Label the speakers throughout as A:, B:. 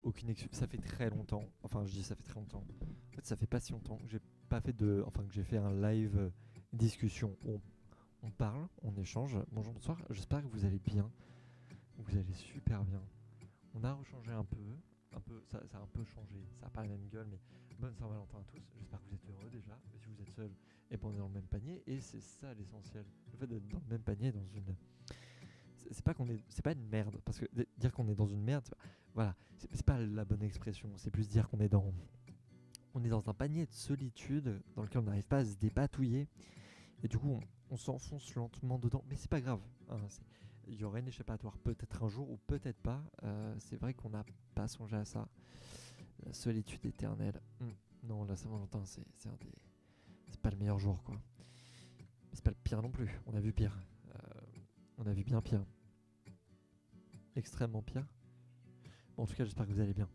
A: aucune excuse. Ça fait très longtemps. Enfin, je dis ça fait très longtemps. En fait, ça fait pas si longtemps que j'ai pas fait de. Enfin, que j'ai fait un live discussion où on parle, on échange. Bonjour, bonsoir. J'espère que vous allez bien. Vous allez super bien. On a rechangé un peu. Ça a un peu changé. Ça n'a pas la même gueule, mais bonne Saint-Valentin à tous. J'espère que vous êtes heureux déjà. Si vous êtes seul, et ben on est dans le même panier. Et c'est ça l'essentiel. Le fait d'être dans le même panier, dans une. C'est pas qu'on est. C'est pas une merde. Parce que dire qu'on est dans une merde, voilà, c'est pas la bonne expression. C'est plus dire qu'on est dans. On est dans un panier de solitude dans lequel on n'arrive pas à se dépatouiller. Et du coup, on s'enfonce lentement dedans. Mais c'est pas grave. Hein, il y aurait une échappatoire peut-être un jour ou peut-être pas. C'est vrai qu'on n'a pas songé à ça. La solitude éternelle. Non, la Saint-Valentin, c'est un des. C'est pas le meilleur jour, quoi. Mais c'est pas le pire non plus. On a vu pire. On a vu bien pire. Extrêmement pire. Bon, en tout cas, j'espère que vous allez bien.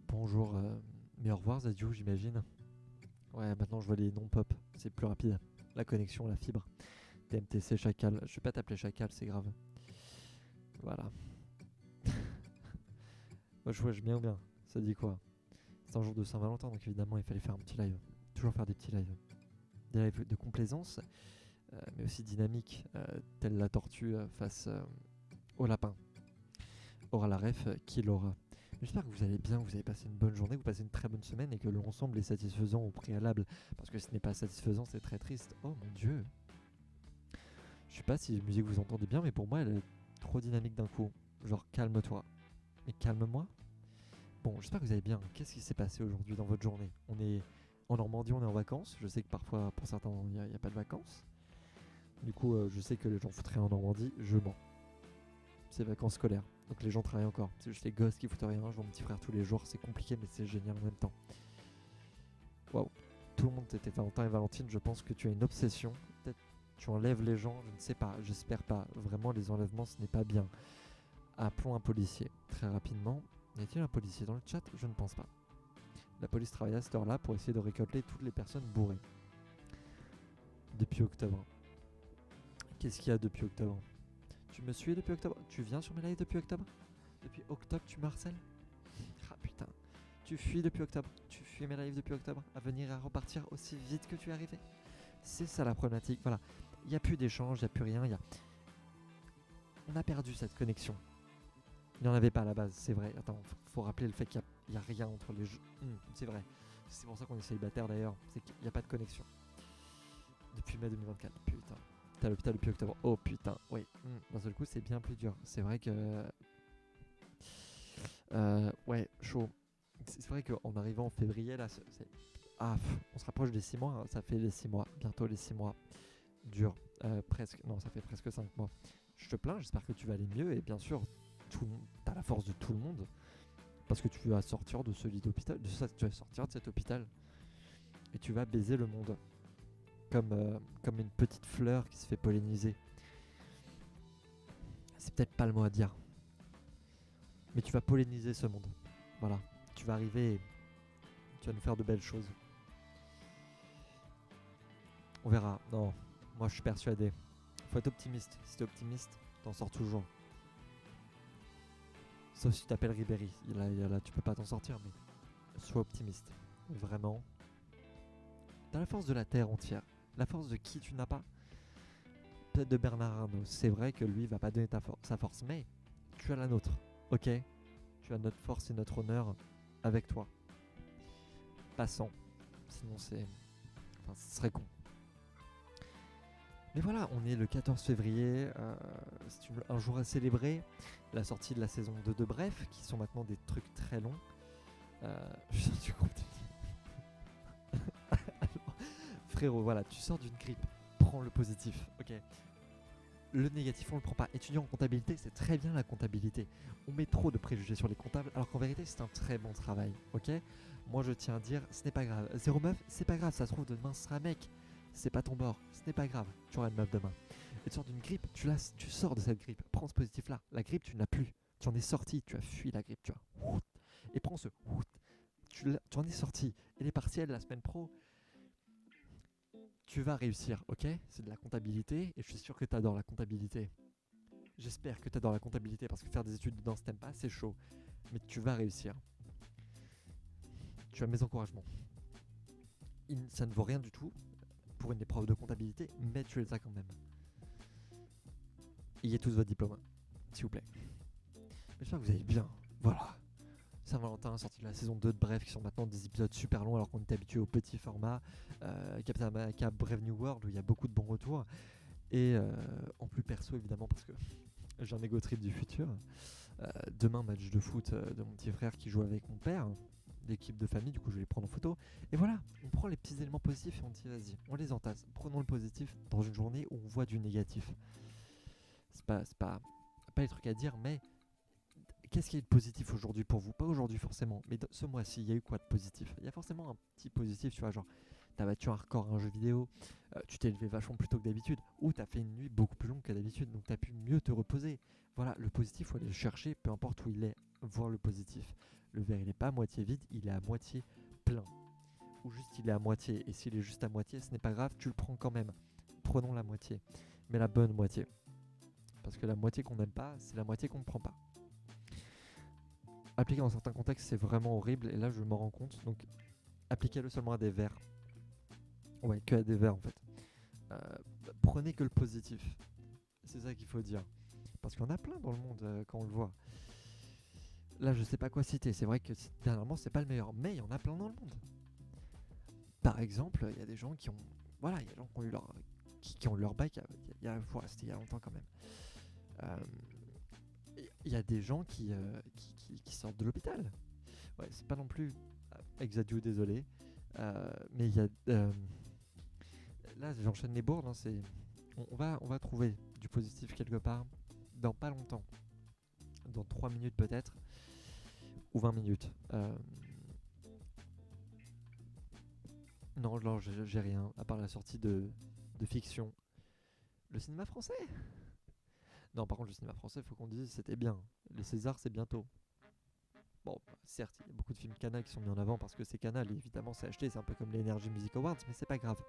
A: Bonjour, mais au revoir, Zadio, j'imagine. Ouais, maintenant je vois les noms pop. C'est plus rapide. La connexion, la fibre. TMTC, Chacal. Je vais pas t'appeler Chacal, c'est grave. Voilà. Moi, je vois, je bien bien. Ça dit quoi? C'est un jour de Saint-Valentin, donc évidemment, il fallait faire un petit live. Toujours faire des petits lives. Des lives de complaisance, mais aussi dynamiques, telle la tortue face au lapin. Aura la ref, qui l'aura. J'espère que vous allez bien, que vous avez passé une bonne journée, que vous passez une très bonne semaine et que l'ensemble est satisfaisant au préalable. Parce que ce n'est pas satisfaisant, c'est très triste. Oh mon dieu. Je sais pas si la musique vous entendez bien, mais pour moi, elle est trop dynamique d'un coup. Genre, calme-toi. Mais calme-moi. Bon, j'espère que vous allez bien. Qu'est-ce qui s'est passé aujourd'hui dans votre journée? On est en Normandie, on est en vacances. Je sais que parfois, pour certains, il n'y a pas de vacances. Du coup, je sais que les gens foutraient en Normandie. Je mens. C'est vacances scolaires. Donc les gens travaillent encore. C'est juste les gosses qui foutent rien. Je vois mon petit frère tous les jours. C'est compliqué, mais c'est génial en même temps. Waouh. Tout le monde était Valentin et Valentine. Je pense que tu as une obsession. Peut-être tu enlèves les gens. Je ne sais pas. J'espère pas. Vraiment, les enlèvements, ce n'est pas bien. Appelons un policier. Très rapidement. Y a-t-il un policier dans le chat? Je ne pense pas. La police travaille à cette heure-là pour essayer de récolter toutes les personnes bourrées. Depuis octobre. Qu'est-ce qu'il y a depuis octobre? Tu me suis depuis octobre? Tu viens sur mes lives depuis octobre? Depuis octobre, tu me harcèles? Ah putain. Tu fuis depuis octobre. Tu fuis mes lives depuis octobre. À venir et à repartir aussi vite que tu es arrivé. C'est ça la problématique. Voilà. Il n'y a plus d'échange, il n'y a plus rien. On a perdu cette connexion. Il n'y en avait pas à la base, c'est vrai. Attends, faut rappeler le fait qu'il n'y a rien entre les jeux. C'est vrai. C'est pour ça qu'on est célibataire d'ailleurs. C'est qu'il n'y a pas de connexion. Depuis mai 2024. Putain. T'es à l'hôpital depuis octobre. Oh putain. Oui. D'un seul coup, c'est bien plus dur. C'est vrai que. Ouais, chaud. C'est vrai qu'en arrivant en février, là, on se rapproche des 6 mois. Hein. Ça fait les 6 mois. Bientôt les 6 mois. Dur. Presque. Non, ça fait presque 5 mois. Je te plains, j'espère que tu vas aller mieux. Et bien sûr, t'as la force de tout le monde. Parce que tu vas sortir de ce lit d'hôpital. Tu vas sortir de cet hôpital. Et tu vas baiser le monde. Comme une petite fleur qui se fait polliniser. C'est peut-être pas le mot à dire. Mais tu vas polliniser ce monde. Voilà. Tu vas arriver et tu vas nous faire de belles choses. On verra. Non, moi je suis persuadé. Faut être optimiste. Si t'es optimiste, t'en sors toujours. Sauf si tu t'appelles Ribéry. Là, tu peux pas t'en sortir, mais sois optimiste. Vraiment. T'as la force de la terre entière. La force de qui tu n'as pas. Peut-être de Bernard Arnault. C'est vrai que lui va pas donner sa force, mais tu as la nôtre. Ok? Tu as notre force et notre honneur avec toi. Passant. Sinon c'est... Enfin, ce serait con. Mais voilà, on est le 14 février. C'est un jour à célébrer. La sortie de la saison 2 de Bref, qui sont maintenant des trucs très longs. Je sors du groupe. Frérot, voilà, tu sors d'une grippe. Prends le positif, ok? Le négatif, on le prend pas. Étudiant en comptabilité, c'est très bien la comptabilité. On met trop de préjugés sur les comptables, alors qu'en vérité, c'est un très bon travail, ok? Moi, je tiens à dire, ce n'est pas grave. Zéro meuf, c'est pas grave, ça se trouve, demain, ce sera un mec. C'est pas ton bord, ce n'est pas grave. Tu auras une meuf demain. Et tu sors d'une grippe, tu sors de cette grippe. Prends ce positif-là. La grippe, tu ne l'as plus. Tu en es sorti, tu as fui la grippe, tu vois. Et prends ce. Tu en es sorti. Et les partiels, la semaine pro, tu vas réussir, ok? C'est de la comptabilité et je suis sûr que tu adores la comptabilité. J'espère que tu adores la comptabilité parce que faire des études dedans, si t'aimes pas, c'est chaud. Mais tu vas réussir. Tu as mes encouragements. Ça ne vaut rien du tout pour une épreuve de comptabilité, mais tu les as quand même. Ayez tous votre diplôme, s'il vous plaît. J'espère que vous allez bien. Voilà. Saint-Valentin, sorti de la saison 2 de Bref, qui sont maintenant des épisodes super longs alors qu'on était habitué au petit format. Captain America, Brave New World, où il y a beaucoup de bons retours. Et en plus perso, évidemment, parce que j'ai un ego trip du futur. Demain, match de foot de mon petit frère qui joue avec mon père, l'équipe de famille, du coup je vais les prendre en photo. Et voilà, on prend les petits éléments positifs et on dit vas-y, on les entasse. Prenons le positif dans une journée où on voit du négatif. C'est pas les trucs à dire, mais qu'est-ce qu'il y a de positif aujourd'hui pour vous? Pas aujourd'hui forcément, mais ce mois-ci, il y a eu quoi de positif? Il y a forcément un petit positif, tu vois, genre t'as battu un record à un jeu vidéo, tu t'es levé vachement plus tôt que d'habitude, ou t'as fait une nuit beaucoup plus longue que d'habitude, donc t'as pu mieux te reposer. Voilà, le positif, faut aller le chercher, peu importe où il est, voir le positif. Le verre, il n'est pas à moitié vide, il est à moitié plein. Ou juste il est à moitié, et s'il est juste à moitié, ce n'est pas grave, tu le prends quand même. Prenons la moitié, mais la bonne moitié. Parce que la moitié qu'on n'aime pas, c'est la moitié qu'on ne prend pas. Appliquer dans certains contextes, c'est vraiment horrible, et là je m'en rends compte, donc appliquez-le seulement à des verres. Ouais, que à des verres en fait. Prenez que le positif. C'est ça qu'il faut dire. Parce qu'il y en a plein dans le monde quand on le voit. Là, je sais pas quoi citer. C'est vrai que dernièrement, c'est pas le meilleur. Mais il y en a plein dans le monde. Par exemple, il y a des gens qui ont. Voilà, il y a des gens qui ont eu leur, qui ont eu leur bac. C'était il y a longtemps quand même. Il y a des gens qui sortent de l'hôpital. Ouais, c'est pas non plus. Exadio, désolé. Mais il y a. Là, j'enchaîne les bourdes. Hein, on va trouver du positif quelque part dans pas longtemps. Dans 3 minutes peut-être. Ou 20 minutes. Non, j'ai rien, à part la sortie de fiction. Le cinéma français? Non, par contre, le cinéma français, faut qu'on dise c'était bien. Les Césars, c'est bientôt. Bon, certes, il y a beaucoup de films Canal qui sont mis en avant parce que c'est Canal, et évidemment, c'est acheté, c'est un peu comme les Energy Music Awards, mais c'est pas grave.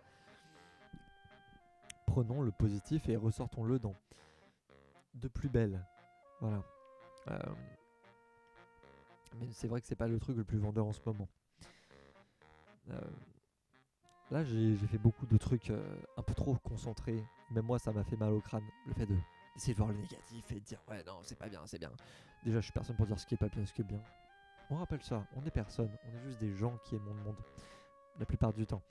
A: Prenons le positif et ressortons-le dans de plus belle. Voilà. Mais c'est vrai que c'est pas le truc le plus vendeur en ce moment. Là, j'ai fait beaucoup de trucs un peu trop concentrés. Même moi, ça m'a fait mal au crâne. Le fait d'essayer de voir le négatif et de dire ouais, non, c'est pas bien, c'est bien. Déjà, je suis personne pour dire ce qui est pas bien, ce qui est bien. On rappelle ça, on est personne. On est juste des gens qui aiment le monde. La plupart du temps.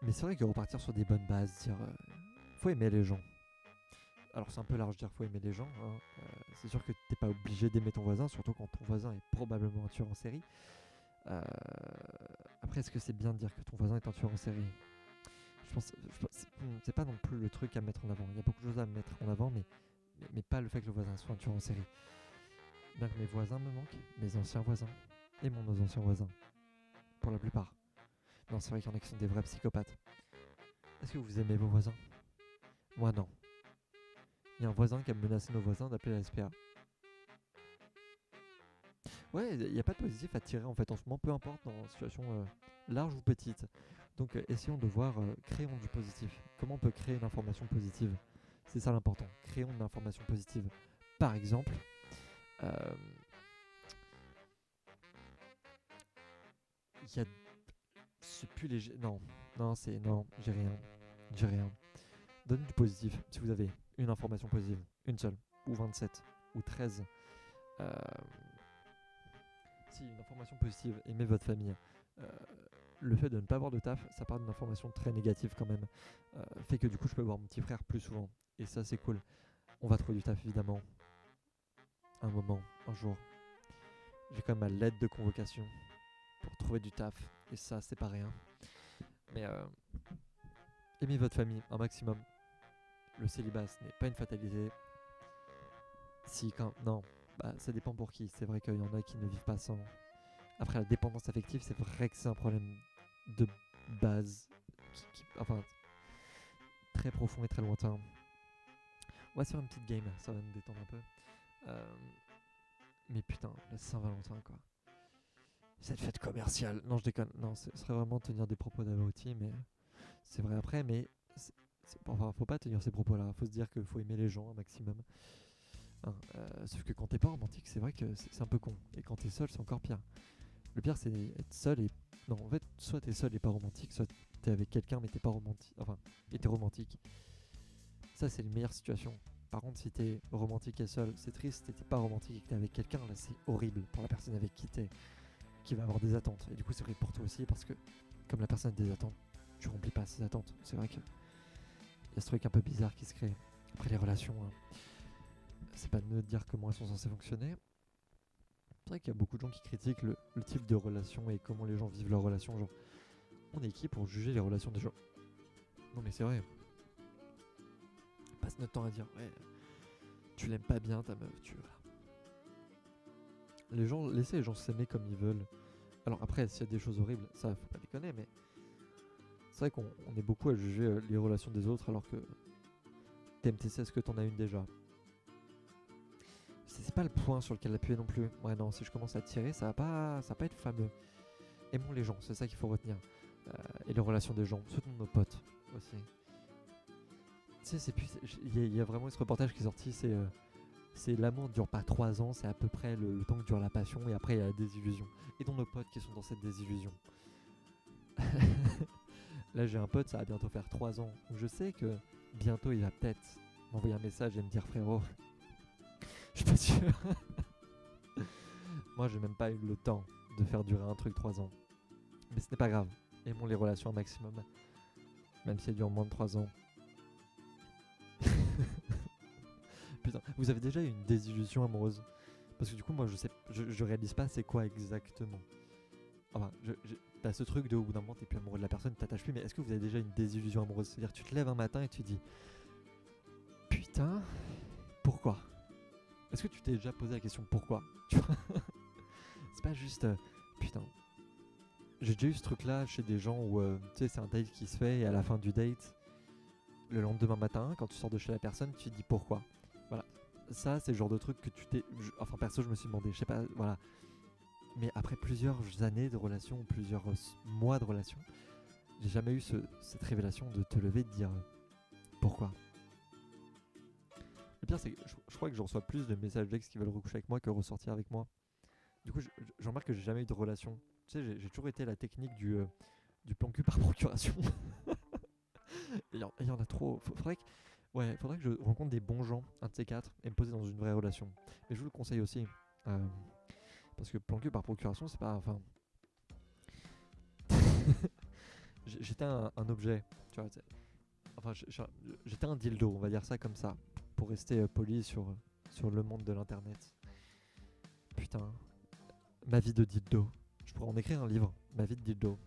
A: Mais c'est vrai que repartir sur des bonnes bases, dire faut aimer les gens. Alors, c'est un peu large de dire faut aimer les gens. Hein. C'est sûr que t'es pas obligé d'aimer ton voisin, surtout quand ton voisin est probablement un tueur en série. Après, est-ce que c'est bien de dire que ton voisin est un tueur en série? Je pense c'est pas non plus le truc à mettre en avant. Il y a beaucoup de choses à mettre en avant, mais pas le fait que le voisin soit un tueur en série. Bien que mes voisins me manquent, mes anciens voisins, et nos anciens voisins, pour la plupart. Non, c'est vrai qu'il y en a qui sont des vrais psychopathes. Est-ce que vous aimez vos voisins? Moi, non. Il y a un voisin qui a menacé nos voisins d'appeler la SPA. Ouais, il n'y a pas de positif à tirer en fait en ce moment, peu importe dans une situation large ou petite. Donc essayons de voir, créons du positif. Comment on peut créer une information positive? C'est ça l'important, créons une information positive. Par exemple, il y a... C'est plus léger... Non, j'ai rien. J'ai rien. Donne du positif si vous avez une information positive. Une seule, ou 27, ou 13. Si, une information positive, aimez votre famille. Le fait de ne pas avoir de taf, ça part d'une information très négative quand même. Fait que du coup, je peux voir mon petit frère plus souvent. Et ça, c'est cool. On va trouver du taf, évidemment. Un moment, un jour. J'ai quand même ma lettre de convocation pour trouver du taf. Et ça, c'est pas rien. Mais aimez votre famille un maximum. Le célibat, ce n'est pas une fatalité. Si, quand... Non, bah, ça dépend pour qui. C'est vrai qu'il y en a qui ne vivent pas sans. Après, la dépendance affective, c'est vrai que c'est un problème de base. Enfin, très profond et très lointain. On va se faire une petite game, ça va nous détendre un peu. Mais putain, la Saint-Valentin quoi. Cette fête commerciale. Non, je déconne. Non, ce serait vraiment tenir des propos d'abruti, mais c'est vrai après. Mais Enfin, faut pas tenir ces propos-là. Faut se dire qu'il faut aimer les gens un maximum. Hein, sauf que quand t'es pas romantique, c'est vrai que c'est un peu con. Et quand t'es seul, c'est encore pire. Le pire, c'est être seul et. Non, en fait, soit t'es seul et pas romantique, soit t'es avec quelqu'un mais t'es pas romantique. Enfin, et t'es romantique. Ça, c'est les meilleures situations. Par contre, si t'es romantique et seul, c'est triste. Si t'es pas romantique et que t'es avec quelqu'un, là, c'est horrible pour la personne avec qui t'es, qui va avoir des attentes. Et du coup, c'est horrible pour toi aussi parce que, comme la personne a des attentes, tu remplis pas ses attentes. C'est vrai qu'il y a ce truc un peu bizarre qui se crée. Après, les relations, hein, c'est pas de nous dire comment elles sont censées fonctionner. C'est vrai qu'il y a beaucoup de gens qui critiquent le type de relation et comment les gens vivent leurs relations. Genre, on est qui pour juger les relations des gens? Non, mais c'est vrai. On passe notre temps à dire, ouais, tu l'aimes pas bien ta meuf, tu. Les gens, laissez les gens s'aimer comme ils veulent. Alors après, s'il y a des choses horribles, ça faut pas déconner, mais c'est vrai qu'on est beaucoup à juger les relations des autres alors que TMTC, est-ce que t'en as une déjà? C'est pas le point sur lequel appuyer non plus. Ouais, non, si je commence à tirer, ça va pas être fameux. Aimons les gens, c'est ça qu'il faut retenir. Et les relations des gens, soutenons nos potes aussi. Tu sais, c'est plus. Il y a vraiment ce reportage qui est sorti, c'est l'amour ne dure pas 3 ans, c'est à peu près le temps que dure la passion, et après il y a la désillusion. Et dans nos potes qui sont dans cette désillusion. Là, j'ai un pote, ça va bientôt faire 3 ans. Donc je sais que bientôt il va peut-être m'envoyer un message et me dire frérot, je suis pas sûr. Moi, j'ai même pas eu le temps de faire durer un truc 3 ans. Mais ce n'est pas grave. Aimons les relations un maximum. Même si elles durent moins de 3 ans. Putain, vous avez déjà eu une désillusion amoureuse? Parce que du coup, moi, je réalise pas c'est quoi exactement. Enfin, t'as ce truc de au bout d'un moment, t'es plus amoureux de la personne, t'attaches plus, mais est-ce que vous avez déjà une désillusion amoureuse? C'est-à-dire, tu te lèves un matin et tu te dis putain, pourquoi? Est-ce que tu t'es déjà posé la question pourquoi? Tu vois, c'est pas juste putain. J'ai déjà eu ce truc-là chez des gens où tu sais, c'est un date qui se fait et à la fin du date, le lendemain matin, quand tu sors de chez la personne, tu te dis pourquoi. Voilà. Ça, c'est le genre de truc que tu t'es. Enfin, perso, je me suis demandé, je sais pas, voilà. Mais après plusieurs années de relation, plusieurs mois de relation, j'ai jamais eu cette révélation de te lever et de dire pourquoi. Le pire, c'est que je crois que je reçois plus de messages d'ex qui veulent recoucher avec moi que ressortir avec moi. Du coup, je remarque que j'ai jamais eu de relation. Tu sais, j'ai toujours été la technique du plan cul par procuration. Il y en a trop. Faudrait que je rencontre des bons gens, un de ces quatre, et me poser dans une vraie relation. Mais je vous le conseille aussi. euh, parce que plan cul par procuration, c'est pas. Enfin. J'étais un objet. Tu vois, enfin, j'étais un dildo, on va dire ça comme ça. Pour rester poli sur le monde de l'internet. Putain. Ma vie de dildo. Je pourrais en écrire un livre. Ma vie de dildo.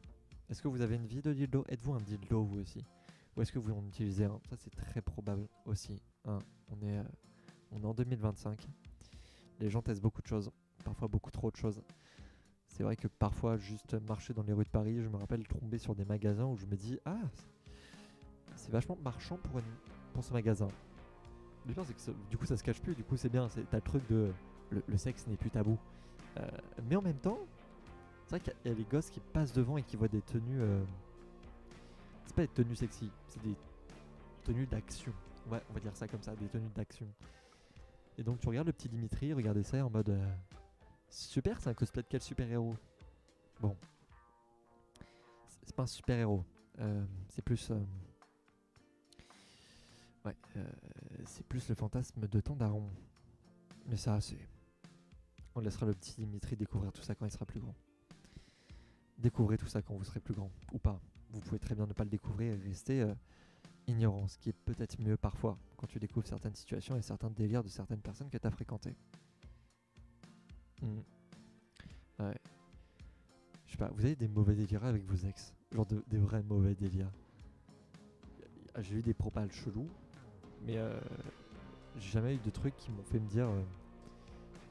A: Est-ce que vous avez une vie de dildo? Êtes-vous un dildo vous aussi? Ou est-ce que vous en utilisez un? Ça, c'est très probable aussi. Hein. On est en 2025. Les gens testent beaucoup de choses. Parfois beaucoup trop de choses. C'est vrai que parfois, juste marcher dans les rues de Paris, je me rappelle tomber sur des magasins où je me dis ah, c'est vachement marchand pour ce magasin. Le pire, c'est que du coup, ça se cache plus. Du coup, c'est bien. T'as le truc de le sexe n'est plus tabou. Mais en même temps, c'est vrai qu'il y a les gosses qui passent devant et qui voient des tenues. C'est pas des tenues sexy, c'est des tenues d'action. On va dire ça comme ça, des tenues d'action. Et donc tu regardes le petit Dimitri, regardez ça en mode super, c'est un cosplay de quel super-héros? Bon, c'est pas un super-héros. C'est plus. Ouais, c'est plus le fantasme de Tandaron. Mais ça, c'est. On laissera le petit Dimitri découvrir tout ça quand il sera plus grand. Découvrez tout ça quand vous serez plus grand, ou pas. Vous pouvez très bien ne pas le découvrir et rester ignorant, ce qui est peut-être mieux parfois quand tu découvres certaines situations et certains délires de certaines personnes que tu as fréquentées. Ouais. Je sais pas, vous avez des mauvais délires avec vos ex? Genre des vrais mauvais délires? J'ai eu des propals chelous, mais j'ai jamais eu de trucs qui m'ont fait me dire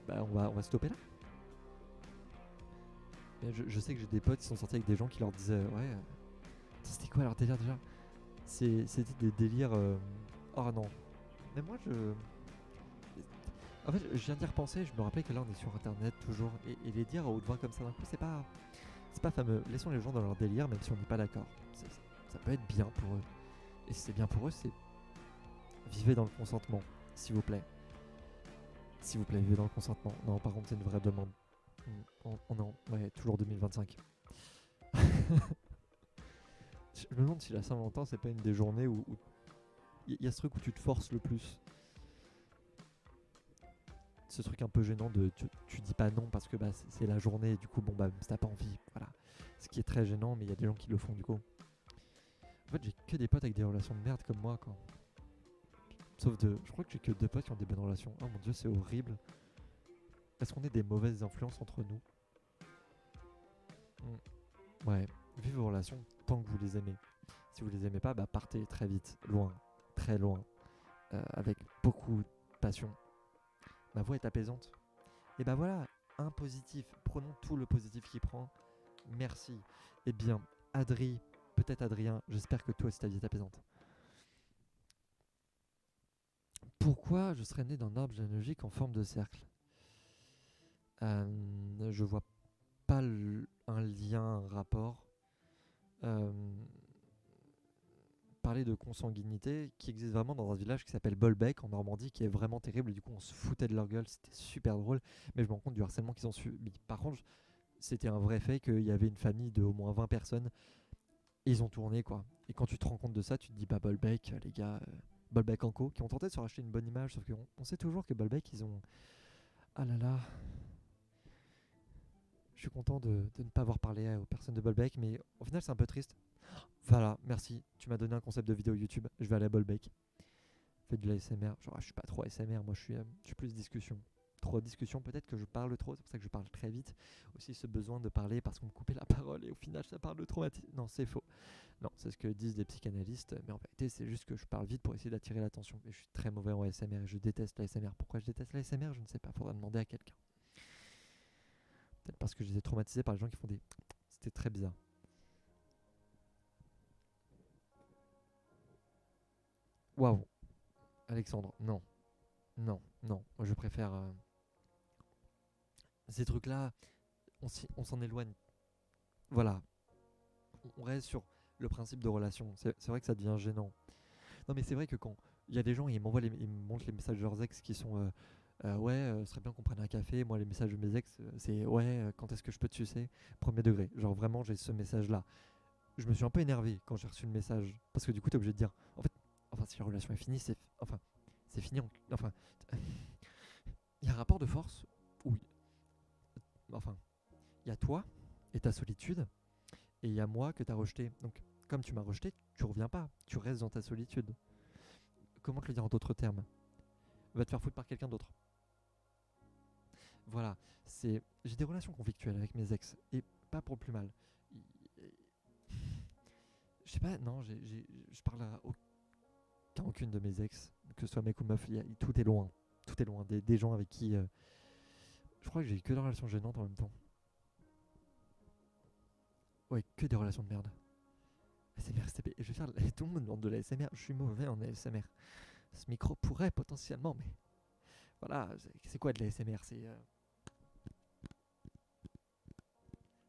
A: bah on va stopper là. Mais je sais que j'ai des potes qui sont sortis avec des gens qui leur disaient ouais, c'était quoi leur délire déjà? C'était des délires. Oh non. Mais moi En fait, je viens d'y repenser, je me rappelais que là on est sur internet toujours. Et les dire à haute voix comme ça d'un coup, c'est pas fameux. Laissons les gens dans leur délire, même si on n'est pas d'accord. Ça peut être bien pour eux. Et si c'est bien pour eux, c'est vivez dans le consentement, s'il vous plaît. S'il vous plaît, vivez dans le consentement. Non, par contre, c'est une vraie demande. On est ouais, toujours 2025. Je me demande si la Saint-Valentin, c'est pas une des journées où il y a ce truc où tu te forces le plus. Ce truc un peu gênant de tu dis pas non parce que bah, c'est la journée et du coup, bon, bah, si t'as pas envie, voilà. Ce qui est très gênant, mais il y a des gens qui le font du coup. En fait, j'ai que des potes avec des relations de merde comme moi, quoi. Sauf deux. Je crois que j'ai que deux potes qui ont des bonnes relations. Oh mon dieu, c'est horrible. Est-ce qu'on est des mauvaises influences entre nous? Ouais, vivez vos relations tant que vous les aimez. Si vous les aimez pas, bah partez très vite, loin, très loin, avec beaucoup de passion. Ma voix est apaisante. Et bah voilà, un positif. Prenons tout le positif qu'il prend. Merci. Eh bien, Adri, peut-être Adrien, j'espère que toi aussi ta vie est apaisante. Pourquoi je serais né d'un arbre généalogique en forme de cercle? Je vois pas un lien, un rapport. Euh, Parler de consanguinité qui existe vraiment dans un village qui s'appelle Bolbec en Normandie, qui est vraiment terrible. Et du coup, on se foutait de leur gueule, c'était super drôle. Mais je me rends compte du harcèlement qu'ils ont subi. Par contre, c'était un vrai fait qu'il y avait une famille de au moins 20 personnes et ils ont tourné quoi. Et quand tu te rends compte de ça, tu te dis bah Bolbec, les gars, Bolbec Co, qui ont tenté de se racheter une bonne image, sauf qu'on sait toujours que Bolbec, ils ont. Ah là là, je suis content de ne pas avoir parlé aux personnes de Bolbec, mais au final, c'est un peu triste. Voilà, merci. Tu m'as donné un concept de vidéo YouTube. Je vais aller à Bolbec. Fais de la SMR. Genre, je suis pas trop SMR, moi je suis plus discussion. Trop de discussion, peut-être que je parle trop, c'est pour ça que je parle très vite. Aussi ce besoin de parler parce qu'on me coupait la parole et au final ça parle de traumatisme. Non, c'est faux. Non, c'est ce que disent les psychanalystes, mais en vérité c'est juste que je parle vite pour essayer d'attirer l'attention. Et je suis très mauvais en SMR et je déteste la SMR. Pourquoi je déteste la SMR, je ne sais pas, faudra demander à quelqu'un. Peut-être parce que j'étais traumatisé par les gens qui font des... C'était très bizarre. Waouh, Alexandre, non, non, non. Moi je préfère... Ces trucs-là, on s'en éloigne. Voilà, on reste sur le principe de relation. C'est vrai que ça devient gênant. Non, mais c'est vrai que quand il y a des gens, ils me montrent les messages de leurs ex qui sont ouais, ce serait bien qu'on prenne un café. Moi, les messages de mes ex, c'est ouais, quand est-ce que je peux te sucer? Premier degré. Genre vraiment, j'ai ce message-là. Je me suis un peu énervé quand j'ai reçu le message parce que du coup, t'es obligé de dire, en fait, enfin, si la relation est finie, c'est fini. Enfin, il y a un rapport de force où, enfin, il y a toi et ta solitude et il y a moi que t'as rejeté. Donc, comme tu m'as rejeté, tu reviens pas. Tu restes dans ta solitude. Comment te le dire en d'autres termes? Va te faire foutre par quelqu'un d'autre. Voilà, j'ai des relations conflictuelles avec mes ex et pas pour le plus mal. Je sais pas, non, je parle à aucune de mes ex, que ce soit mec ou meuf, tout est loin. Tout est loin. Des gens avec qui. Je crois que j'ai que des relations gênantes en même temps. Ouais, que des relations de merde. ASMR, je vais faire. Tout le monde me demande de la SMR. Je suis mauvais en ASMR. Ce micro pourrait potentiellement, mais voilà, c'est quoi de la SMR?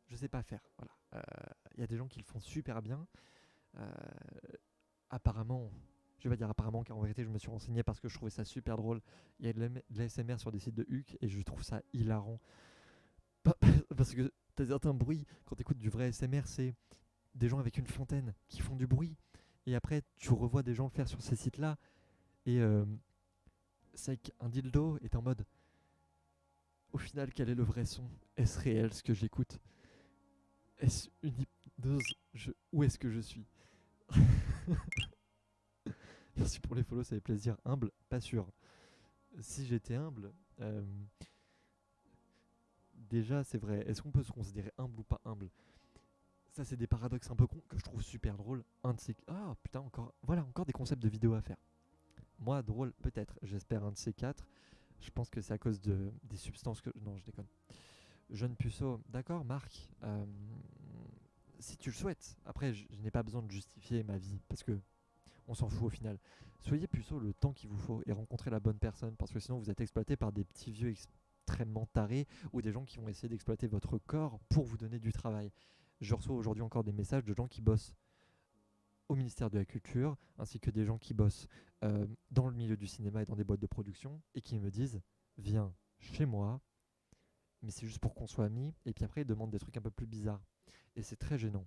A: Je sais pas faire. Voilà. Il y a des gens qui le font super bien. Euh, Apparemment, je vais pas dire apparemment, car en vérité, je me suis renseigné parce que je trouvais ça super drôle. Il y a de l'ASMR sur des sites de HUC et je trouve ça hilarant. Parce que t'as certains bruits, quand t'écoutes du vrai ASMR, c'est des gens avec une fontaine qui font du bruit. Et après, tu revois des gens le faire sur ces sites-là. Et c'est avec un dildo et t'es en mode. Au final, quel est le vrai son? Est-ce réel ce que j'écoute? Est-ce une hypnose? Où est-ce que je suis? Merci pour les follow, ça fait plaisir. Humble, pas sûr. Si j'étais humble, euh, déjà c'est vrai. Est-ce qu'on peut se considérer humble ou pas humble? Ça, c'est des paradoxes un peu cons que je trouve super drôles. Un de ces. Ah putain, encore. Voilà, encore des concepts de vidéos à faire. Moi, drôle, peut-être. J'espère un de ces quatre. Je pense que c'est à cause des substances que. Non, je déconne. Jeune puceau. D'accord, Marc. Si tu le souhaites. Après, je n'ai pas besoin de justifier ma vie parce que on s'en fout au final. Soyez puceau le temps qu'il vous faut et rencontrez la bonne personne parce que sinon vous êtes exploité par des petits vieux extrêmement tarés ou des gens qui vont essayer d'exploiter votre corps pour vous donner du travail. Je reçois aujourd'hui encore des messages de gens qui bossent au ministère de la Culture, ainsi que des gens qui bossent dans le milieu du cinéma et dans des boîtes de production, et qui me disent, viens chez moi, mais c'est juste pour qu'on soit amis, et puis après ils demandent des trucs un peu plus bizarres. Et c'est très gênant.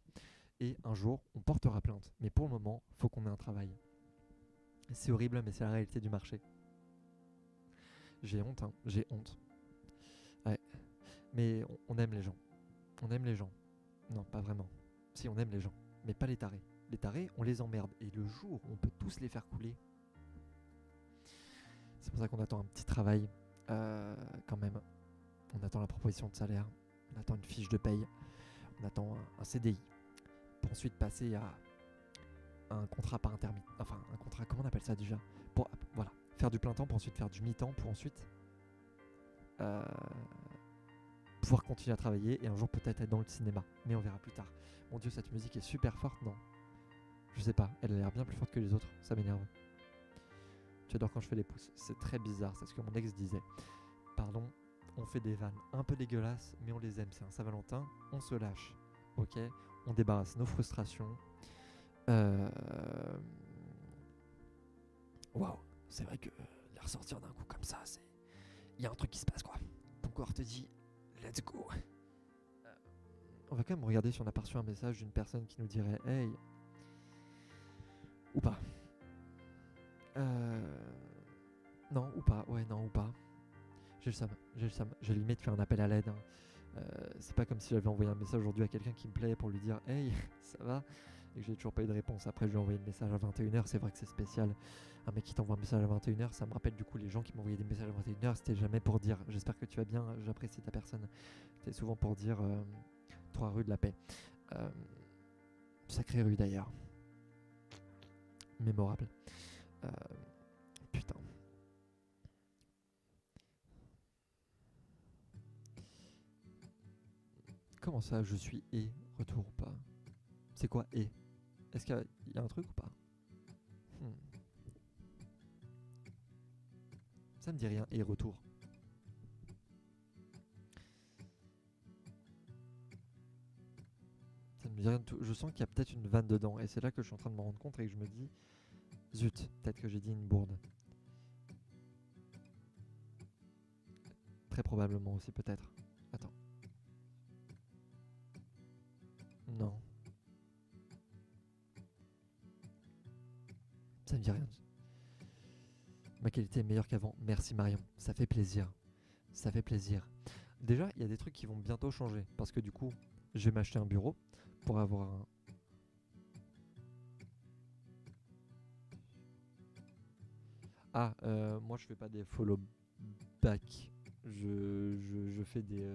A: Et un jour, on portera plainte, mais pour le moment, faut qu'on ait un travail. C'est horrible, mais c'est la réalité du marché. J'ai honte, hein, j'ai honte. Ouais, mais on aime les gens. On aime les gens. Non, pas vraiment. Si, on aime les gens, mais pas les tarés. Les tarés, on les emmerde. Et le jour où on peut tous les faire couler, c'est pour ça qu'on attend un petit travail, quand même. On attend la proposition de salaire, on attend une fiche de paye, on attend un CDI, pour ensuite passer à un contrat par intermittent. Enfin, un contrat, comment on appelle ça déjà? Pour, voilà, faire du plein temps, pour ensuite faire du mi-temps, pour ensuite euh, pouvoir continuer à travailler et un jour peut-être être dans le cinéma. Mais on verra plus tard. Mon Dieu, cette musique est super forte, non? Je sais pas, elle a l'air bien plus forte que les autres, ça m'énerve. Tu adores quand je fais les pouces, c'est très bizarre, c'est ce que mon ex disait. Pardon, on fait des vannes un peu dégueulasses, mais on les aime, c'est un Saint-Valentin, on se lâche, ok? On débarrasse nos frustrations. Waouh, c'est vrai que les ressortir d'un coup comme ça, c'est... Il y a un truc qui se passe, quoi. Ton corps te dit, let's go. On va quand même regarder si on a pas reçu un message d'une personne qui nous dirait, hey, ou pas. Non, ou pas, ouais, non, ou pas. J'ai le seum, j'ai limite fait un appel à l'aide, hein. C'est pas comme si j'avais envoyé un message aujourd'hui à quelqu'un qui me plaît pour lui dire hey, ça va, et que j'ai toujours pas eu de réponse. Après, je lui ai envoyé le message à 21h. C'est vrai que c'est spécial. Un mec qui t'envoie un message à 21h, ça me rappelle du coup les gens qui m'envoyaient des messages à 21h. C'était jamais pour dire j'espère que tu vas bien, j'apprécie ta personne. C'était souvent pour dire 3 rue de la Paix. Sacrée rue d'ailleurs. Mémorable. Putain. Comment ça, je suis et retour ou pas? C'est quoi et? Est-ce qu'il y a un truc ou pas? Ça me dit rien, et retour. Ça me dit rien de tout. Je sens qu'il y a peut-être une vanne dedans, et c'est là que je suis en train de me rendre compte et que je me dis zut, peut-être que j'ai dit une bourde. Très probablement aussi, peut-être. Attends. Non. Ça me dit rien. Ma qualité est meilleure qu'avant. Merci Marion. Ça fait plaisir. Ça fait plaisir. Déjà, il y a des trucs qui vont bientôt changer. Parce que du coup, je vais m'acheter un bureau pour avoir un... Ah, moi je fais pas des follow back. Je fais des...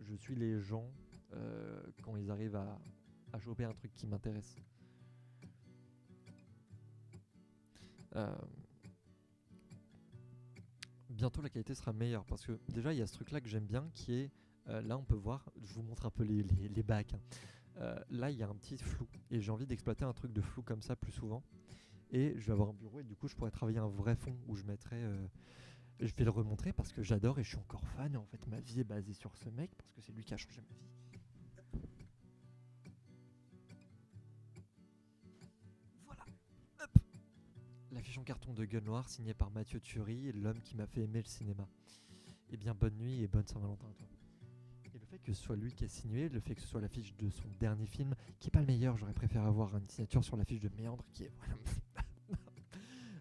A: je suis les gens quand ils arrivent à choper un truc qui m'intéresse. Bientôt la qualité sera meilleure parce que déjà il y a ce truc là que j'aime bien qui est là on peut voir, je vous montre un peu les bacs, hein. Là il y a un petit flou et j'ai envie d'exploiter un truc de flou comme ça plus souvent et je vais avoir un bureau et du coup je pourrais travailler un vrai fond où je mettrais je vais le remontrer parce que j'adore et je suis encore fan et en fait ma vie est basée sur ce mec parce que c'est lui qui a changé ma vie. Voilà. Hop. L'affiche en carton de Gueule Noire signée par Mathieu Thury, l'homme qui m'a fait aimer le cinéma. Eh bien bonne nuit et bonne Saint-Valentin à toi. Et le fait que ce soit lui qui a signé, le fait que ce soit l'affiche de son dernier film, qui est pas le meilleur, j'aurais préféré avoir une signature sur l'affiche de Méandre, qui est vraiment...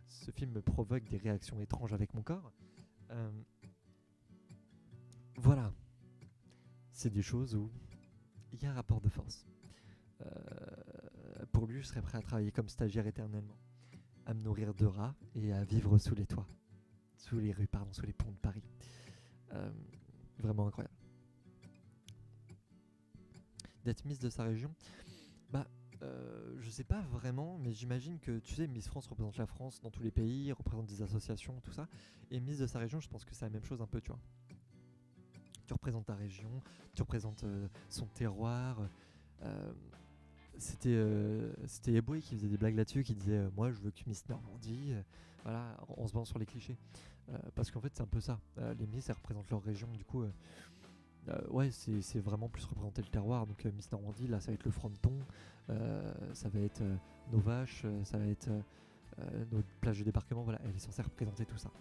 A: Ce film me provoque des réactions étranges avec mon corps. Voilà, c'est des choses où il y a un rapport de force. Pour lui, je serais prêt à travailler comme stagiaire éternellement, à me nourrir de rats et à vivre sous les toits, sous les rues, pardon, sous les ponts de Paris. Vraiment incroyable. D'être Miss de sa région, bah, je sais pas vraiment, mais j'imagine que, tu sais, Miss France représente la France dans tous les pays, représente des associations, tout ça. Et Miss de sa région, je pense que c'est la même chose un peu, tu vois. Tu représentes ta région, tu représentes son terroir. Euh, c'était Eboué qui faisait des blagues là-dessus, qui disait moi je veux que Miss Normandie, voilà, en se basant sur les clichés. Parce qu'en fait c'est un peu ça. Les Miss elles représentent leur région, du coup Ouais, c'est vraiment plus représenter le terroir. Donc Miss Normandie, là, ça va être le fronton, ça va être nos vaches, ça va être nos plages de débarquement. Voilà, elle est censée représenter tout ça.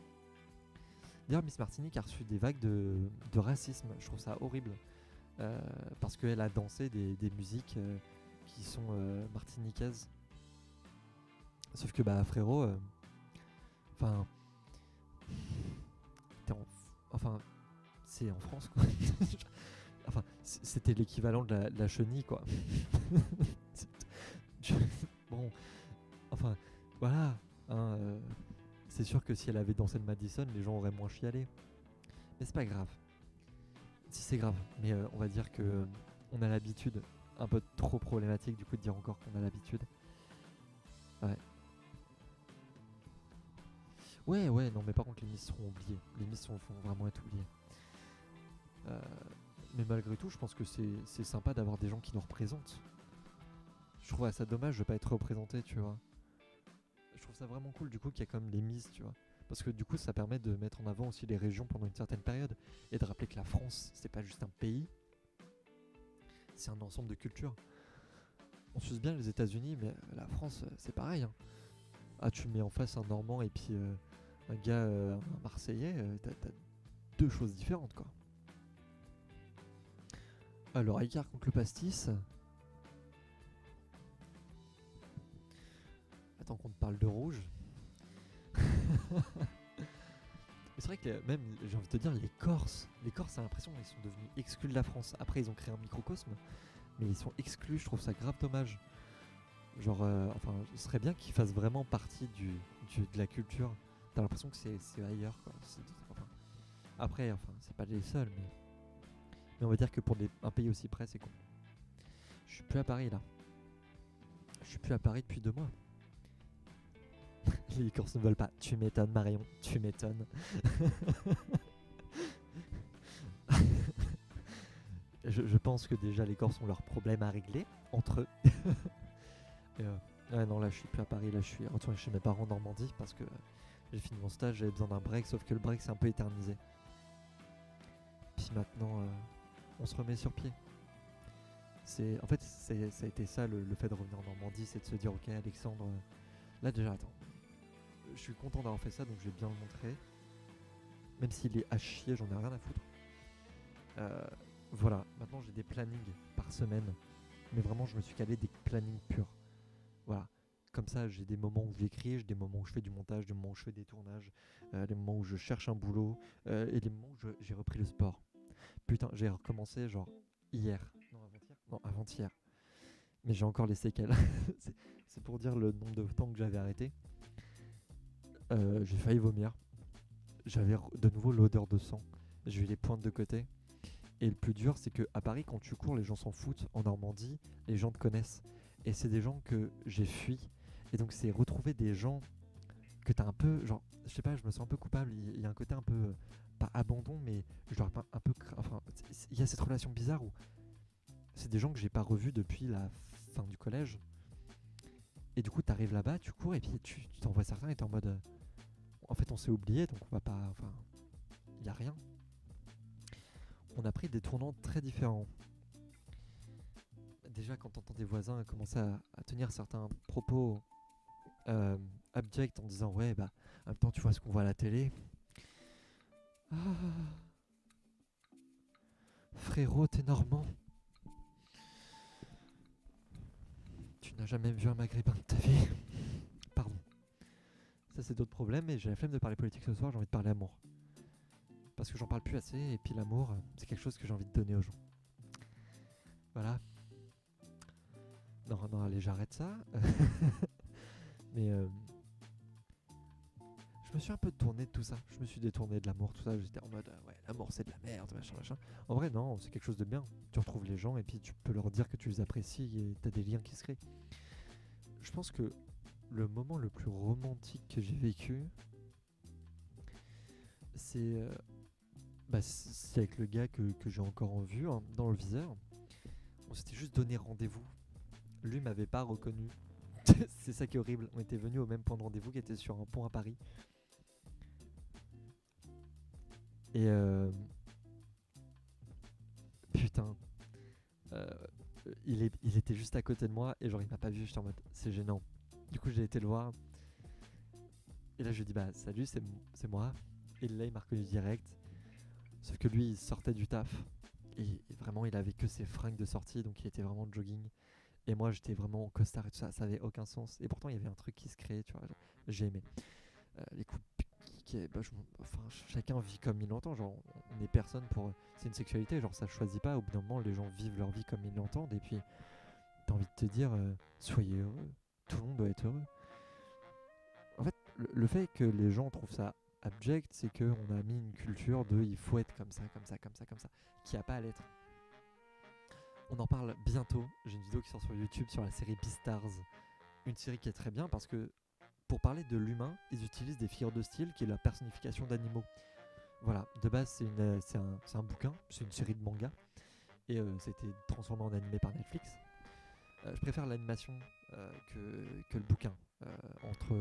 A: D'ailleurs, Miss Martinique a reçu des vagues de racisme. Je trouve ça horrible. Parce qu'elle a dansé des musiques qui sont martiniquaises. Sauf que, bah, frérot, enfin, enfin, c'est en France, quoi. Enfin, c'était l'équivalent de la chenille, quoi. Je- bon, enfin, voilà. Hein, c'est sûr que si elle avait dansé le Madison, les gens auraient moins chialé. Mais c'est pas grave. Si c'est grave, mais on va dire que on a l'habitude, un peu trop problématique du coup de dire encore qu'on a l'habitude. Ouais. Ouais, ouais, non, mais par contre les Miss seront oubliées. Les Miss vont vraiment être oubliées. Euh, mais malgré tout, je pense que c'est sympa d'avoir des gens qui nous représentent. Je trouve ça dommage de pas être représenté, tu vois. Je trouve ça vraiment cool du coup qu'il y a comme les Miss, tu vois. Parce que du coup, ça permet de mettre en avant aussi les régions pendant une certaine période et de rappeler que la France, c'est pas juste un pays, c'est un ensemble de cultures. On suce bien les États-Unis, mais la France, c'est pareil. Hein. Ah, tu mets en face un Normand et puis un gars, un Marseillais, t'as deux choses différentes, quoi. Alors, Ricard contre le pastis. Attends qu'on te parle de rouge. Mais c'est vrai que même, j'ai envie de te dire, les Corses, j'ai l'impression qu'ils sont devenus exclus de la France. Après, ils ont créé un microcosme, mais ils sont exclus. Je trouve ça grave dommage. Genre, enfin, ce serait bien qu'ils fassent vraiment partie de la culture. T'as l'impression que c'est ailleurs, quoi. Enfin, après, enfin, c'est pas les seuls, mais on va dire que pour un pays aussi près, c'est con. Je suis plus à Paris là. Je suis plus à Paris depuis 2 mois. Les Corses ne veulent pas. Tu m'étonnes, Marion. Tu m'étonnes. je pense que déjà les Corses ont leurs problèmes à régler entre eux. Et, ouais, non, là je suis plus à Paris. Là je suis retourné chez mes parents en Normandie parce que j'ai fini mon stage. J'avais besoin d'un break. Sauf que le break c'est un peu éternisé. Puis maintenant, on se remet sur pied. En fait, ça a été ça le fait de revenir en Normandie, c'est de se dire ok Alexandre, là déjà attends, je suis content d'avoir fait ça donc je vais bien le montrer, même s'il est à chier, j'en ai rien à foutre. Euh, voilà, maintenant j'ai des plannings par semaine, mais vraiment je me suis calé des plannings purs. Voilà, comme ça j'ai des moments où j'écris, j'ai des moments où je fais du montage, des moments où je fais des tournages, des moments où je cherche un boulot, et des moments où j'ai repris le sport. Putain, j'ai recommencé genre hier. Non, avant-hier. Non, avant-hier. Mais j'ai encore les séquelles. c'est pour dire le nombre de temps que j'avais arrêté. J'ai failli vomir. J'avais de nouveau l'odeur de sang. J'ai eu les pointes de côté. Et le plus dur, c'est que à Paris, quand tu cours, les gens s'en foutent. En Normandie, les gens te connaissent. Et c'est des gens que j'ai fui. Et donc, c'est retrouver des gens que t'as un peu. Genre, je sais pas, je me sens un peu coupable. Il y a un côté un peu. Pas abandon, mais je leur un peu. Enfin, il y a cette relation bizarre où c'est des gens que j'ai pas revus depuis la fin du collège. Et du coup, t'arrives là-bas, tu cours et puis tu t'envoies certains et t'es en mode. En fait, on s'est oublié, donc on va pas. Enfin, il y a rien. On a pris des tournants très différents. Déjà, quand t'entends des voisins commencer à tenir certains propos euh, abjects en disant ouais, bah, en même temps, tu vois ce qu'on voit à la télé. Ah, frérot, t'es normand. Tu n'as jamais vu un maghrébin de ta vie. Pardon. Ça, c'est d'autres problèmes, et j'ai la flemme de parler politique ce soir, j'ai envie de parler amour. Parce que j'en parle plus assez, et puis l'amour, c'est quelque chose que j'ai envie de donner aux gens. Voilà. Non, non, allez, j'arrête ça. Mais je me suis un peu tourné de tout ça. Je me suis détourné de l'amour, tout ça. J'étais en mode, ouais, l'amour c'est de la merde, machin, machin. En vrai, non, c'est quelque chose de bien. Tu retrouves les gens, et puis tu peux leur dire que tu les apprécies, et t'as des liens qui se créent. Je pense que le moment le plus romantique que j'ai vécu, c'est c'est avec le gars que j'ai encore en vue, hein, dans le viseur. On s'était juste donné rendez-vous. Lui m'avait pas reconnu. C'est ça qui est horrible. On était venus au même point de rendez-vous qui était sur un pont à Paris. Et putain. Euh, il était juste à côté de moi et genre il m'a pas vu, j'étais en mode c'est gênant. Du coup j'ai été le voir et là je lui ai dit bah salut c'est moi. Et là il m'a reconnu direct. Sauf que lui il sortait du taf et vraiment il avait que ses fringues de sortie donc il était vraiment en jogging. Et moi j'étais vraiment en costard et tout ça, ça avait aucun sens. Et pourtant il y avait un truc qui se créait, tu vois, genre, j'ai aimé. Les coups de pied, bah, enfin, chacun vit comme il l'entend, genre on est personne pour... C'est une sexualité, genre ça choisit pas, au bout d'un moment les gens vivent leur vie comme ils l'entendent et puis t'as envie de te dire soyez heureux, tout le monde doit être heureux. En fait, le fait que les gens trouvent ça abject, c'est qu'on a mis une culture de il faut être comme ça, comme ça, comme ça, comme ça, qui a pas à l'être. On en parle bientôt, j'ai une vidéo qui sort sur YouTube sur la série Beastars, une série qui est très bien parce que pour parler de l'humain, ils utilisent des figures de style qui est la personnification d'animaux. Voilà, de base c'est un bouquin, c'est une série de mangas et ça a été transformé en animé par Netflix. Je préfère l'animation que le bouquin. Entre.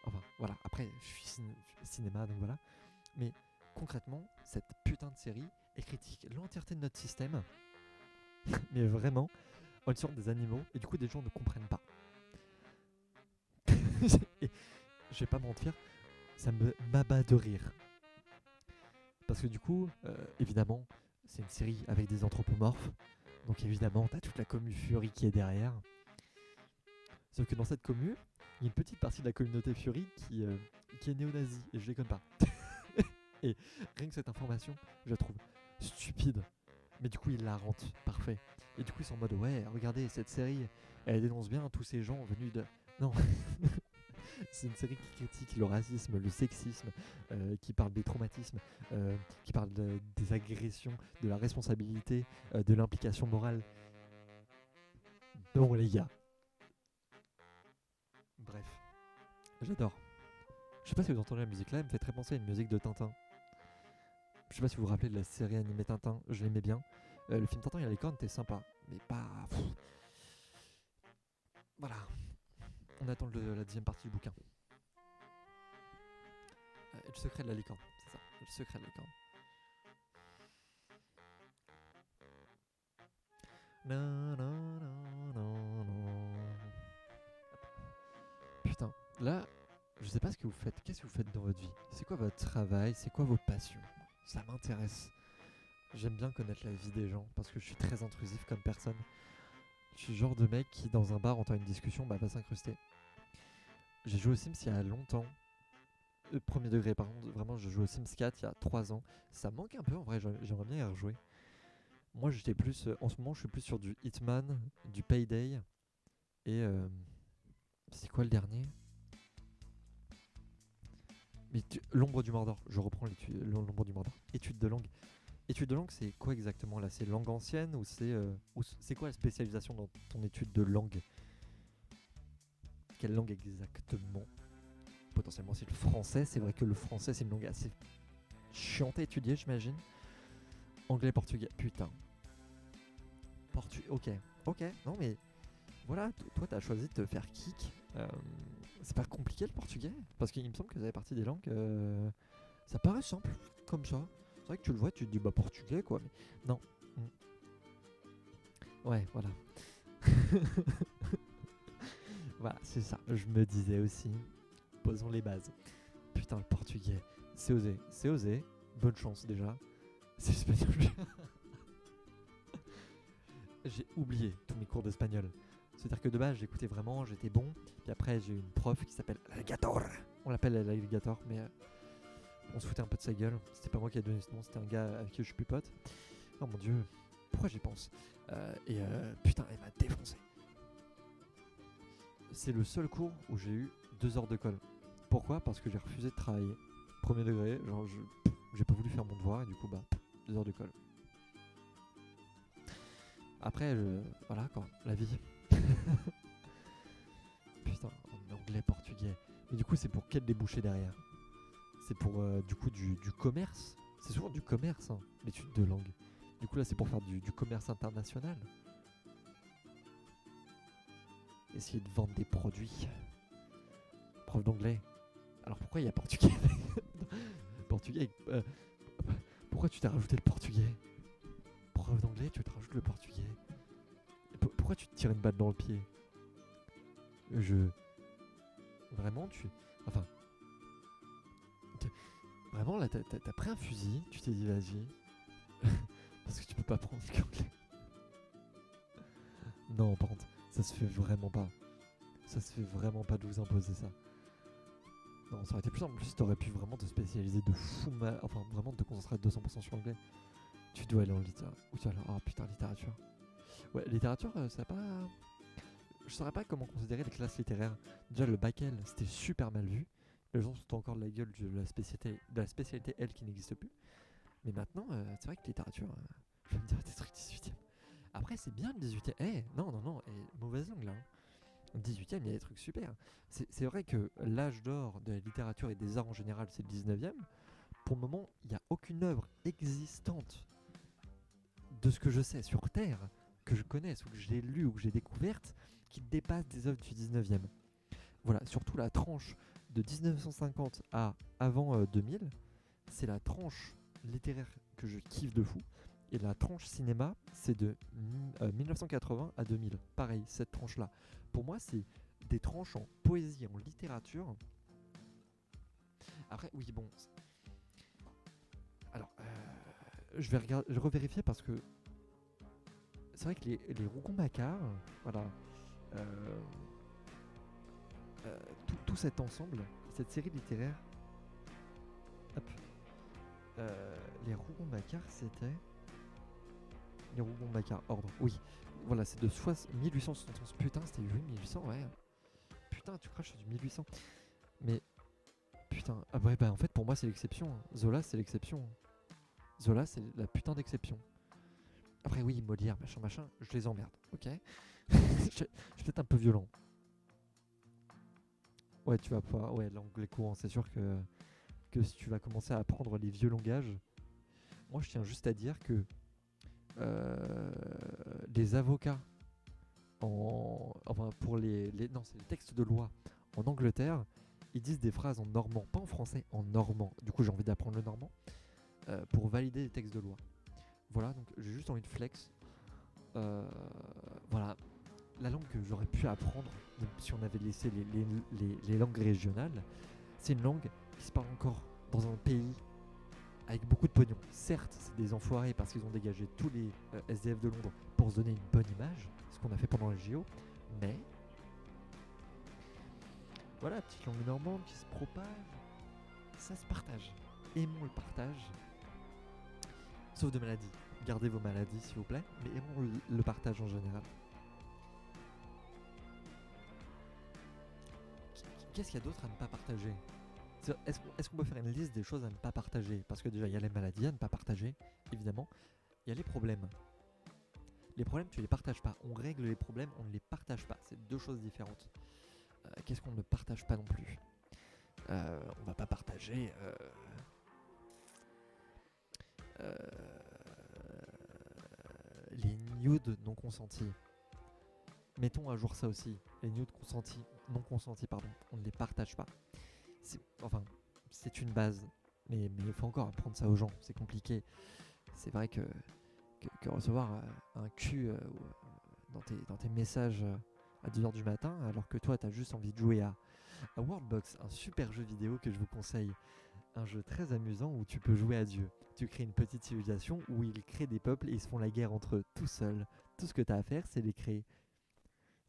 A: Enfin, voilà. Après, je suis cinéma, donc voilà. Mais concrètement, cette putain de série, elle critique l'entièreté de notre système. Mais vraiment, en utilisant des animaux. Et du coup, des gens ne comprennent pas. Et je vais pas mentir, ça me m'abat de rire. Parce que du coup, évidemment, c'est une série avec des anthropomorphes. Donc évidemment, t'as toute la commu Fury qui est derrière. Sauf que dans cette commu, il y a une petite partie de la communauté Fury qui est néo-nazie, et je déconne pas. Et rien que cette information, je la trouve stupide. Mais du coup, ils la rendent parfait. Et du coup, ils sont en mode ouais, regardez, cette série, elle dénonce bien tous ces gens venus de. Non. C'est une série qui critique le racisme, le sexisme, qui parle des traumatismes, qui parle des agressions, de la responsabilité, de l'implication morale. Non, les gars. Bref, j'adore. Je sais pas si vous entendez la musique là, elle me fait très penser à une musique de Tintin. Je sais pas si vous vous rappelez de la série animée Tintin, je l'aimais bien. Le film Tintin et la licorne était sympa, mais pas. Voilà, on attend la deuxième partie du bouquin. Le secret de la licorne, c'est ça, le secret de la licorne. Non, non, non, non, non. Putain, là, je sais pas ce que vous faites. Qu'est-ce que vous faites dans votre vie? C'est quoi votre travail? C'est quoi vos passions? Ça m'intéresse. J'aime bien connaître la vie des gens parce que je suis très intrusif comme personne. Je suis le genre de mec qui, dans un bar, entend une discussion, bah va s'incruster. J'ai joué aux Sims il y a longtemps. Premier degré, par contre, vraiment, je joue aux Sims 4 il y a 3 ans. Ça me manque un peu, en vrai, j'aimerais bien y rejouer. Moi, j'étais plus. En ce moment, je suis plus sur du Hitman, du Payday. Et. C'est quoi le dernier? Mais l'ombre du Mordor. Je reprends l'ombre du Mordor. Étude de langue. Étude de langue, c'est quoi exactement là? C'est langue ancienne ou c'est quoi la spécialisation dans ton étude de langue? Quelle langue exactement? Potentiellement c'est le français. C'est vrai que le français c'est une langue assez chiante à étudier, j'imagine. Anglais, portugais. Putain. Ok. Ok. Non mais voilà, toi t'as choisi de te faire kick. C'est pas compliqué le portugais? Parce qu'il me semble que ça fait partie des langues. Ça paraît simple, comme ça. C'est vrai que tu le vois, tu te dis bah portugais quoi. Mais non. Ouais, voilà. Voilà, c'est ça. Je me disais aussi. Posons les bases. Putain, le portugais. C'est osé. C'est osé. Bonne chance déjà. C'est espagnol. J'ai oublié tous mes cours d'espagnol. C'est-à-dire que de base, j'écoutais vraiment, j'étais bon. Puis après, j'ai eu une prof qui s'appelle Alligator. On l'appelle l'Alligator, mais on se foutait un peu de sa gueule. C'était pas moi qui ai donné ce nom, c'était un gars avec qui je suis plus pote. Oh mon dieu, pourquoi j'y pense? Putain, elle m'a défoncé. C'est le seul cours où j'ai eu 2 heures de colle. Pourquoi? Parce que j'ai refusé de travailler. Premier degré, genre j'ai pas voulu faire mon devoir et du coup bah 2 heures de colle. Après, voilà quoi, la vie. Putain, en anglais, portugais. Mais du coup, c'est pour quel débouché derrière? C'est pour du coup du commerce. C'est souvent du commerce, hein, l'étude de langue. Du coup là, c'est pour faire du commerce international. Essayer de vendre des produits. Prof d'anglais. Alors pourquoi il y a portugais? Portugais. Pourquoi tu t'es rajouté le portugais? Prof prof d'anglais, tu te rajoutes le portugais. Pourquoi tu te tires une balle dans le pied? Je... Vraiment, Enfin... Vraiment, là, t'as pris un fusil, tu t'es dit, vas-y. Parce que tu peux pas prendre que l'anglais. Non, par contre, ça se fait vraiment pas. Ça se fait vraiment pas de vous imposer ça. Non, ça aurait été plus simple. En plus, t'aurais pu vraiment te spécialiser de fou mal. Enfin, vraiment te concentrer à 200% sur l'anglais. Tu dois aller en littérature. Ou tu vas aller... Oh putain, littérature. Ouais, littérature, ça pas... Je saurais pas comment considérer les classes littéraires. Déjà, le bac L, c'était super mal vu. Les gens sont encore de la gueule de la spécialité L qui n'existe plus. Mais maintenant, c'est vrai que littérature, je vais me dire des trucs 18ème. Après, c'est bien le 18ème. Non, mauvaise langue là. 18ème, il y a des trucs super. C'est vrai que l'âge d'or de la littérature et des arts en général, c'est le 19ème. Pour le moment, il n'y a aucune œuvre existante de ce que je sais sur Terre, que je connaisse, ou que j'ai lu, ou que j'ai découverte, qui dépasse des œuvres du 19e. Voilà, surtout la tranche de 1950 à avant 2000, c'est la tranche littéraire que je kiffe de fou. Et la tranche cinéma, c'est de 1980 à 2000. Pareil, cette tranche-là. Pour moi, c'est des tranches en poésie, en littérature. Après, oui, bon. Alors, je vais revérifier parce que c'est vrai que les Rougon-Macquart, voilà, tout cet ensemble, cette série littéraire, hop, les Rougon-Macquart, c'était... Les Rougon-Macquart, ordre, oui. Voilà, c'est de 1871. Putain, c'était 1800, ouais. Putain, tu craches sur du 1800. Mais, putain, ah ouais, bah en fait, pour moi, c'est l'exception. Hein. Zola, c'est l'exception. Zola, c'est la putain d'exception. Après, oui, Molière, machin, je les emmerde, ok. Je suis peut-être un peu violent. Ouais, tu vas pas... Ouais, l'anglais courant, c'est sûr que si tu vas commencer à apprendre les vieux langages, moi, je tiens juste à dire que les avocats, enfin, pour non, c'est les textes de loi en Angleterre, ils disent des phrases en normand, pas en français, en normand. Du coup, j'ai envie d'apprendre le normand pour valider les textes de loi. Voilà, donc j'ai juste envie de flex. Voilà, la langue que j'aurais pu apprendre si on avait laissé les langues régionales, c'est une langue qui se parle encore dans un pays avec beaucoup de pognon. Certes, c'est des enfoirés parce qu'ils ont dégagé tous les SDF de Londres pour se donner une bonne image, ce qu'on a fait pendant les JO, mais voilà, petite langue normande qui se propage, ça se partage. Aimons le partage, sauf de maladies. Gardez vos maladies s'il vous plaît, mais aimons le partage en général. Qu'est-ce qu'il y a d'autre à ne pas partager? Est-ce qu'on peut faire une liste des choses à ne pas partager? Parce que déjà, il y a les maladies à ne pas partager, évidemment. Il y a les problèmes. Les problèmes, tu les partages pas. On règle les problèmes, on ne les partage pas. C'est deux choses différentes. Qu'est-ce qu'on ne partage pas non plus? On va pas partager... les nudes non consentis. Mettons à jour ça aussi. Les nudes non consentis, pardon. On ne les partage pas. C'est une base. Mais il faut encore apprendre ça aux gens. C'est compliqué. C'est vrai que recevoir un cul dans tes messages à 2h du matin, alors que toi, t'as juste envie de jouer à Worldbox, un super jeu vidéo que je vous conseille. Un jeu très amusant où tu peux jouer à Dieu. Tu crées une petite civilisation où ils créent des peuples et ils se font la guerre entre eux tout seuls. Tout ce que t'as à faire, c'est les créer.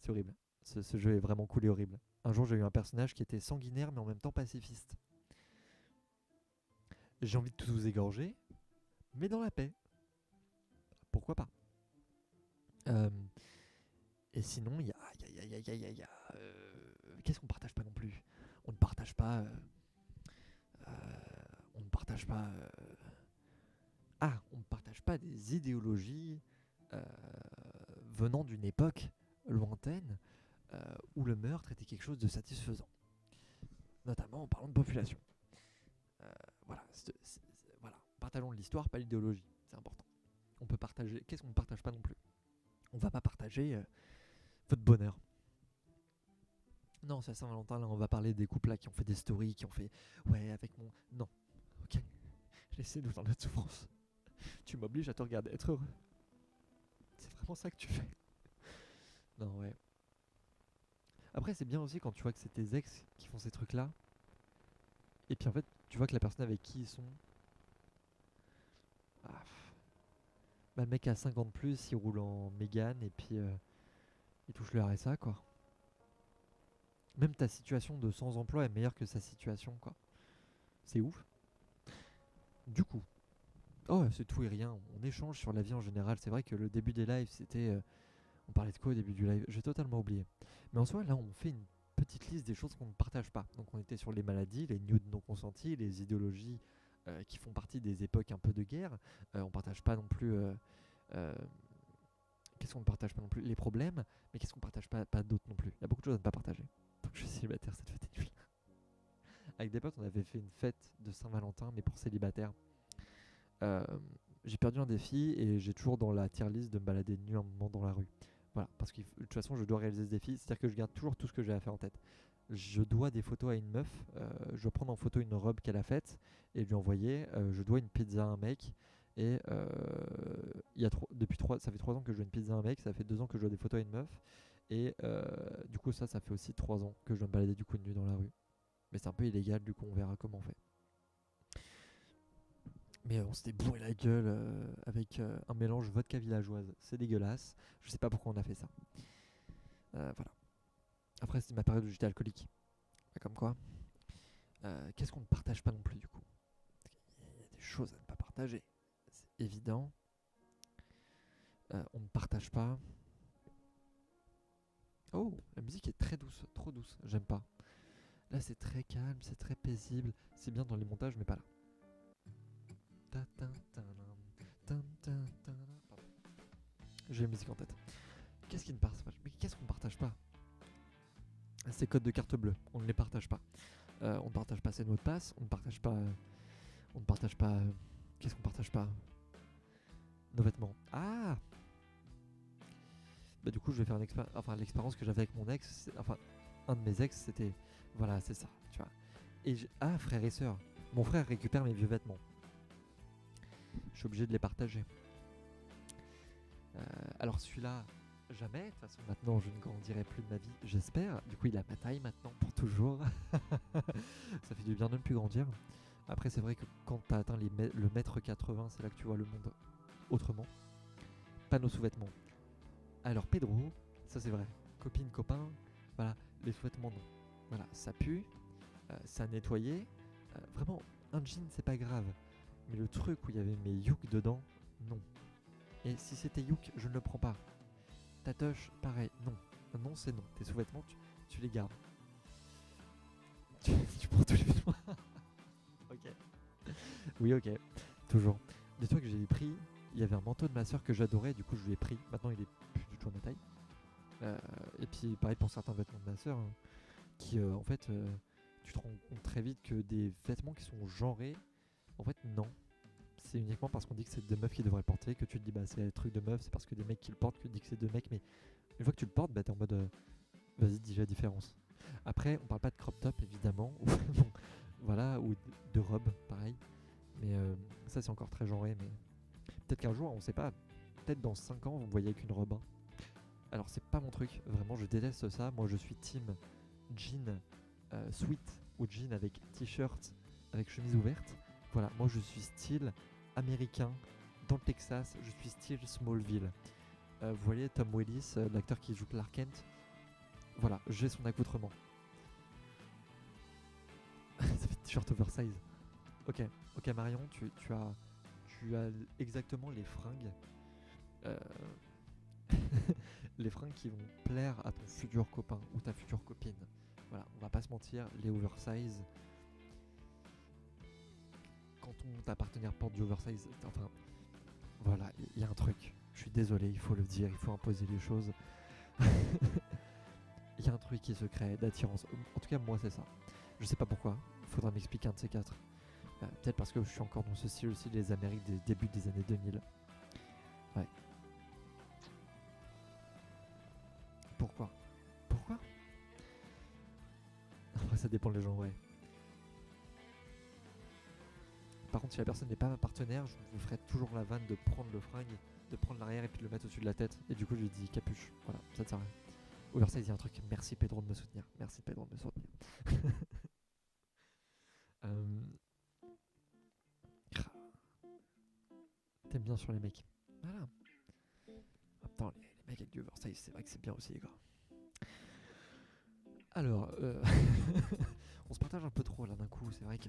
A: C'est horrible. Ce jeu est vraiment cool et horrible. Un jour, j'ai eu un personnage qui était sanguinaire mais en même temps pacifiste. J'ai envie de tous vous égorger, mais dans la paix. Pourquoi pas? Et sinon, il y a qu'est-ce qu'on partage pas non plus? On ne partage pas... on ne partage pas... on ne partage pas des idéologies venant d'une époque lointaine où le meurtre était quelque chose de satisfaisant. Notamment en parlant de population. Voilà, voilà. Partageons l'histoire, pas l'idéologie. C'est important. On peut partager... Qu'est-ce qu'on ne partage pas non plus? On va pas partager votre bonheur. Non, c'est à Saint-Valentin, là, on va parler des couples là qui ont fait des stories, qui ont fait... Ouais, avec mon... Non. Ok. Laissez-nous dans notre souffrance. Tu m'obliges à te regarder être heureux. vraiment ça que tu fais? Non, ouais. Après, c'est bien aussi quand tu vois que c'est tes ex qui font ces trucs-là. Et puis en fait, tu vois que la personne avec qui ils sont. Ah, bah, le mec a 50 plus, il roule en Mégane et puis il touche le RSA, quoi. Même ta situation de sans emploi est meilleure que sa situation, quoi. C'est ouf. Du coup, oh, c'est tout et rien. On échange sur la vie en général. C'est vrai que le début des lives, c'était. On parlait de quoi au début du live? J'ai totalement oublié. Mais en soi, là, on fait une petite liste des choses qu'on ne partage pas. Donc, on était sur les maladies, les nudes non consentis, les idéologies qui font partie des époques un peu de guerre. On partage pas non plus. Euh, Qu'est-ce qu'on ne partage pas non plus? Les problèmes, mais qu'est-ce qu'on partage pas d'autres non plus? Il y a beaucoup de choses à ne pas partager. Donc, je suis célibataire, cette fête est nulle. Avec des potes, on avait fait une fête de Saint-Valentin, mais pour célibataires. Euh, j'ai perdu un défi et j'ai toujours dans la tier list de me balader nu un moment dans la rue. Voilà, parce que de toute façon, je dois réaliser ce défi. C'est-à-dire que je garde toujours tout ce que j'ai à faire en tête. Je dois des photos à une meuf. Je dois prendre en photo une robe qu'elle a faite et lui envoyer. Je dois une pizza à un mec. Et ça fait 3 ans que je dois une pizza à un mec. Ça fait 2 ans que je dois des photos à une meuf. Et du coup, ça fait aussi 3 ans que je dois me balader du coup nu dans la rue. Mais c'est un peu illégal, du coup, on verra comment on fait. Mais on s'était bourré la gueule avec un mélange vodka villageoise. C'est dégueulasse. Je sais pas pourquoi on a fait ça. Voilà. Après, c'était ma période où j'étais alcoolique. Comme quoi. Qu'est-ce qu'on ne partage pas non plus du coup? Il y a des choses à ne pas partager. C'est évident. On ne partage pas. Oh, la musique est très douce, trop douce. J'aime pas. Là, c'est très calme, c'est très paisible. C'est bien dans les montages, mais pas là. Pardon. J'ai la musique en tête. Qu'est-ce qui ne partage pas? Mais qu'est-ce qu'on ne partage pas? Ces codes de carte bleue, on ne les partage pas. On ne partage pas ses mots de passe, on ne partage pas. On ne partage pas. Qu'est-ce qu'on partage pas? Nos vêtements. Ah! Bah, du coup, je vais faire l'expérience que j'avais avec mon ex. Enfin, un de mes ex, c'était. Voilà, c'est ça, tu vois. Ah, frère et sœur. Mon frère récupère mes vieux vêtements. Je suis obligé de les partager. Alors, celui-là, jamais. De toute façon, maintenant, je ne grandirai plus de ma vie, j'espère. Du coup, il a ma taille maintenant pour toujours. Ça fait du bien de ne plus grandir. Après, c'est vrai que quand tu as atteint le mètre 80, c'est là que tu vois le monde autrement. Pas nos sous-vêtements. Alors, Pedro, ça c'est vrai. Copine, copain, voilà, les sous-vêtements non. Voilà, ça pue, ça a nettoyé. Vraiment, un jean, c'est pas grave. Mais le truc où il y avait mes yuk dedans, non. Et si c'était yuk, je ne le prends pas. Tatoche, pareil, non. Non, c'est non. Tes sous-vêtements, tu les gardes. Tu prends tous les vêtements. Ok. Oui, ok. Toujours. Dis-toi que j'ai pris. Il y avait un manteau de ma soeur que j'adorais, du coup je lui ai pris. Maintenant il est plus du tout à ma taille. Et puis pareil pour certains vêtements de ma soeur, hein, qui en fait, tu te rends compte très vite que des vêtements qui sont genrés, en fait non. C'est uniquement parce qu'on dit que c'est des meufs qui devraient le porter, que tu te dis bah c'est un truc de meuf, c'est parce que des mecs qui le portent que tu te dis que c'est deux mecs, mais une fois que tu le portes, bah t'es en mode vas-y dis la différence. Après on parle pas de crop top évidemment, voilà, ou de robe pareil, mais ça c'est encore très genré, mais peut-être qu'un jour, on sait pas, peut-être dans 5 ans, vous me voyez avec une robe. Hein. Alors, c'est pas mon truc, vraiment, je déteste ça. Moi, je suis team jean sweat ou jean avec t-shirt, avec chemise ouverte. Voilà, moi, je suis style américain dans le Texas, je suis style Smallville. Vous voyez Tom Willis, l'acteur qui joue Clark Kent. Voilà, j'ai son accoutrement. Ça fait t-shirt oversize. Ok, Marion, tu as exactement les fringues. Euh, les fringues qui vont plaire à ton futur copain ou ta future copine. Voilà, on va pas se mentir, les oversize. Quand ta partenaire porte du oversize, enfin, voilà, il y a un truc. Je suis désolé, il faut le dire, il faut imposer les choses. Il y a un truc qui se crée d'attirance. En tout cas, moi, c'est ça. Je sais pas pourquoi. Il faudra m'expliquer un de ces quatre. Peut-être parce que je suis encore dans ce style aussi des Amériques des débuts des années 2000. Ouais. Pourquoi? Après, ça dépend des gens, ouais. Par contre, si la personne n'est pas ma partenaire, je me ferai toujours la vanne de prendre le fringue, de prendre l'arrière et puis de le mettre au-dessus de la tête. Et du coup, je lui dis capuche. Voilà, ça te sert à rien. Oversize, il y a un truc. Merci Pedro de me soutenir. Merci Pedro de me soutenir. Euh, T'aimes bien sur les mecs. Voilà. Attends, les mecs avec du oversize, c'est vrai que c'est bien aussi, les gars. Alors, on se partage un peu trop là d'un coup. C'est vrai que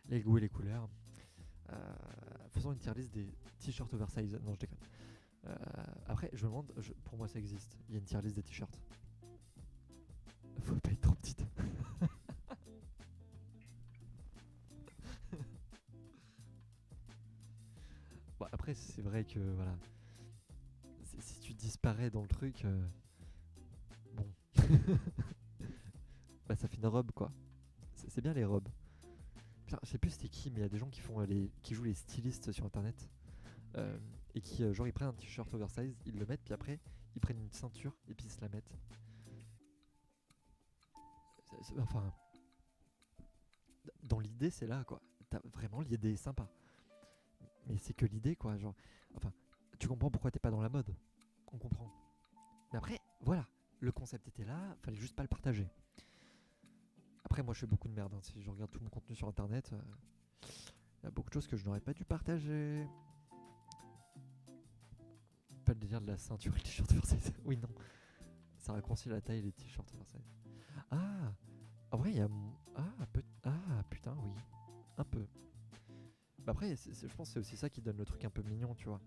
A: les goûts et les couleurs. Faisons une tier list des t-shirts oversize. Non, je déconne. Après, je me demande, pour moi ça existe. Il y a une tier list des t-shirts. Faut pas être trop petite. Bon, après, c'est vrai que voilà. Si tu disparais dans le truc, bon. Bah, ça fait une robe quoi. C'est bien les robes. Putain, je sais plus c'était qui, mais il y a des gens qui font qui jouent les stylistes sur internet. Et qui, genre, ils prennent un t-shirt oversize, ils le mettent, puis après, ils prennent une ceinture et puis ils se la mettent. Enfin, dans l'idée, c'est là quoi. Vraiment, l'idée est sympa. Mais c'est que l'idée quoi. Genre, enfin, tu comprends pourquoi t'es pas dans la mode. On comprend. Mais après, voilà. Le concept était là, fallait juste pas le partager. Après, moi je fais beaucoup de merde. Hein. Si je regarde tout mon contenu sur internet, il y a beaucoup de choses que je n'aurais pas dû partager. Pas le délire de la ceinture et le t-shirt oversize. Oui, non. Ça raccourcit la taille les t-shirts oversize. Ah, en vrai, il y a. Ah, putain, oui. Un peu. Bah après, je pense que c'est aussi ça qui donne le truc un peu mignon, tu vois.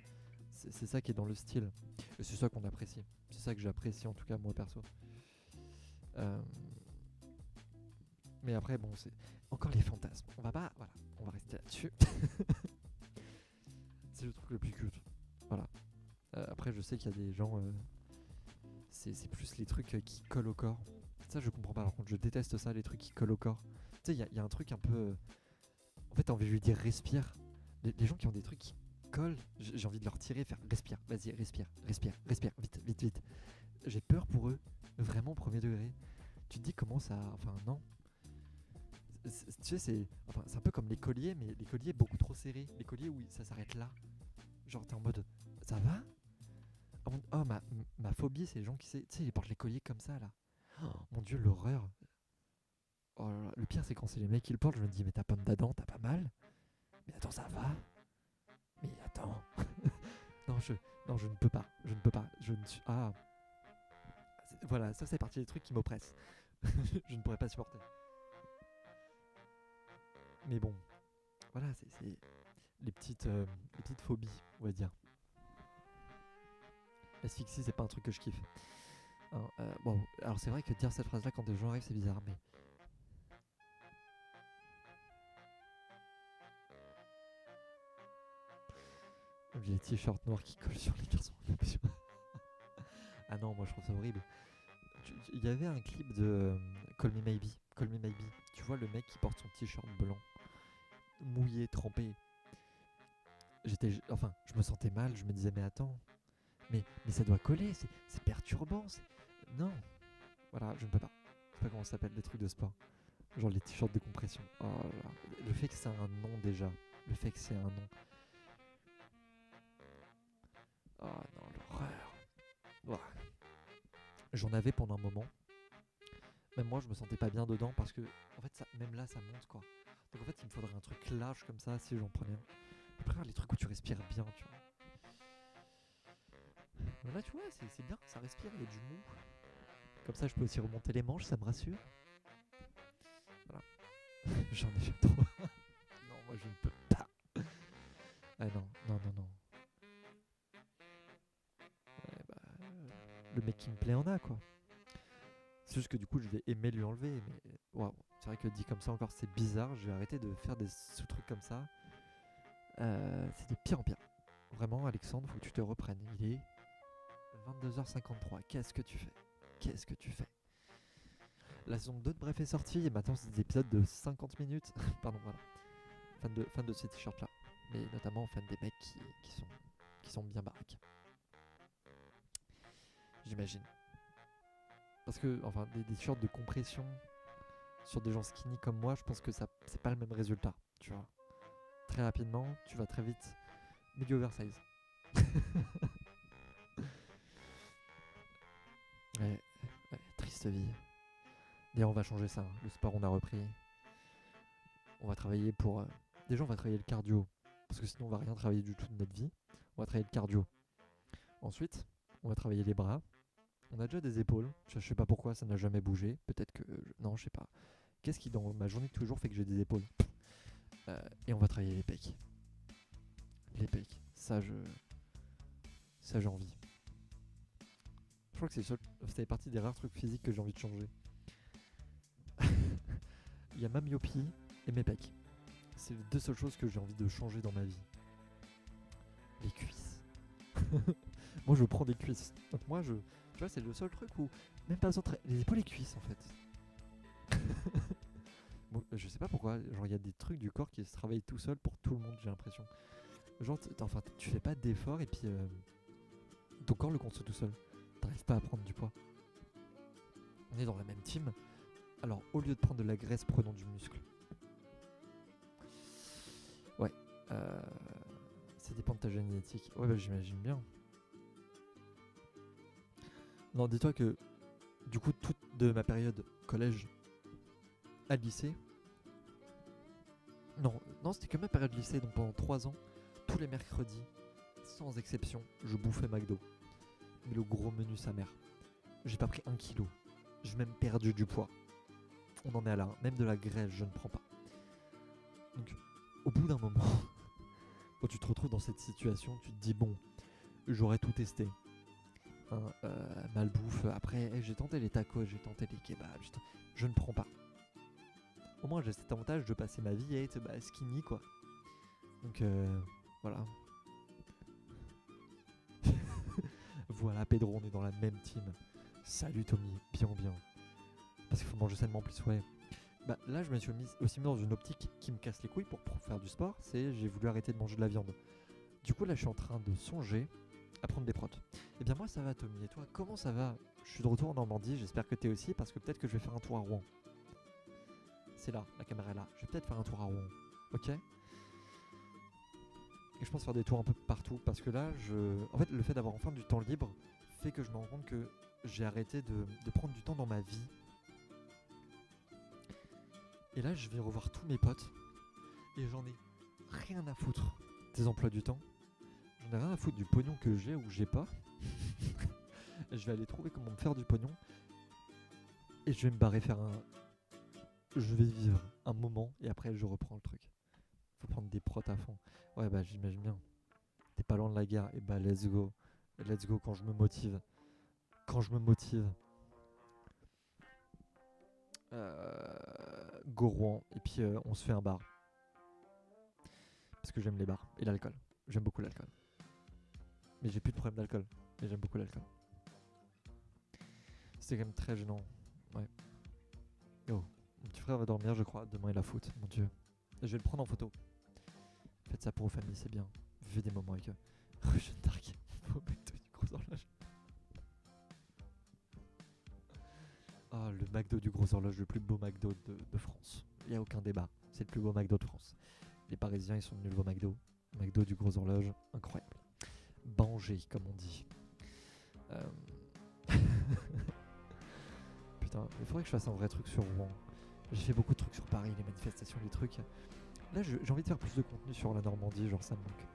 A: C'est ça qui est dans le style. Et c'est ça qu'on apprécie. C'est ça que j'apprécie en tout cas, moi perso. Euh, Mais après, bon, c'est encore les fantasmes. On va pas. Voilà, on va rester là-dessus. C'est le truc le plus culte. Voilà. Après, je sais qu'il y a des gens. C'est plus les trucs qui collent au corps. Ça, je comprends pas. Par contre, je déteste ça, les trucs qui collent au corps. Tu sais, il y a un truc un peu. En fait, t'as envie de lui dire respire. Les gens qui ont des trucs qui collent, j'ai envie de leur tirer, faire respire. Vas-y, respire, respire, respire. Vite, vite, vite. J'ai peur pour eux. Vraiment, premier degré. Tu te dis comment ça. Enfin, non. Tu sais, c'est un peu comme les colliers, mais les colliers beaucoup trop serrés. Les colliers où ça s'arrête là. Genre, t'es en mode. Ça va? Oh, ma phobie, c'est les gens qui, tu sais, ils portent les colliers comme ça, là. Oh, mon dieu, l'horreur. Oh là là. Le pire, c'est quand c'est les mecs qui le portent, je me dis, mais t'as pas d'Adam, t'as pas mal? Mais attends, ça va? Mais attends. non, non, je ne peux pas. Je ne peux pas. Je ne suis. Ah. Voilà, ça, c'est partie des trucs qui m'oppressent. Je ne pourrais pas supporter. Mais bon, voilà, c'est les petites phobies, on va dire. L'asphyxie, c'est pas un truc que je kiffe. Hein, bon, alors c'est vrai que dire cette phrase-là quand des gens arrivent, c'est bizarre, mais. Les t-shirts noirs qui collent sur les garçons. Ah non, moi je trouve ça horrible. Il y avait un clip de Call Me Maybe. Call Me Maybe. Tu vois le mec qui porte son t-shirt blanc, mouillé, trempé. Enfin, je me sentais mal. Je me disais mais attends, mais ça doit coller. C'est perturbant. Non. Voilà, je ne peux pas. Je sais pas comment ça s'appelle les trucs de sport. Genre les t-shirts de compression. Oh là là. Le fait que c'est un nom déjà. Le fait que c'est un nom. Oh non, l'horreur. Ouah. J'en avais pendant un moment. Même moi, je me sentais pas bien dedans parce que, en fait, même là, ça monte quoi. Donc en fait, il me faudrait un truc large comme ça si j'en prenais un. Je préfère les trucs où tu respires bien, tu vois. Mais là, tu vois, c'est bien, ça respire, il y a du mou. Comme ça, je peux aussi remonter les manches, ça me rassure. Voilà. J'en ai fait trop. Non, moi, je ne peux pas. Ah non, non, non, non. Ouais, bah, le mec qui me plaît en a, quoi. C'est juste que du coup, je vais aimer lui enlever. Mais waouh, c'est vrai que dit comme ça encore, c'est bizarre. Je vais arrêter de faire des sous-trucs comme ça. C'est de pire en pire. Vraiment, Alexandre, faut que tu te reprennes. Il est 22h53. Qu'est-ce que tu fais? Qu'est-ce que tu fais? La saison 2 de Bref est sortie et maintenant c'est des épisodes de 50 minutes. Pardon, voilà. Fan de ces t-shirts là. Mais notamment fan des mecs qui sont bien baraques. J'imagine. Parce que, enfin, des t-shirts de compression sur des gens skinny comme moi, je pense que ça c'est pas le même résultat, tu vois. très rapidement, tu vas très vite milieu oversize. Ouais, ouais, triste vie. D'ailleurs, on va changer ça, hein. Le sport, on a repris. On va travailler pour... Déjà, on va travailler le cardio. Parce que sinon, on va rien travailler du tout de notre vie. On va travailler le cardio. Ensuite, on va travailler les bras. On a déjà des épaules. Je sais pas pourquoi ça n'a jamais bougé. Peut-être que... Non, je sais pas. Qu'est-ce qui, dans ma journée de tous les jours, fait que j'ai des épaules? Et on va travailler les pecs. Les pecs. Ça, j'ai envie. Je crois que c'est le seul... Ça fait partie des rares trucs physiques que j'ai envie de changer. Il y a ma myopie et mes pecs. C'est les deux seules choses que j'ai envie de changer dans ma vie. Les cuisses. Moi, je prends des cuisses. Donc moi, tu vois, c'est le seul truc où... Même pas besoin de... Les épaules et cuisses, en fait. Bon, je sais pas pourquoi. Genre, il y a des trucs du corps qui se travaillent tout seul pour tout le monde, j'ai l'impression. Genre, tu fais pas d'effort et puis... ton corps le construit tout seul. T'arrives pas à prendre du poids. On est dans la même team. Alors, au lieu de prendre de la graisse, prenons du muscle. Ouais. Ça dépend de ta génétique. Ouais, bah j'imagine bien. Non, dis-toi que, du coup, toute de ma période collège à lycée... Non, c'était que ma période lycée, donc pendant 3 ans, tous les mercredis, sans exception, je bouffais McDo. Mais le gros menu sa mère. J'ai pas pris 1 kilo. J'ai même perdu du poids. On en est à là. Même de la graisse, je ne prends pas. Donc, au bout d'un moment, quand tu te retrouves dans cette situation, tu te dis bon, j'aurais tout testé. Hein, malbouffe. Après, j'ai tenté les tacos, j'ai tenté les kebabs. Je ne prends pas. Au moins, j'ai cet avantage de passer ma vie à être skinny, quoi. Donc, voilà. Voilà, Pedro, on est dans la même team. Salut Tommy, bien. Parce qu'il faut manger sainement en plus, ouais. Bah là, je me suis aussi mis dans une optique qui me casse les couilles pour faire du sport. C'est j'ai voulu arrêter de manger de la viande. Du coup, là, je suis en train de songer à prendre des protes. Eh bien, moi, ça va, Tommy. Et toi, comment ça va? Je suis de retour en Normandie. J'espère que t'es aussi, parce que peut-être que je vais faire un tour à Rouen. C'est là, la caméra est là. Je vais peut-être faire un tour à Rouen. Ok? Et je pense faire des tours un peu partout, parce que là, en fait, le fait d'avoir enfin du temps libre fait que je me rends compte que j'ai arrêté de prendre du temps dans ma vie. Et là, je vais revoir tous mes potes. Et j'en ai rien à foutre des emplois du temps. J'en ai rien à foutre du pognon que j'ai ou j'ai pas. Je vais aller trouver comment me faire du pognon. Et je vais me barrer faire un... Je vais vivre un moment et après je reprends le truc. Faut prendre des protes à fond. Ouais, bah j'imagine bien. T'es pas loin de la gare. Et bah let's go. Let's go quand je me motive. Quand je me motive. Go Rouen. Et puis on se fait un bar. Parce que j'aime les bars. Et l'alcool. J'aime beaucoup l'alcool. Mais j'ai plus de problème d'alcool. Mais j'aime beaucoup l'alcool. C'est quand même très gênant. Ouais. Oh. Mon petit frère va dormir, je crois. Demain il a foot. Mon dieu. Et je vais le prendre en photo. Faites ça pour vos familles, c'est bien. Vivez des moments avec eux. Jeanne d'Arc. Au McDo du Gros Horloge. Ah, le McDo du Gros Horloge, le plus beau McDo de France. Il n'y a aucun débat. C'est le plus beau McDo de France. Les Parisiens, ils sont venus le beau McDo. McDo du Gros Horloge, incroyable. Banger, comme on dit. Putain, il faudrait que je fasse un vrai truc sur Rouen. J'ai fait beaucoup de trucs sur Paris, les manifestations, les trucs. Là, j'ai envie de faire plus de contenu sur la Normandie, genre ça me manque.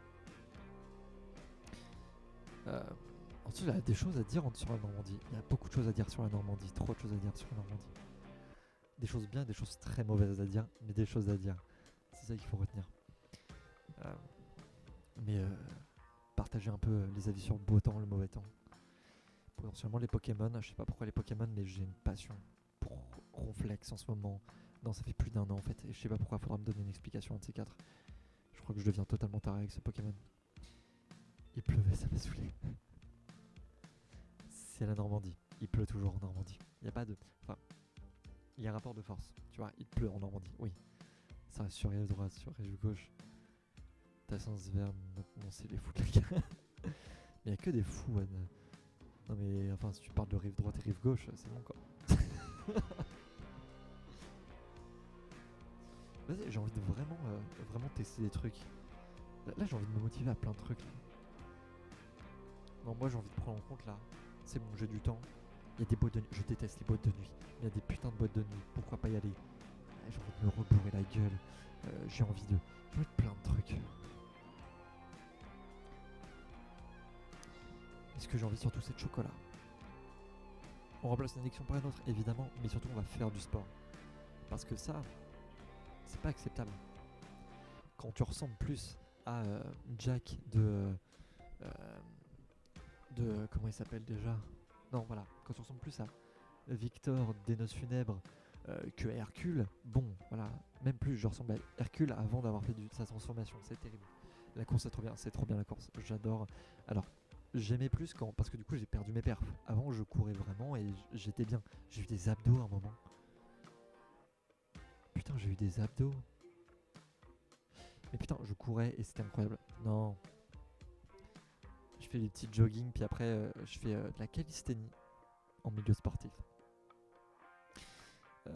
A: Ensuite, il y a des choses à dire sur la Normandie. Il y a beaucoup de choses à dire sur la Normandie, trop de choses à dire sur la Normandie. Des choses bien, des choses très mauvaises à dire, mais des choses à dire. C'est ça qu'il faut retenir. Mais partager un peu les avis sur le beau temps, le mauvais temps. Potentiellement les Pokémon, je sais pas pourquoi les Pokémon, mais j'ai une passion pour Ronflex en ce moment. Non, ça fait plus d'1 an en fait, et je sais pas pourquoi, faudra me donner une explication, un de ces 4. Je crois que je deviens totalement taré avec ce Pokémon. Il pleuvait, ça m'a saoulé. C'est la Normandie, il pleut toujours en Normandie. Il y a pas de... Enfin, il y a un rapport de force, tu vois, il pleut en Normandie, oui. Ça reste sur rive droite, sur rive gauche. T'as sens vert, non c'est les fous de la gare. Mais il y a que des fous, Anne. Non mais enfin si tu parles de rive droite et rive gauche, c'est bon quoi. Vas-y, j'ai envie de vraiment, vraiment tester des trucs. Là, j'ai envie de me motiver à plein de trucs. Là. Non, moi j'ai envie de prendre en compte là. C'est bon, j'ai du temps. Il y a des boîtes de nuit. Je déteste les boîtes de nuit. Mais il y a des putains de boîtes de nuit. Pourquoi pas y aller? J'ai envie de me rebourrer la gueule. J'ai envie de. J'ai envie de plein de trucs. Est-ce que j'ai envie surtout c'est de chocolat? On remplace une addiction par une autre, évidemment, mais surtout on va faire du sport. Parce que ça, c'est pas acceptable. Quand tu ressembles plus à Jack de. Comment il s'appelle déjà? Non, voilà. Quand tu ressembles plus à Victor des Noces Funèbres que Hercule, bon, voilà. Même plus, je ressemble à Hercule avant d'avoir fait sa transformation. C'est terrible. La course, c'est trop bien la course. J'adore. Alors, j'aimais plus quand. Parce que du coup, j'ai perdu mes perfs. Avant, je courais vraiment et j'étais bien. J'ai eu des abdos à un moment. Putain, j'ai eu des abdos. Mais putain, je courais et c'était incroyable. Non. Je fais des petits jogging, puis après, je fais de la calisthénie en milieu sportif. Et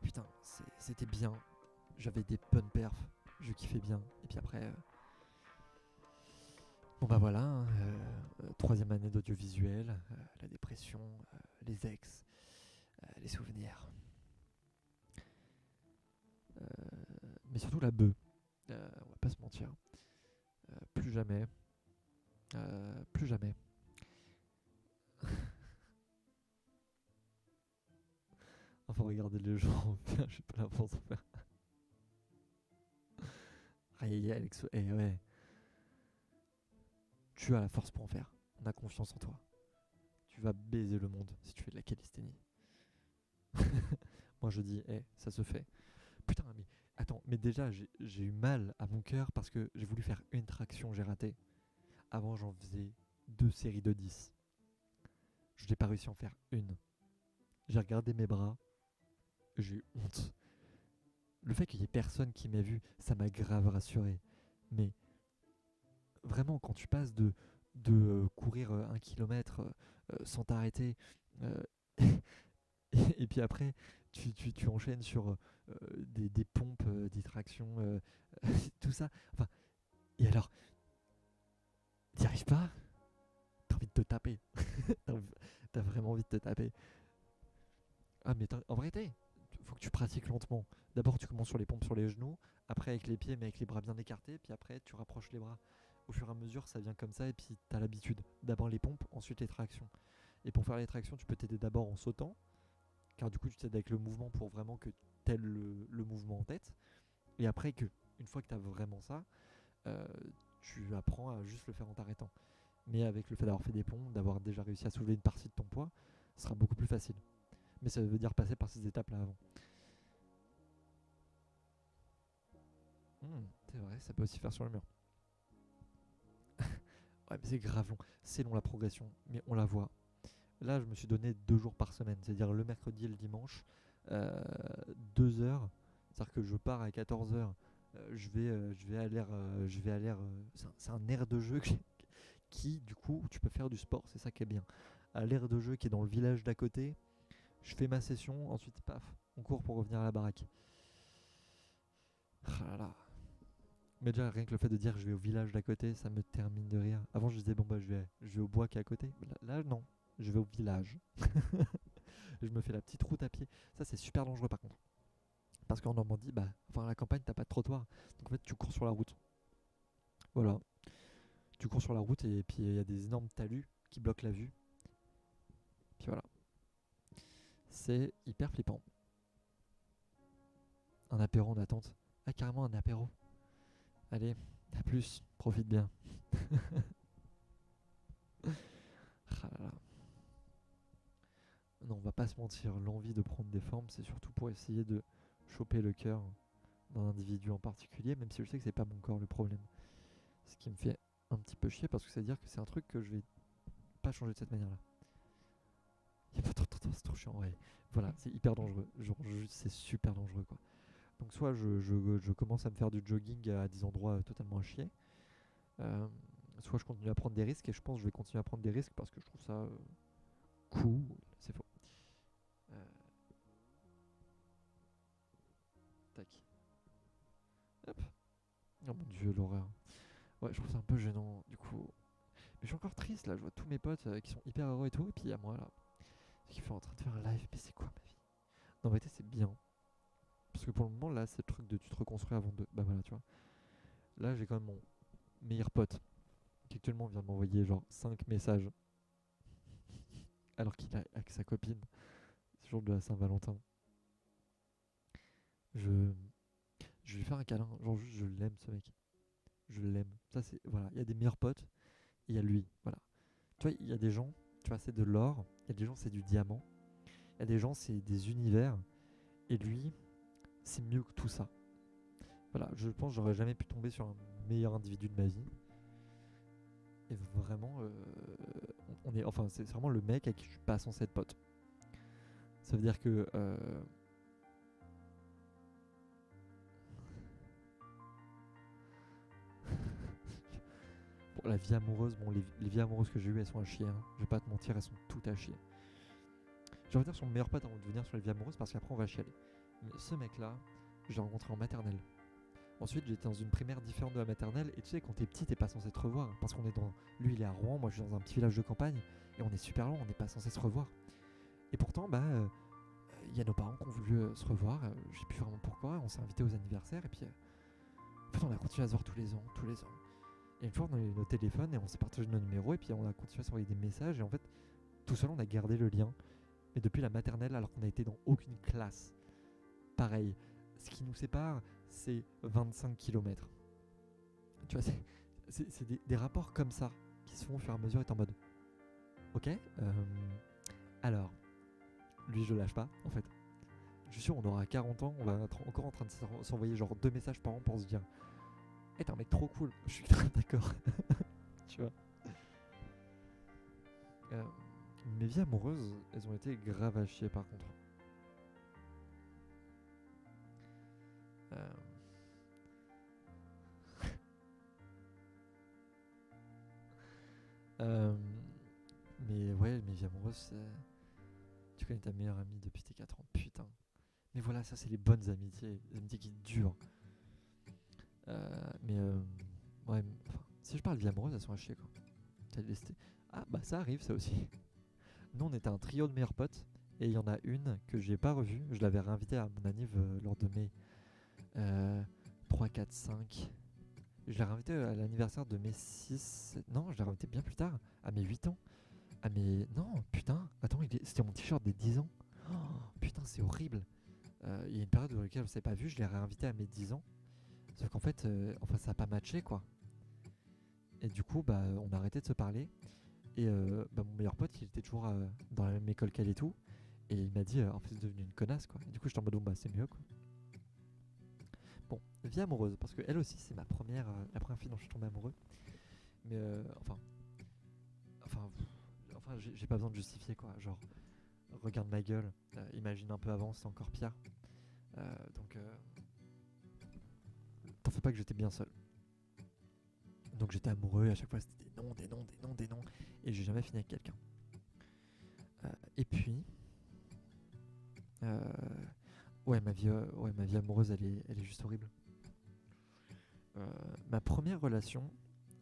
A: putain, c'était bien. J'avais des bonnes perfs. Je kiffais bien. Et puis après. Bon bah voilà, hein, troisième année d'audiovisuel, la dépression, les ex, les souvenirs. Mais surtout la bœuf. On va pas se mentir. Plus jamais. Plus jamais. Enfin, regardez les gens faire, j'ai pas la force de faire. Aïe, Alex, ouais. Tu as la force pour en faire. On a confiance en toi. Tu vas baiser le monde si tu fais de la calisthénie. Moi je dis, ça se fait. Putain, mais attends, mais déjà j'ai eu mal à mon cœur parce que j'ai voulu faire une traction, j'ai raté. Avant j'en faisais 2 séries de 10. Je n'ai pas réussi à en faire une. J'ai regardé mes bras, j'ai eu honte. Le fait qu'il y ait personne qui m'ait vu, ça m'a grave rassuré. Mais vraiment, quand tu passes de courir 1 kilomètre sans t'arrêter, euh, et puis après, tu enchaînes sur des pompes, des tractions, tout ça. Enfin, et alors, t'y arrives pas? T'as envie de te taper. T'as vraiment envie de te taper. Ah, mais en vérité, faut que tu pratiques lentement. D'abord, tu commences sur les pompes sur les genoux, après avec les pieds, mais avec les bras bien écartés, puis après, tu rapproches les bras. Au fur et à mesure, ça vient comme ça, et puis t'as l'habitude. D'abord les pompes, ensuite les tractions. Et pour faire les tractions, tu peux t'aider d'abord en sautant, car du coup, tu t'aides avec le mouvement pour vraiment que t'aies le mouvement en tête. Et après, une fois que t'as vraiment ça, euh, tu apprends à juste le faire en t'arrêtant. Mais avec le fait d'avoir fait des pompes, d'avoir déjà réussi à soulever une partie de ton poids, ce sera beaucoup plus facile. Mais ça veut dire passer par ces étapes-là avant. C'est vrai, ça peut aussi faire sur le mur. Ouais, mais c'est grave long. C'est long la progression, mais on la voit. Là, je me suis donné 2 jours par semaine, c'est-à-dire le mercredi et le dimanche, 2 heures. C'est-à-dire que je pars à 14 heures, je vais à l'air. C'est un aire de jeu qui, du coup, tu peux faire du sport, c'est ça qui est bien. À l'aire de jeu qui est dans le village d'à côté, je fais ma session, ensuite, paf, on court pour revenir à la baraque. Ah là là. Mais déjà, rien que le fait de dire que je vais au village d'à côté, ça me termine de rire. Avant, je disais, bon, bah, je vais au bois qui est à côté. Là, non. Je vais au village. Je me fais la petite route à pied. Ça, c'est super dangereux par contre. Parce qu'en Normandie, bah, enfin, à la campagne, t'as pas de trottoir. Donc en fait, tu cours sur la route. Voilà. Tu cours sur la route et puis il y a des énormes talus qui bloquent la vue. Puis voilà. C'est hyper flippant. Un apéro en attente. Ah, carrément un apéro. Allez, à plus. Profite bien. Ah là là. Non, on va pas se mentir, l'envie de prendre des formes, c'est surtout pour essayer de choper le cœur d'un individu en particulier, même si je sais que c'est pas mon corps le problème. Ce qui me fait un petit peu chier parce que ça veut dire que c'est un truc que je vais pas changer de cette manière-là. Il y a pas trop de temps, c'est trop chiant, ouais. Voilà, c'est hyper dangereux. Genre, c'est super dangereux, quoi. Donc, soit je commence à me faire du jogging à des endroits totalement à chier, euh, soit je continue à prendre des risques, et je pense que je vais continuer à prendre des risques parce que je trouve ça cool. C'est faux. Euh, Oh mon dieu, l'horreur. Ouais, je trouve ça un peu gênant, du coup. Mais je suis encore triste, là. Je vois tous mes potes qui sont hyper heureux et tout. Et puis il y a moi, là, qui fait en train de faire un live. Mais c'est quoi ma vie? Non, mais c'est bien. Parce que pour le moment, là, c'est le truc de tu te reconstruis avant de. Bah voilà, tu vois. Là, j'ai quand même mon meilleur pote qui actuellement vient de m'envoyer genre 5 messages alors qu'il a avec sa copine. C'est le jour de la Saint-Valentin. Je, je vais lui faire un câlin. Genre, juste, je l'aime, ce mec. Je l'aime. Ça, c'est. Voilà. Il y a des meilleurs potes et il y a lui. Voilà. Tu vois, il y a des gens, tu vois, c'est de l'or. Il y a des gens, c'est du diamant. Il y a des gens, c'est des univers. Et lui, c'est mieux que tout ça. Voilà. Je pense que j'aurais jamais pu tomber sur un meilleur individu de ma vie. Et vraiment, on est. Enfin, c'est vraiment le mec à qui je suis pas censé être pote. Ça veut dire que. Bon, la vie amoureuse, bon, les vies amoureuses que j'ai eues, elles sont à chier. Hein. Je vais pas te mentir, elles sont toutes à chier. Je vais revenir sur mon meilleur pote avant de venir sur les vies amoureuses parce qu'après on va chialer. Mais ce mec-là, je l'ai rencontré en maternelle. Ensuite, j'étais dans une primaire différente de la maternelle. Et tu sais, quand t'es petit, t'es pas censé te revoir. Parce qu'on est dans. Lui, il est à Rouen, moi je suis dans un petit village de campagne. Et on est super loin, on n'est pas censé se revoir. Et pourtant, bah. Il y a nos parents qui ont voulu se revoir. Je sais plus vraiment pourquoi. On s'est invités aux anniversaires. Et puis. En fait, on a continué à se voir tous les ans, tous les ans. Et une fois, on a eu nos téléphones et on s'est partagé nos numéros. Et puis, on a continué à s'envoyer des messages. Et en fait, tout seul, on a gardé le lien. Et depuis la maternelle, alors qu'on a été dans aucune classe. Pareil. Ce qui nous sépare, c'est 25 kilomètres. Tu vois, c'est des rapports comme ça qui se font au fur et à mesure et en mode ok, alors, lui, je lâche pas, en fait. Je suis sûr, on aura 40 ans, on va être encore en train de s'envoyer genre 2 messages par an pour se dire t'es un mec trop cool. Je suis d'accord. Tu vois. Euh, mes vies amoureuses, elles ont été grave à chier par contre. Euh, euh, mais ouais, mes vies amoureuses, c'est. Tu connais ta meilleure amie depuis tes 4 ans, putain. Mais voilà, ça c'est les bonnes amitiés, les amitiés qui durent. Mais ouais, si je parle de vie amoureuse, elles sont à chier quoi. Ah bah ça arrive ça aussi. Nous on était un trio de meilleurs potes et il y en a une que j'ai pas revue. Je l'avais réinvitée à mon anniv lors de mes 3, 4, 5. Je l'ai réinvitée à l'anniversaire de mes 6. Non, je l'ai réinvitée bien plus tard, à mes 8 ans. À mes. Non, putain, attends, c'était mon t-shirt des 10 ans. Oh, putain, c'est horrible. Il y a une période dans laquelle on s'est pas vu, je l'ai réinvité à mes 10 ans. Sauf qu'en fait, enfin, ça a pas matché quoi. Et du coup, bah, on a arrêté de se parler. Et bah, mon meilleur pote, il était toujours dans la même école qu'elle et tout. Et il m'a dit, en fait, c'est devenu une connasse quoi. Et du coup, j'étais en mode, bon, bah, c'est mieux quoi. Bon, vie amoureuse, parce que elle aussi, c'est la première fille dont je suis tombé amoureux. Mais enfin, j'ai pas besoin de justifier quoi. Genre, regarde ma gueule, imagine un peu avant, c'est encore pire. Donc, t'en fais pas que j'étais bien seul. Donc j'étais amoureux et à chaque fois c'était des noms, des noms, des noms, des noms. Et j'ai jamais fini avec quelqu'un. Et puis, euh, ouais, ma vie amoureuse, elle est juste horrible. Ma première relation,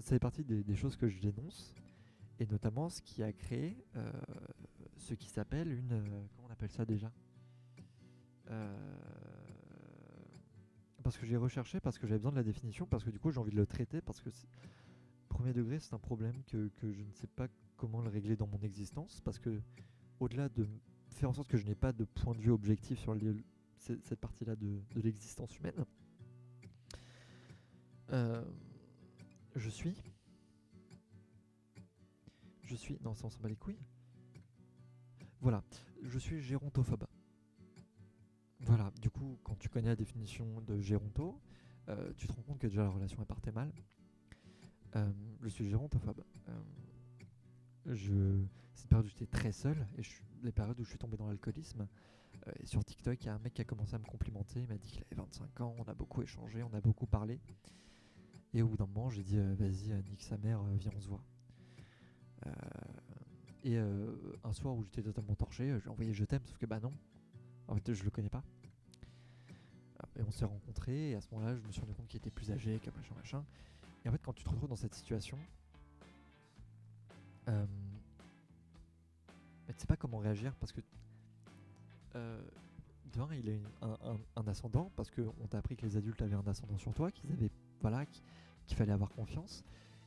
A: ça fait partie des choses que je dénonce. Et notamment ce qui a créé ce qui s'appelle une. Comment on appelle ça déjà? Euh, Parce que j'ai recherché, parce que j'avais besoin de la définition, parce que du coup j'ai envie de le traiter, parce que premier degré c'est un problème que je ne sais pas comment le régler dans mon existence, parce que au-delà de faire en sorte que je n'ai pas de point de vue objectif sur cette partie-là de l'existence humaine, euh, je suis. Non, ça on s'en bat les couilles. Voilà, je suis gérontophobe. Voilà, du coup, quand tu connais la définition de géronto, tu te rends compte que déjà la relation est partait mal. Je suis gérontophobe. C'est une période où j'étais très seul, et les périodes où je suis tombé dans l'alcoolisme. Et sur TikTok, il y a un mec qui a commencé à me complimenter, il m'a dit qu'il avait 25 ans, on a beaucoup échangé, on a beaucoup parlé. Et au bout d'un moment, j'ai dit vas-y, nique sa mère, viens, on se voit. Euh, et un soir où j'étais totalement torché, je lui ai envoyé je t'aime, sauf que bah non, en fait, je le connais pas. Et on s'est rencontrés, et à ce moment-là, je me suis rendu compte qu'il était plus âgé, que machin, machin. Et en fait, quand tu te retrouves dans cette situation, euh, tu sais pas comment réagir parce que de un, il a un ascendant parce qu'on t'a appris que les adultes avaient un ascendant sur toi, qu'ils avaient voilà, qu'il fallait avoir confiance.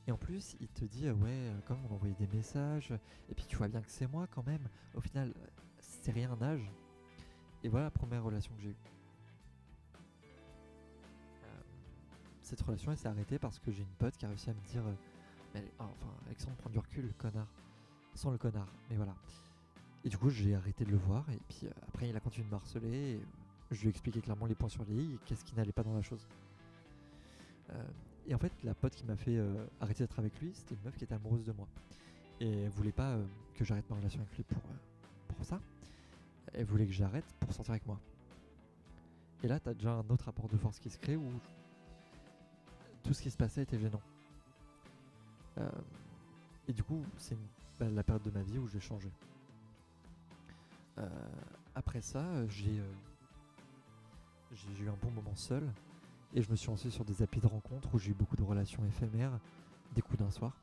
A: Et en plus, il te dit ouais, comme on envoyait des messages, et puis tu vois bien que c'est moi quand même. Au final, c'est rien un âge. Et voilà la première relation que j'ai eue. Cette relation, elle s'est arrêtée parce que j'ai une pote qui a réussi à me dire enfin, Alexandre, prends du recul, connard. Sans le connard, mais voilà. Et du coup, j'ai arrêté de le voir. Et puis après, il a continué de me harceler. Et, je lui ai expliqué clairement les points sur les i et qu'est-ce qui n'allait pas dans la chose. Et en fait, la pote qui m'a fait arrêter d'être avec lui, c'était une meuf qui était amoureuse de moi. Et elle voulait pas que j'arrête ma relation avec lui pour ça. Elle voulait que j'arrête pour sortir avec moi. Et là, t'as déjà un autre rapport de force qui se crée où tout ce qui se passait était gênant. Et du coup, c'est la période de ma vie où j'ai changé. Après ça, j'ai eu un bon moment seul et je me suis lancé sur des applis de rencontres où j'ai eu beaucoup de relations éphémères, des coups d'un soir.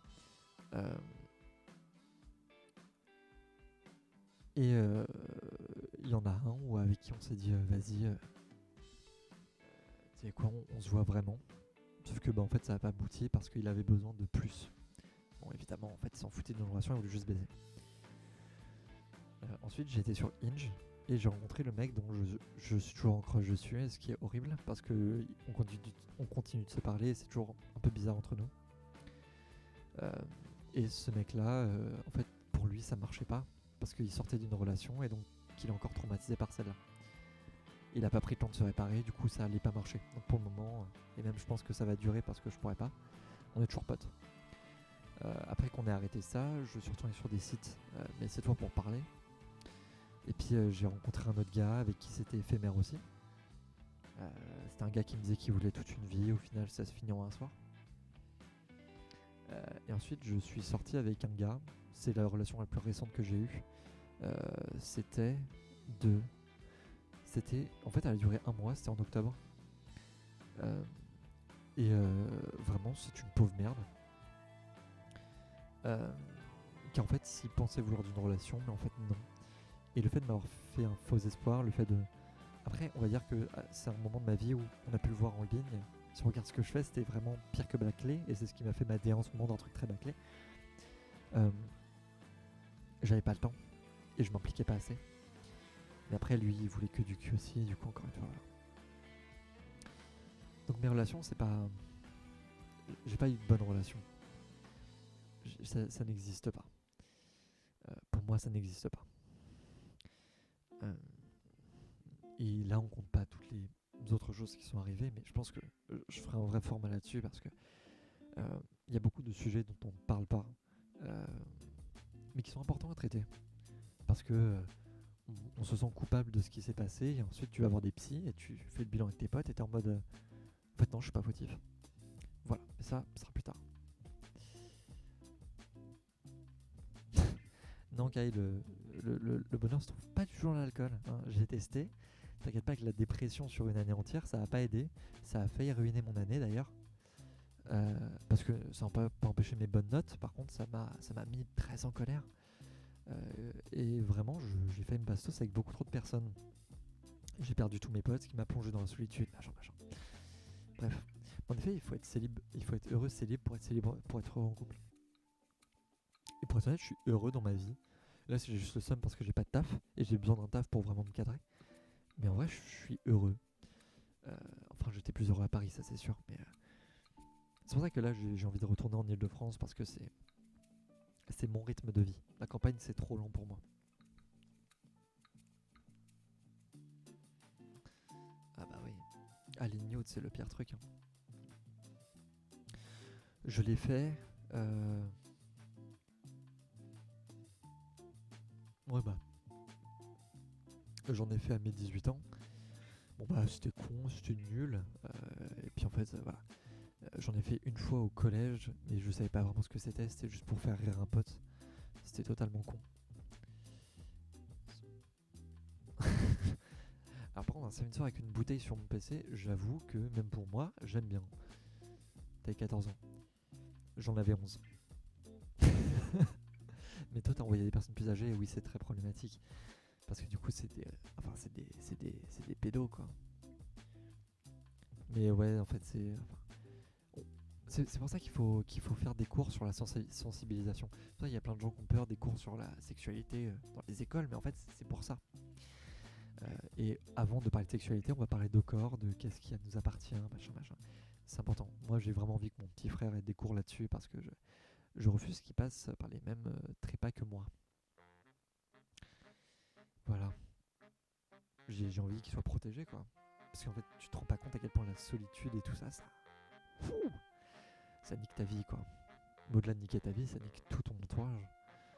A: Et il y en a un avec qui on s'est dit vas-y, tu sais quoi, on se voit vraiment. Sauf que en fait ça n'a pas abouti parce qu'il avait besoin de plus. Bon évidemment en fait il s'en foutait de nos relations, il voulait juste baiser. Ensuite j'ai été sur Hinge et j'ai rencontré le mec dont je suis toujours en crush dessus, ce qui est horrible parce que on continue de se parler et c'est toujours un peu bizarre entre nous. Et ce mec là, en fait pour lui ça marchait pas parce qu'il sortait d'une relation et donc qu'il est encore traumatisé par celle-là. Il a pas pris le temps de se réparer, du coup ça allait pas marcher. Donc pour le moment, et même je pense que ça va durer parce que je pourrais pas, on est toujours potes. Après qu'on ait arrêté ça, je suis retourné sur des sites, mais cette fois pour parler. Et puis j'ai rencontré un autre gars avec qui c'était éphémère aussi. C'était un gars qui me disait qu'il voulait toute une vie, au final ça se finit en un soir. Et ensuite je suis sorti avec un gars, c'est la relation la plus récente que j'ai eue. En fait elle a duré un mois, c'était en octobre. Vraiment c'est une pauvre merde. Qui en fait s'il pensait vouloir d'une relation, mais en fait non. Et le fait de m'avoir fait un faux espoir, le fait de... Après on va dire que c'est un moment de ma vie où on a pu le voir en ligne. Si on regarde ce que je fais, c'était vraiment pire que bâclé, et c'est ce qui m'a fait m'adhérer en ce moment d'un truc très bâclé. J'avais pas le temps, et je m'impliquais pas assez. Mais après lui il voulait que du cul aussi, et du coup encore une fois voilà. Donc mes relations c'est pas... J'ai pas eu de bonne relation. Ça n'existe pas. Pour moi ça n'existe pas. Et là on compte pas toutes les autres choses qui sont arrivées, mais je pense que je ferai un vrai format là-dessus parce que y a beaucoup de sujets dont on ne parle pas, mais qui sont importants à traiter. Parce que on se sent coupable de ce qui s'est passé, et ensuite tu vas voir des psys et tu fais le bilan avec tes potes et t'es en mode en fait non je suis pas fautif. Voilà, mais ça sera plus tard. Non Kyle, le bonheur se trouve pas du tout dans l'alcool, hein. J'ai testé. T'inquiète pas que la dépression sur une année entière, ça a pas aidé. Ça a failli ruiner mon année d'ailleurs. Parce que ça n'a pas empêché mes bonnes notes. Par contre, ça m'a mis très en colère. Et vraiment, j'ai fait une bastos avec beaucoup trop de personnes. J'ai perdu tous mes potes, ce qui m'a plongé dans la solitude, machin. Bref. En effet, il faut être heureux célib pour être heureux en couple. Et pour être honnête, je suis heureux dans ma vie. Là, j'ai juste le seum parce que j'ai pas de taf et j'ai besoin d'un taf pour vraiment me cadrer. Mais en vrai, je suis heureux. Enfin, j'étais plus heureux à Paris, ça c'est sûr. Mais c'est pour ça que là, j'ai envie de retourner en Ile-de-France parce que c'est mon rythme de vie. La campagne, c'est trop lent pour moi. Ah bah oui. Ah, les nudes, c'est le pire truc. Hein. Je l'ai fait. Ouais bah. J'en ai fait à mes 18 ans. Bon bah c'était con, c'était nul. Et puis en fait, voilà. J'en ai fait une fois au collège, mais je savais pas vraiment ce que c'était juste pour faire rire un pote. C'était totalement con. Alors par contre, un samedi soir avec une bouteille sur mon PC, j'avoue que même pour moi, j'aime bien. T'avais 14 ans. J'en avais 11. Mais toi, t'as envoyé des personnes plus âgées, et oui, c'est très problématique. Parce que du coup, c'est des pédos, quoi. Mais ouais, en fait, c'est pour ça qu'il faut faire des cours sur la sensibilisation. Il y a plein de gens qui ont peur des cours sur la sexualité dans les écoles, mais en fait, c'est pour ça. Et avant de parler de sexualité, on va parler de corps, de qu'est-ce qui nous appartient, machin, machin. C'est important. Moi, j'ai vraiment envie que mon petit frère ait des cours là-dessus parce que je refuse qu'il passe par les mêmes trépas que moi. Voilà. J'ai envie qu'il soit protégé, quoi. Parce qu'en fait, tu te rends pas compte à quel point la solitude et tout ça, ça nique ta vie, quoi. Mais au-delà de niquer ta vie, ça nique tout ton entourage.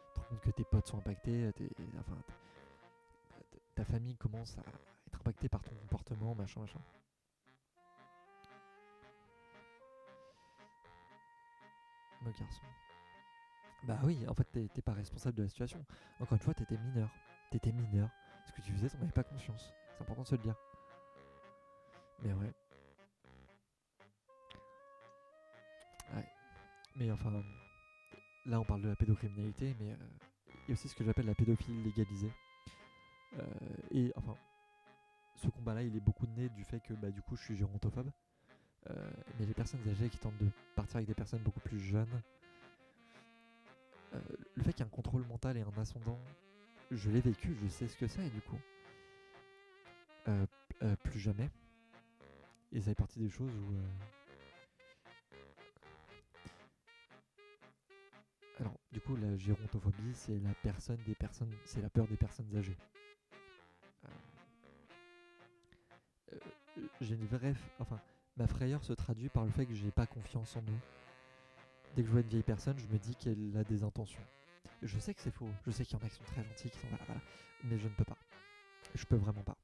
A: Tu te rends compte que tes potes sont impactés, ta famille commence à être impactée par ton comportement, machin, machin. Le garçon. Bah oui, en fait, t'es pas responsable de la situation. Encore une fois, t'étais mineur. T'étais mineur. Ce que tu faisais, t'en avais pas conscience. C'est important de se le dire. Mais ouais. Ouais. Mais enfin, là, on parle de la pédocriminalité, mais il y a aussi ce que j'appelle la pédophilie légalisée. Et enfin, ce combat-là, il est beaucoup né du fait que, bah, du coup, je suis gérontophobe. Mais les personnes âgées qui tentent de partir avec des personnes beaucoup plus jeunes, le fait qu'il y ait un contrôle mental et un ascendant, je l'ai vécu, je sais ce que c'est, et du coup, plus jamais. Et ça fait partie des choses où... Alors, du coup, la gérontophobie, c'est c'est la peur des personnes âgées. J'ai une vraie... Enfin, ma frayeur se traduit par le fait que j'ai pas confiance en nous. Dès que je vois une vieille personne, je me dis qu'elle a des intentions. Je sais que c'est faux, je sais qu'il y en a qui sont très gentils, qui sont voilà, mais je ne peux pas. Je peux vraiment pas.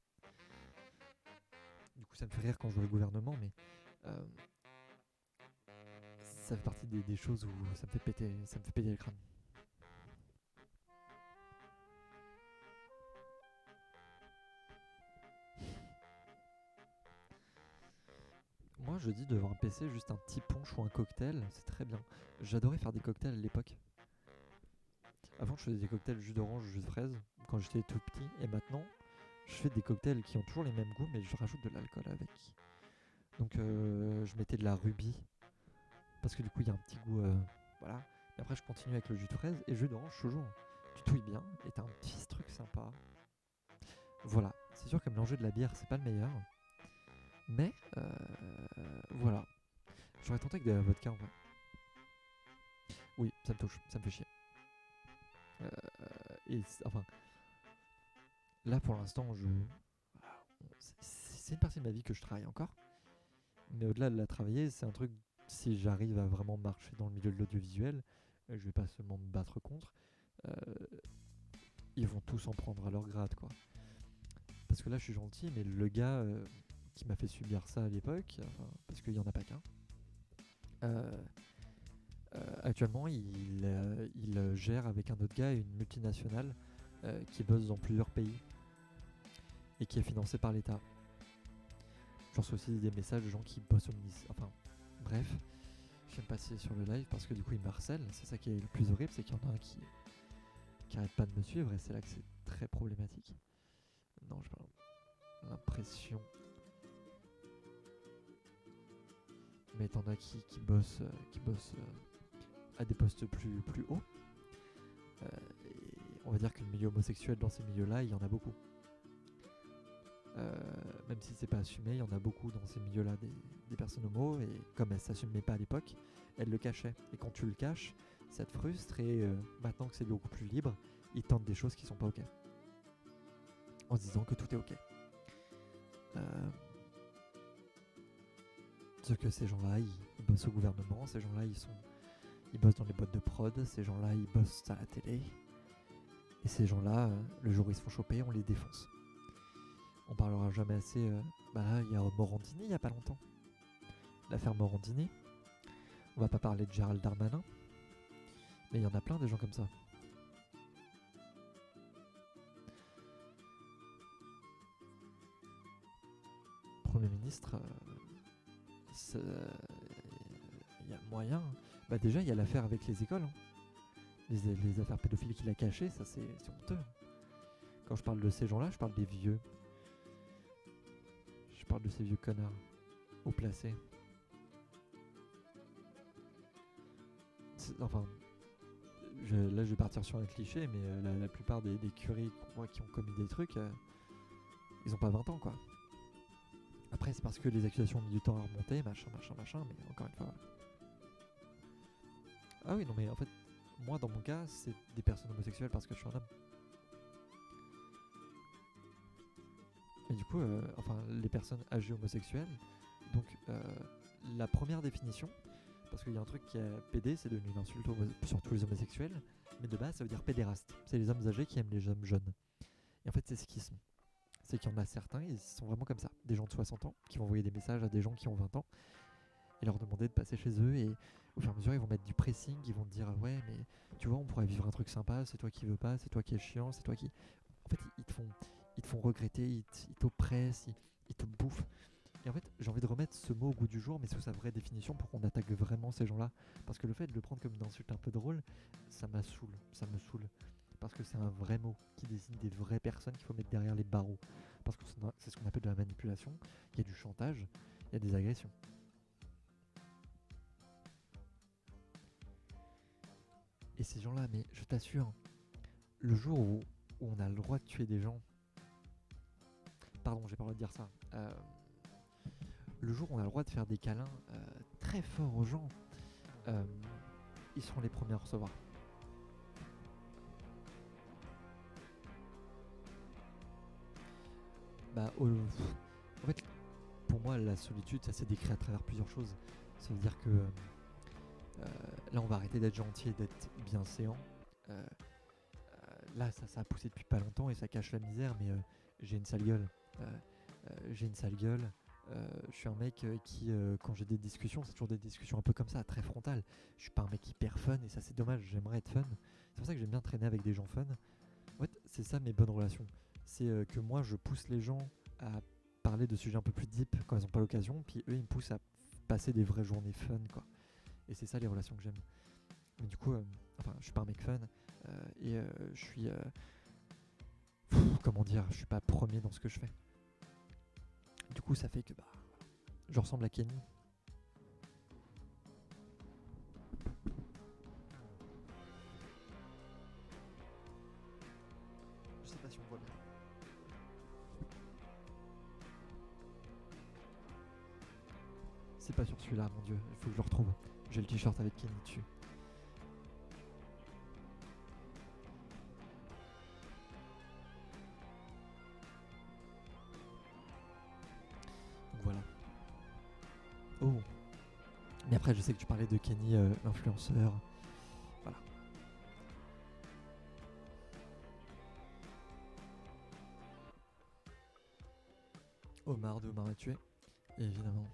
A: Du coup, ça me fait rire quand je vois le gouvernement, mais ça fait partie des choses où ça me fait péter le crâne. Moi, je dis devant un PC, juste un petit punch ou un cocktail, c'est très bien. J'adorais faire des cocktails à l'époque. Avant, je faisais des cocktails jus d'orange, jus de fraise, quand j'étais tout petit, et maintenant, je fais des cocktails qui ont toujours les mêmes goûts, mais je rajoute de l'alcool avec. Donc, je mettais de la rubis, parce que du coup, il y a un petit goût, voilà. Et après, je continue avec le jus de fraise et jus d'orange toujours. Tu touilles bien, et t'as un petit truc sympa. Voilà, c'est sûr que mélanger de la bière, c'est pas le meilleur. Mais, voilà. J'aurais tenté avec de la vodka en vrai. Oui, ça me touche, ça me fait chier. Enfin, là pour l'instant, c'est une partie de ma vie que je travaille encore. Mais au-delà de la travailler, c'est un truc, si j'arrive à vraiment marcher dans le milieu de l'audiovisuel, je vais pas seulement me battre contre, euh, ils vont tous en prendre à leur grade, quoi. Parce que là, je suis gentil, mais le gars qui m'a fait subir ça à l'époque, enfin, parce qu'il y en a pas qu'un, euh, actuellement, il gère avec un autre gars une multinationale qui bosse dans plusieurs pays et qui est financée par l'État. J'en reçois aussi des messages de gens qui bossent au ministère. Enfin, bref, je viens de passer sur le live parce que du coup, il me harcèle. C'est ça qui est le plus horrible, c'est qu'il y en a un qui arrête pas de me suivre et c'est là que c'est très problématique. Non, j'ai pas l'impression. Mais t'en as qui bossent à des postes plus hauts. Et on va dire que le milieu homosexuel dans ces milieux-là, il y en a beaucoup. Même si c'est pas assumé, il y en a beaucoup dans ces milieux-là des personnes homo, et comme elles s'assumaient pas à l'époque, elles le cachaient. Et quand tu le caches, ça te frustre, et maintenant que c'est beaucoup plus libre, ils tentent des choses qui sont pas ok. En se disant que tout est ok. Sauf que ces gens-là, ils bossent au gouvernement, ces gens-là, ils bossent dans les boîtes de prod, ces gens-là, ils bossent à la télé. Et ces gens-là, le jour où ils se font choper, on les défonce. On parlera jamais assez. Bah là, il y a Morandini il y a pas longtemps. L'affaire Morandini. On va pas parler de Gérald Darmanin. Mais il y en a plein des gens comme ça. Premier ministre, il y a moyen. Bah déjà, il y a l'affaire avec les écoles. Hein. Les affaires pédophiles qu'il a cachées, ça c'est honteux. Quand je parle de ces gens-là, je parle des vieux. Je parle de ces vieux connards haut placés. Enfin, là je vais partir sur un cliché, mais la plupart des curés qui ont commis des trucs, ils ont pas 20 ans quoi. Après c'est parce que les accusations ont mis du temps à remonter, machin, mais encore une fois. Ah oui non mais en fait, moi dans mon cas, c'est des personnes homosexuelles parce que je suis un homme. Et du coup, enfin les personnes âgées homosexuelles, donc la première définition, parce qu'il y a un truc qui est PD, c'est devenu une insulte sur tous les homosexuels, mais de base ça veut dire pédéraste. C'est les hommes âgés qui aiment les hommes jeunes. Et en fait c'est ce qu'ils sont. C'est qu'il y en a certains, ils sont vraiment comme ça. Des gens de 60 ans qui vont envoyer des messages à des gens qui ont 20 ans et leur demander de passer chez eux. Et au fur et à mesure, ils vont mettre du pressing, ils vont te dire ouais, mais tu vois, on pourrait vivre un truc sympa, c'est toi qui veux pas, c'est toi qui es chiant, c'est toi qui. En fait, ils te font regretter, ils t'oppressent, ils te bouffent. Et en fait, j'ai envie de remettre ce mot au goût du jour, mais sous sa vraie définition pour qu'on attaque vraiment ces gens-là. Parce que le fait de le prendre comme une insulte un peu drôle, ça me saoule. Parce que c'est un vrai mot qui désigne des vraies personnes qu'il faut mettre derrière les barreaux. Parce que c'est ce qu'on appelle de la manipulation, il y a du chantage, il y a des agressions. Et ces gens-là, mais je t'assure, le jour où on a le droit de tuer des gens, pardon, j'ai pas le droit de dire ça, le jour où on a le droit de faire des câlins très forts aux gens, ils seront les premiers à recevoir. Bah, en fait, pour moi, la solitude, ça s'est décrit à travers plusieurs choses. Ça veut dire que là, on va arrêter d'être gentil et d'être bienséant. Là, ça a poussé depuis pas longtemps et ça cache la misère, mais j'ai une sale gueule. J'ai une sale gueule. Je suis un mec qui, quand j'ai des discussions, c'est toujours des discussions un peu comme ça, très frontales. Je suis pas un mec hyper fun et ça, c'est dommage. J'aimerais être fun. C'est pour ça que j'aime bien traîner avec des gens fun. En fait, c'est ça mes bonnes relations. C'est que moi, je pousse les gens à parler de sujets un peu plus deep quand ils n'ont pas l'occasion, puis eux, ils me poussent à passer des vraies journées fun, quoi. Et c'est ça les relations que j'aime. Mais du coup, enfin, je suis pas un mec fun et je suis, comment dire, je suis pas premier dans ce que je fais. Du coup, ça fait que bah, je ressemble à Kenny. Je sais pas si on voit bien. C'est pas sur celui-là, mon dieu, il faut que je le retrouve. J'ai le t-shirt avec Kenny dessus. Donc voilà. Oh. Mais après, je sais que tu parlais de Kenny, l'influenceur. Voilà. Omar de Omar à tuer, évidemment.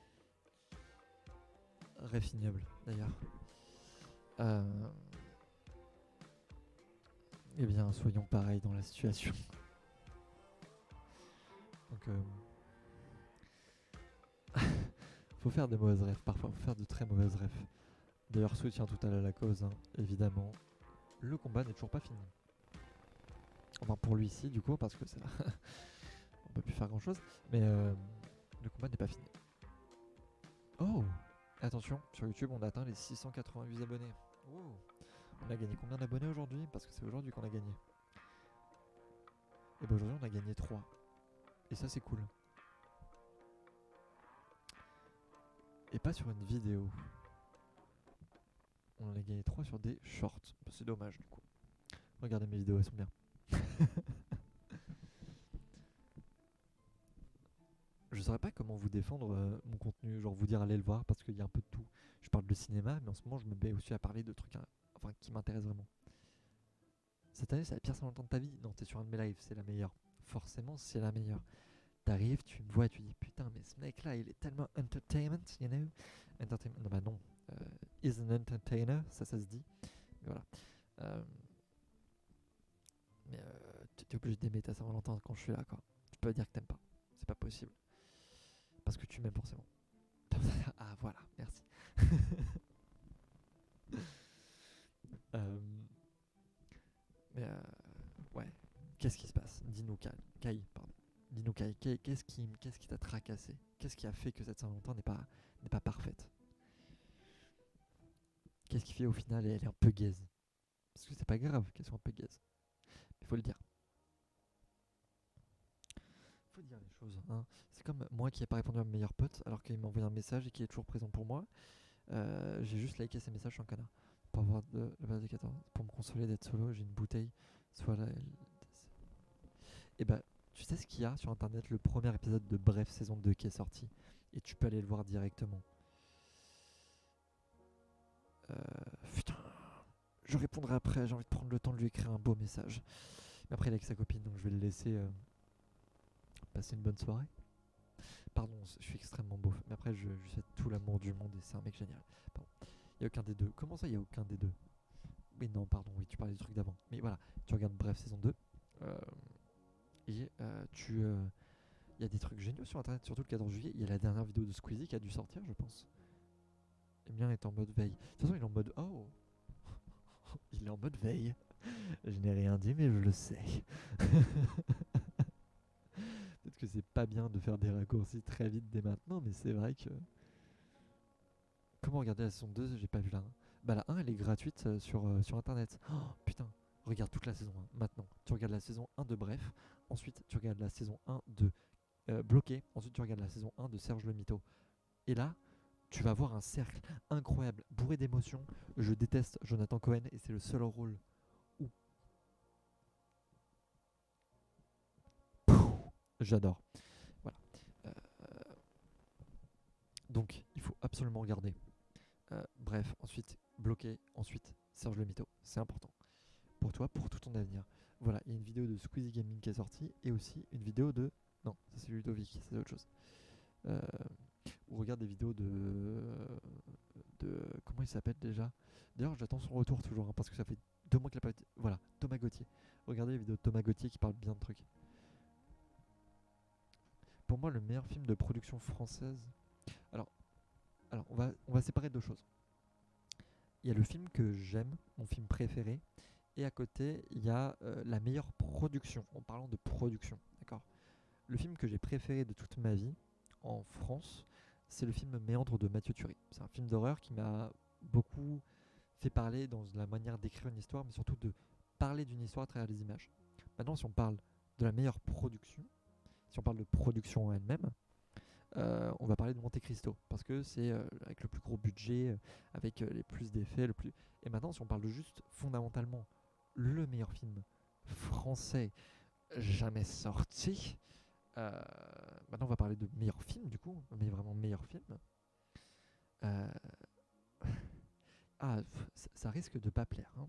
A: Réfiniable, d'ailleurs. Eh bien, soyons pareils dans la situation. Donc, faut faire des mauvaises rêves parfois, faut faire de très mauvaises rêves. D'ailleurs, soutien total à la cause, hein, évidemment. Le combat n'est toujours pas fini. Enfin, pour lui ici, du coup, parce que ça, on peut plus faire grand chose. Mais le combat n'est pas fini. Oh! Attention, sur YouTube, on a atteint les 688 abonnés. Wow. On a gagné combien d'abonnés aujourd'hui? Parce que c'est aujourd'hui qu'on a gagné. Et bah aujourd'hui, on a gagné 3. Et ça, c'est cool. Et pas sur une vidéo. On en a gagné 3 sur des shorts. Bah, c'est dommage, du coup. Regardez mes vidéos, elles sont bien. Je saurais pas comment vous défendre mon contenu, genre vous dire allez le voir parce qu'il y a un peu de tout. Je parle de cinéma, mais en ce moment je me mets aussi à parler de trucs enfin, qui m'intéressent vraiment. Cette année, c'est la pire Saint-Valentin de ta vie? Non, t'es sur un de mes lives, c'est la meilleure. Forcément, c'est la meilleure. T'arrives, tu me vois, tu dis putain, mais ce mec-là, il est tellement entertainment, you know? Entertainment, non, bah non. Is an entertainer, ça se dit. Mais voilà. Mais t'es obligé d'aimer ta Saint-Valentin quand je suis là, quoi. Tu peux pas dire que t'aimes pas. C'est pas possible. parce que tu m'aimes forcément. Ah voilà, merci. Euh, mais ouais, qu'est-ce qui se passe? Dis-nous, Kai, pardon. Dis-nous, Kai, qu'est-ce qui t'a tracassé? Qu'est-ce qui a fait que cette Saint-Valentin n'est pas parfaite? Qu'est-ce qui fait au final elle est un peu gaze? Parce que c'est pas grave qu'elle soit un peu gaze. Il faut le dire. Faut dire les choses. Hein. C'est comme moi qui n'ai pas répondu à mon meilleur pote alors qu'il m'a envoyé un message et qui est toujours présent pour moi. J'ai juste liké ses messages, je suis un connard. Pour avoir de la base de 14. Pour me consoler d'être solo, j'ai une bouteille. Soit la LDC. Et bah, tu sais ce qu'il y a sur internet, le premier épisode de Bref saison 2 qui est sorti. Et tu peux aller le voir directement. Euh, Putain. Je répondrai après, j'ai envie de prendre le temps de lui écrire un beau message. Mais après, il est avec sa copine, donc je vais le laisser passer une bonne soirée. Pardon, je suis extrêmement beau. Mais après, je lui souhaite tout l'amour du monde et c'est un mec génial. Pardon. Il n'y a aucun des deux. Comment ça, il n'y a aucun des deux? Oui, non, pardon, oui, tu parlais du truc d'avant. Mais voilà, tu regardes Bref saison 2. euh, et il y a des trucs géniaux sur internet, surtout le 14 juillet. Il y a la dernière vidéo de Squeezie qui a dû sortir, je pense. Emilien est en mode veille. De toute façon, il est en mode oh. Il est en mode veille. Je n'ai rien dit, mais je le sais. Peut-être que c'est pas bien de faire des raccourcis très vite dès maintenant, mais c'est vrai que. Comment regarder la saison 2? J'ai pas vu la 1. Bah, la 1, elle est gratuite sur internet. Oh putain, regarde toute la saison 1 maintenant. Tu regardes la saison 1 de Bref, ensuite tu regardes la saison 1 de Bloqué, ensuite tu regardes la saison 1 de Serge le Mito. Et là, tu vas voir un cercle incroyable, bourré d'émotions. Je déteste Jonathan Cohen et c'est le seul rôle où. J'adore. Voilà. Euh, donc, il faut absolument regarder. Bref, ensuite Bloqué, ensuite Serge le Mito. C'est important. Pour toi, pour tout ton avenir. Voilà, il y a une vidéo de Squeezie Gaming qui est sortie et aussi une vidéo de. Non, ça c'est Ludovic, c'est autre chose. Euh, ou regarde des vidéos de. Comment il s'appelle déjà? D'ailleurs, j'attends son retour toujours hein, parce que ça fait 2 mois qu'il a pas été. Voilà, Thomas Gauthier. Regardez les vidéos de Thomas Gauthier qui parle bien de trucs. Pour moi, le meilleur film de production française. Alors, on va séparer deux choses. Il y a le film que j'aime, mon film préféré, et à côté, il y a la meilleure production, en parlant de production, d'accord? Le film que j'ai préféré de toute ma vie, en France, c'est le film Méandre de Mathieu Turi. C'est un film d'horreur qui m'a beaucoup fait parler dans la manière d'écrire une histoire, mais surtout de parler d'une histoire à travers les images. Maintenant, si on parle de la meilleure production, si on parle de production en elle-même, on va parler de Monte Cristo parce que c'est avec le plus gros budget, avec les plus d'effets, le plus. Et maintenant, si on parle de juste fondamentalement le meilleur film français jamais sorti, euh, maintenant on va parler de meilleur film du coup, mais vraiment meilleur film. Euh, ça risque de pas plaire. Hein.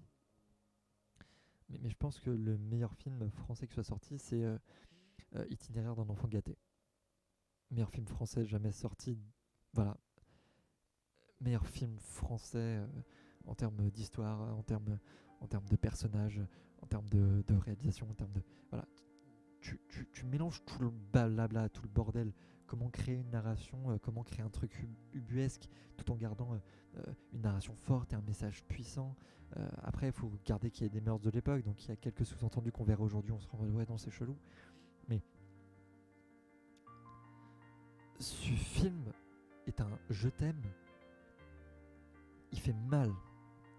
A: Mais je pense que le meilleur film français qui soit sorti, c'est Itinéraire d'un enfant gâté. Meilleur film français jamais sorti. Voilà, meilleur film français en termes d'histoire, en termes de personnages, en termes de réalisation, en termes de. Voilà. Tu mélanges tout le blabla, tout le bordel. Comment créer une narration, comment créer un truc ubuesque tout en gardant une narration forte et un message puissant. Après, il faut garder qu'il y ait des mœurs de l'époque, donc il y a quelques sous-entendus qu'on verra aujourd'hui, on se rend ouais, non, c'est chelou. Mais ce film est un je t'aime. Il fait mal.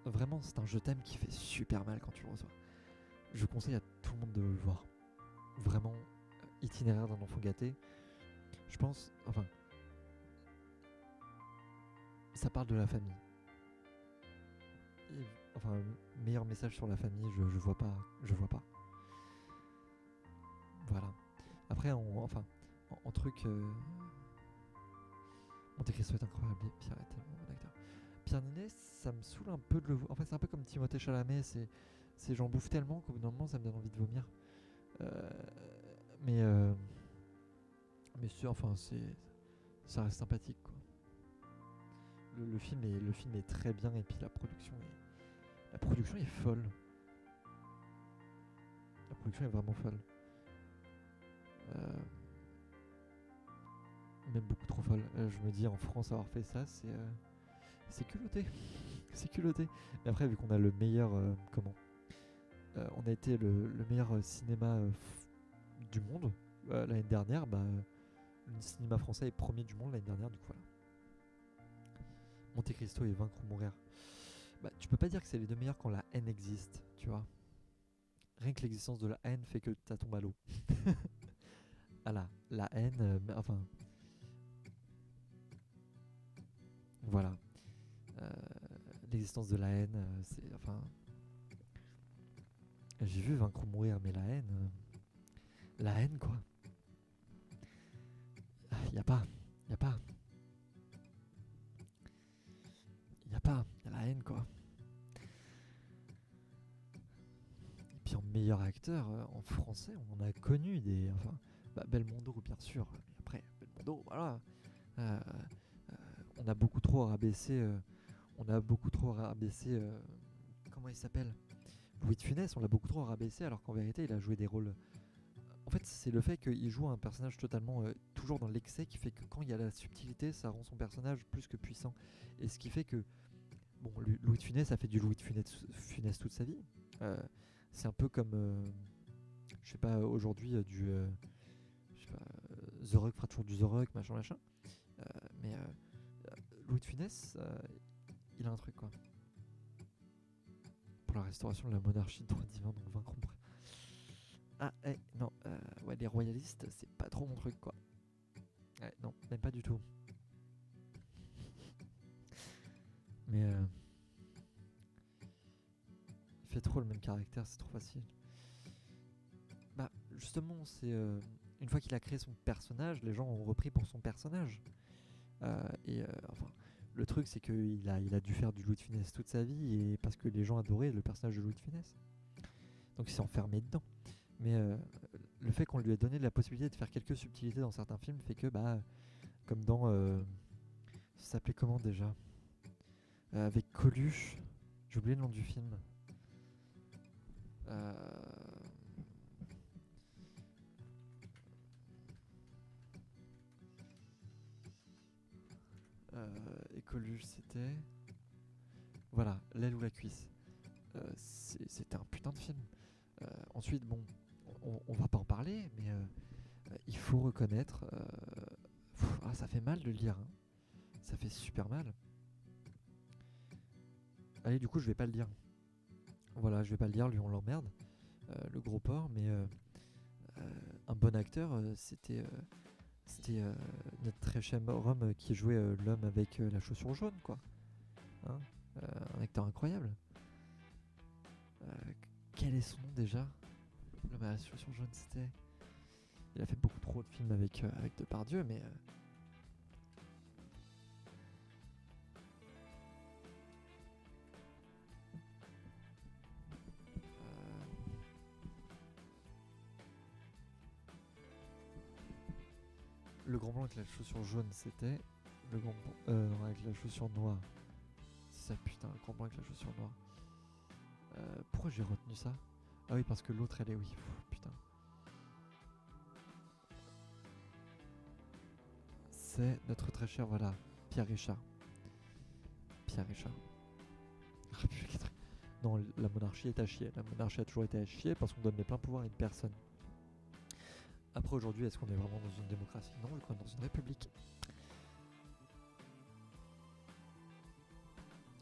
A: Vraiment, c'est un je t'aime qui fait super mal quand tu le reçois. Je conseille à tout le monde de le voir. Vraiment, Itinéraire d'un enfant gâté. Je pense, enfin, ça parle de la famille. Et, enfin, meilleur message sur la famille, je vois pas. Je vois pas. Voilà. Après, en truc. Monte Cristo est incroyable, et Pierre est tellement bon acteur. Pierre Ninet, ça me saoule un peu de le voir. En fait, c'est un peu comme Timothée Chalamet, c'est j'en bouffe tellement qu'au bout d'un moment, ça me donne envie de vomir. Euh, mais enfin, ça reste sympathique, quoi. Le film est très bien et puis la production est folle. La production est vraiment folle. même beaucoup trop folle. Je me dis, en France, avoir fait ça, c'est culotté. C'est culotté. Mais après, vu qu'on a le meilleur. On a été le meilleur cinéma du monde l'année dernière, bah, le cinéma français est premier du monde l'année dernière, du coup voilà. Monte Cristo et Vaincre ou mourir. Bah, tu peux pas dire que c'est les deux meilleurs quand la haine existe, tu vois. Rien que l'existence de la haine fait que ça tombe à l'eau. Voilà, la haine, enfin, voilà. Euh, L'existence de la haine, c'est, enfin, j'ai vu Vaincre ou mourir, mais la haine quoi. Y a pas, y a pas, y a pas, y a la haine quoi. Et puis en meilleur acteur, en français, on en a connu des, enfin, bah, Belmondo bien sûr, mais après Belmondo, voilà. Euh, on a beaucoup trop rabaissé, comment il s'appelle, Louis de Funès, on l'a beaucoup trop rabaissé alors qu'en vérité il a joué des rôles. En fait, c'est le fait qu'il joue un personnage totalement toujours dans l'excès qui fait que quand il y a la subtilité, ça rend son personnage plus que puissant. Et ce qui fait que, bon, Louis de Funès a fait du Louis de Funès toute sa vie. Euh, c'est un peu comme, je sais pas, aujourd'hui, je sais pas, The Rock fera toujours du The Rock, machin, machin. Euh, mais Louis de Funès, il a un truc, quoi. Pour la restauration de la monarchie de droit divin, donc vaincre. Ah, non, ouais, les royalistes, c'est pas trop mon truc, quoi. Ouais, non, même pas du tout. Mais il fait trop le même caractère, c'est trop facile. Bah, justement, c'est une fois qu'il a créé son personnage, les gens ont repris pour son personnage. Enfin, le truc, c'est qu'il a dû faire du Louis de Funès toute sa vie, et parce que les gens adoraient le personnage de Louis de Funès. Donc il s'est enfermé dedans. Mais le fait qu'on lui ait donné la possibilité de faire quelques subtilités dans certains films fait que, bah, comme dans. Ça s'appelait comment déjà avec Coluche, j'ai oublié le nom du film. Euh, et Coluche, c'était. Voilà, L'aile ou la cuisse. C'était un putain de film. Ensuite, bon, on va pas en parler, mais il faut reconnaître. Ça fait mal de le lire. Hein. Ça fait super mal. Allez, du coup, je vais pas le lire. Voilà, je vais pas le lire, lui, on l'emmerde. Le gros porc, mais un bon acteur, c'était notre très cher Rome qui jouait l'homme avec la chaussure jaune, quoi. Hein. Un acteur incroyable. Euh, Quel est son nom déjà? L'homme à la chaussure jaune, c'était. Il a fait beaucoup trop de films avec Depardieu, mais. Le grand blanc avec la chaussure jaune, c'était. Le grand blanc. Non, avec la chaussure noire. C'est ça, putain, le grand blanc avec la chaussure noire. Pourquoi j'ai retenu ça? Ah oui, parce que l'autre, elle est. Oui, putain. C'est notre très cher, voilà, Pierre Richard. Pierre Richard. Non, la monarchie est à chier. La monarchie a toujours été à chier parce qu'on donne les pleins pouvoirs à une personne. Après, aujourd'hui, est-ce qu'on est vraiment dans une démocratie? Non, on est dans une république.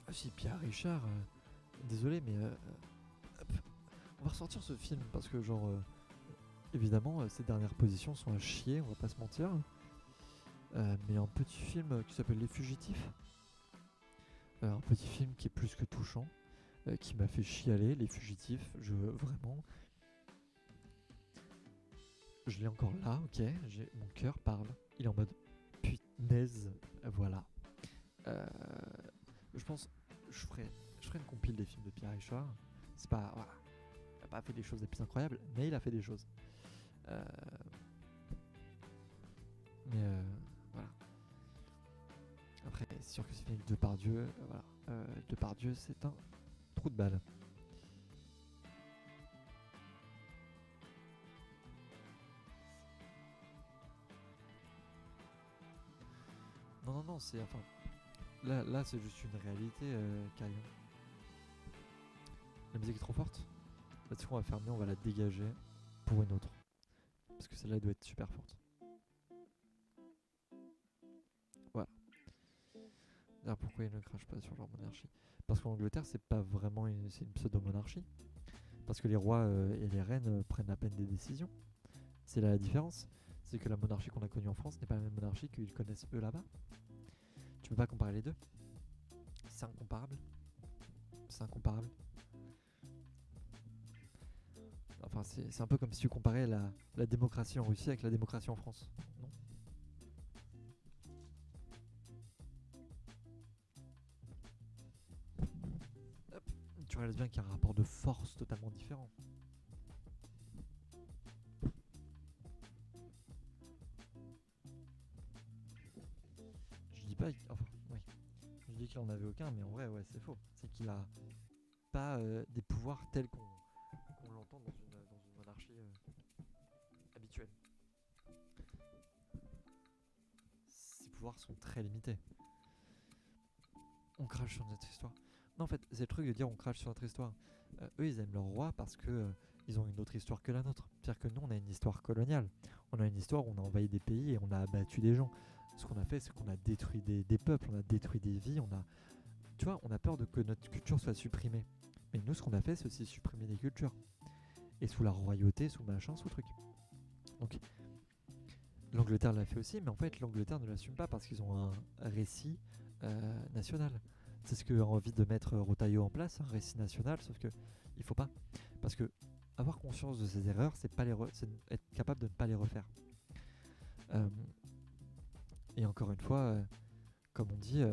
A: Ah si, Pierre Richard, désolé, mais on va ressortir ce film parce que, genre, évidemment, ses dernières positions sont à chier, on va pas se mentir. Mais un petit film qui s'appelle Les Fugitifs. Un petit film qui est plus que touchant, qui m'a fait chialer. Les Fugitifs, vraiment, je l'ai encore là, ok, mon cœur parle. Il est en mode punaise, voilà. Euh, je pense, je ferai une compile des films de Pierre Richard. C'est pas, voilà, il a pas fait des choses les plus incroyables, mais il a fait des choses. Euh, mais voilà. Après, c'est sûr que c'est fini avec Depardieu, voilà. Depardieu, c'est un trou de balle. non, c'est enfin là c'est juste une réalité, Kyle. La musique est trop forte. Là-dessus, on va fermer, on va la dégager pour une autre. Parce que celle-là, elle doit être super forte. Voilà. Alors pourquoi ils ne crachent pas sur leur monarchie? Parce qu'en Angleterre, c'est pas vraiment c'est une pseudo-monarchie. Parce que les rois et les reines prennent à peine des décisions. C'est là la différence. C'est que la monarchie qu'on a connue en France n'est pas la même monarchie qu'ils connaissent eux là-bas. Tu peux pas comparer les deux. C'est incomparable. C'est incomparable. Enfin, c'est un peu comme si tu comparais la démocratie en Russie avec la démocratie en France. Non? Hop. Tu réalises bien qu'il y a un rapport de force totalement différent. Je dis pas, enfin, oui, je dis qu'il en avait aucun, mais en vrai, ouais, c'est faux. C'est qu'il a pas des pouvoirs tels qu'on l'entend dans une monarchie habituelle. Ses pouvoirs sont très limités. On crache sur notre histoire. Non, en fait, c'est le truc de dire on crache sur notre histoire. Eux, ils aiment leur roi parce que ils ont une autre histoire que la nôtre. C'est-à-dire que nous, on a une histoire coloniale. On a une histoire où on a envahi des pays et on a abattu des gens. Ce qu'on a fait, c'est qu'on a détruit des peuples, on a détruit des vies, tu vois, on a peur que notre culture soit supprimée. Mais nous, ce qu'on a fait, c'est aussi supprimer des cultures. Et sous la royauté, sous machin, sous truc. Donc, l'Angleterre l'a fait aussi, mais en fait, l'Angleterre ne l'assume pas parce qu'ils ont un récit national. C'est ce que a envie de mettre Rotaillot en place, un récit national, sauf que il faut pas. Parce que avoir conscience de ses erreurs, c'est être capable de ne pas les refaire. Et encore une fois, comme on dit,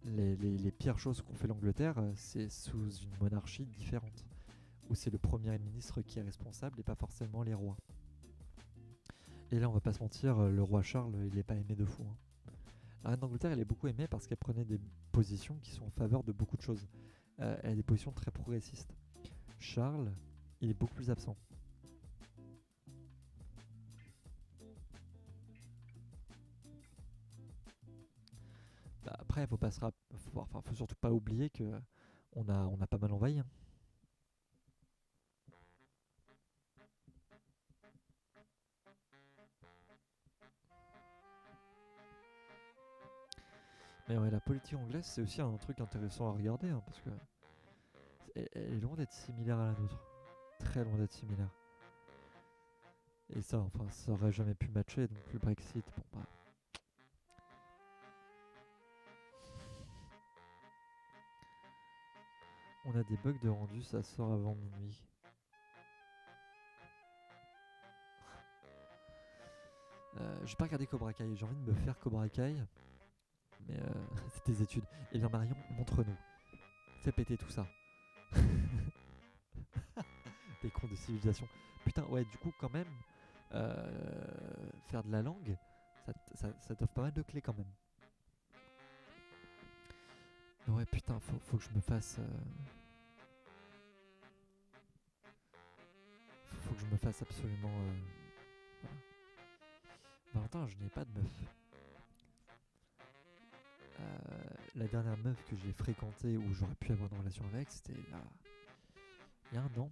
A: les pires choses qu'ont fait l'Angleterre, c'est sous une monarchie différente, où c'est le premier ministre qui est responsable et pas forcément les rois. Et là, on va pas se mentir, le roi Charles, il est pas aimé de fou. Hein. La reine d'Angleterre, elle est beaucoup aimée parce qu'elle prenait des positions qui sont en faveur de beaucoup de choses. Elle a des positions très progressistes. Charles, il est beaucoup plus absent. Bah, après, faut surtout pas oublier que on a pas mal envahi. Hein. Mais ouais, la politique anglaise, c'est aussi un truc intéressant à regarder, hein, parce que elle est loin d'être similaire à la nôtre. Très loin d'être similaire. Et ça, enfin, ça aurait jamais pu matcher, donc le Brexit, bon bah. On a des bugs de rendu, ça sort avant minuit. J'ai pas regardé Cobra Kai, j'ai envie de me faire Cobra Kai, mais c'est tes études. Eh bien Marion, montre-nous. Fais péter tout ça. Des cons de civilisation. Putain, ouais, du coup, quand même, faire de la langue, ça t'offre pas mal de clés quand même. Mais ouais, putain, faut que je me fasse. Faut que je me fasse absolument. Voilà. Valentin, je n'ai pas de meuf. La dernière meuf que j'ai fréquentée ou j'aurais pu avoir une relation avec, c'était il y a un an.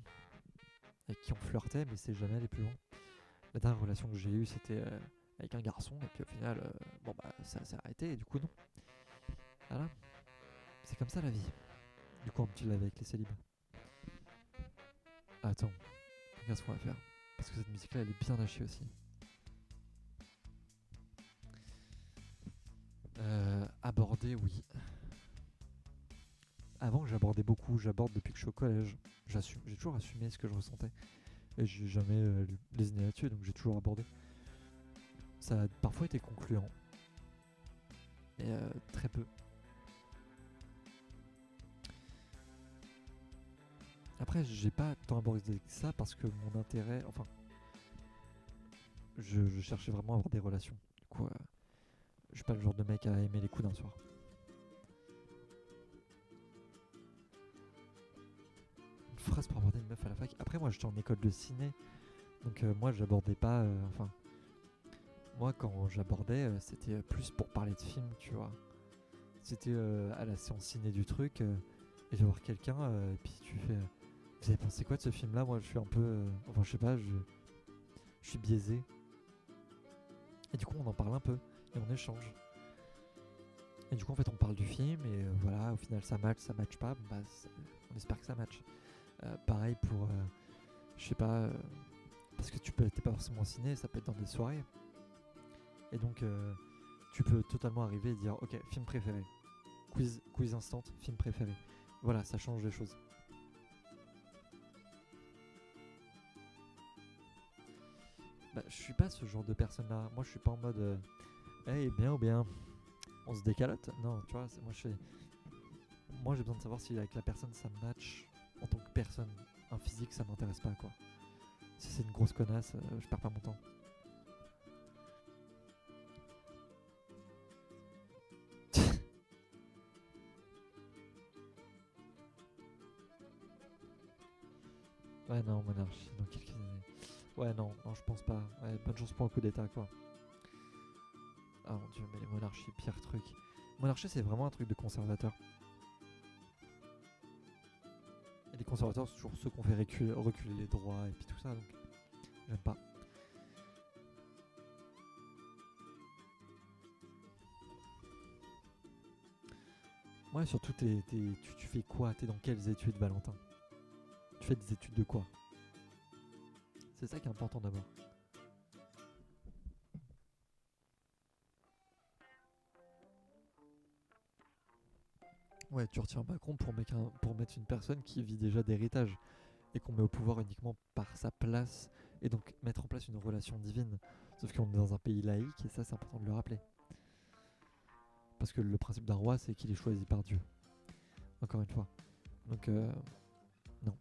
A: Avec qui on flirtait, mais c'est jamais allé plus loin. La dernière relation que j'ai eue, c'était avec un garçon, et puis au final, bon bah ça s'est arrêté, et du coup non. Voilà, c'est comme ça la vie. Du coup, on me avec les célibes. Attends, regarde ce qu'on va faire. Parce que cette musique-là, elle est bien à chier aussi. Aborder, oui. Avant, j'abordais beaucoup, j'aborde depuis que je suis au collège. J'ai toujours assumé ce que je ressentais. Et j'ai jamais lésiné là-dessus, donc j'ai toujours abordé. Ça a parfois été concluant. Mais très peu. Après, j'ai pas tant abordé que ça parce que mon intérêt, enfin, je cherchais vraiment à avoir des relations. Du coup, je suis pas le genre de mec à aimer les coups d'un soir. Une phrase pour aborder une meuf à la fac. Après, moi, j'étais en école de ciné, donc moi, j'abordais pas. Enfin, Moi, quand j'abordais, c'était plus pour parler de films, tu vois. C'était à la séance ciné du truc, et tu vas voir quelqu'un, et puis tu fais vous avez pensé quoi de ce film là? Moi je suis un peu. Enfin, je sais pas, je suis biaisé. Et du coup, on en parle un peu, et on échange. Et du coup, en fait, on parle du film, et voilà, au final, ça match pas, bah, on espère que ça match. Pareil pour. Je sais pas, parce que t'es pas forcément ciné, ça peut être dans des soirées. Et donc, tu peux totalement arriver et dire ok, film préféré. Quiz instant, film préféré. Voilà, ça change les choses. Bah, je suis pas ce genre de personne là. Moi, je suis pas en mode hey, bien ou bien on se décalote. Non, tu vois, moi j'ai besoin de savoir si avec la personne ça match en tant que personne. Un physique, ça m'intéresse pas quoi. Si c'est une grosse connasse, je perds pas mon temps. Ouais, non, monarchie, dans quelques années. Ouais, non, non, je pense pas. Ouais, bonne chance pour un coup d'état quoi. Ah mon dieu, mais les monarchies, pire truc. Monarchie, c'est vraiment un truc de conservateur. Et les conservateurs, c'est toujours ceux qu'on fait reculer les droits et puis tout ça, donc j'aime pas. Ouais, surtout, tu fais quoi? T'es dans quelles études, Valentin? Tu fais des études de quoi? C'est ça qui est important d'abord. Ouais, tu retiens Macron pour mettre une personne qui vit déjà d'héritage et qu'on met au pouvoir uniquement par sa place et donc mettre en place une relation divine. Sauf qu'on est dans un pays laïque et ça, c'est important de le rappeler. Parce que le principe d'un roi, c'est qu'il est choisi par Dieu. Encore une fois. Donc, non.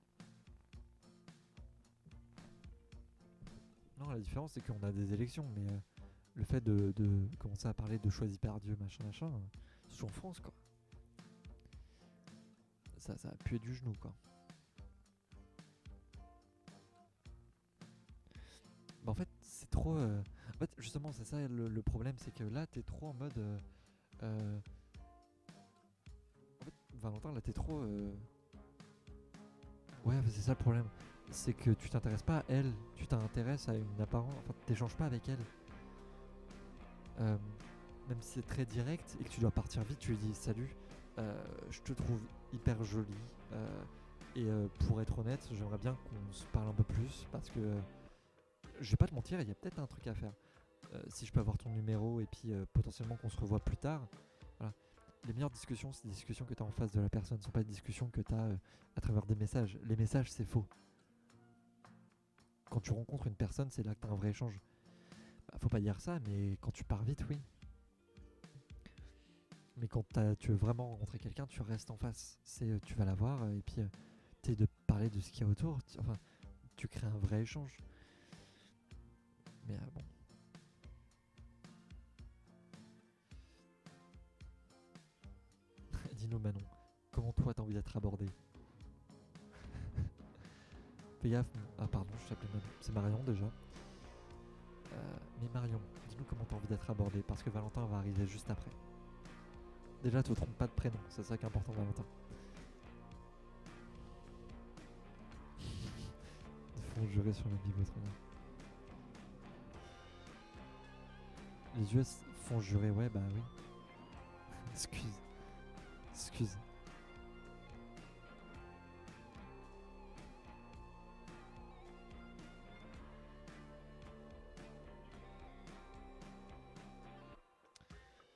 A: Non, la différence, c'est qu'on a des élections, mais le fait de commencer à parler de choisi par Dieu, machin, machin, surtout en France, quoi. Ça a pué du genou, quoi. Bah, en fait, c'est trop. En fait, justement, c'est ça le problème, c'est que là, t'es trop en mode. Euh, En fait, Valentin, là, t'es trop. Ouais, c'est ça le problème. C'est que tu t'intéresses pas à elle, tu t'intéresses à une apparence. Enfin, t'échanges pas avec elle. Euh, Même si c'est très direct et que tu dois partir vite, tu lui dis salut, je te trouve hyper jolie. Et pour être honnête, j'aimerais bien qu'on se parle un peu plus parce que je vais pas te mentir, il y a peut-être un truc à faire. Si je peux avoir ton numéro et puis potentiellement qu'on se revoit plus tard. Voilà. Les meilleures discussions, c'est des discussions que tu as en face de la personne, ce sont pas des discussions que tu as à travers des messages. Les messages, c'est faux. Quand tu rencontres une personne, c'est là que tu as un vrai échange. Bah, faut pas dire ça, mais quand tu pars vite, oui. Mais quand tu veux vraiment rencontrer quelqu'un, tu restes en face. Tu vas la voir et puis tu de parler de ce qu'il y a autour. Enfin, tu crées un vrai échange. Mais bon. Dis-nous Manon, comment toi t'as envie d'être abordé? Fais gaffe. Ah pardon, je t'appelais Manon. C'est Marion déjà. Mais Marion, dis-nous comment t'as envie d'être abordé parce que Valentin va arriver juste après. Déjà, te trompe pas de prénom, c'est ça qui est important, Valentin. Ils font jurer sur la vie votre honneur. Les US font jurer, ouais, bah oui. Excuse, excuse.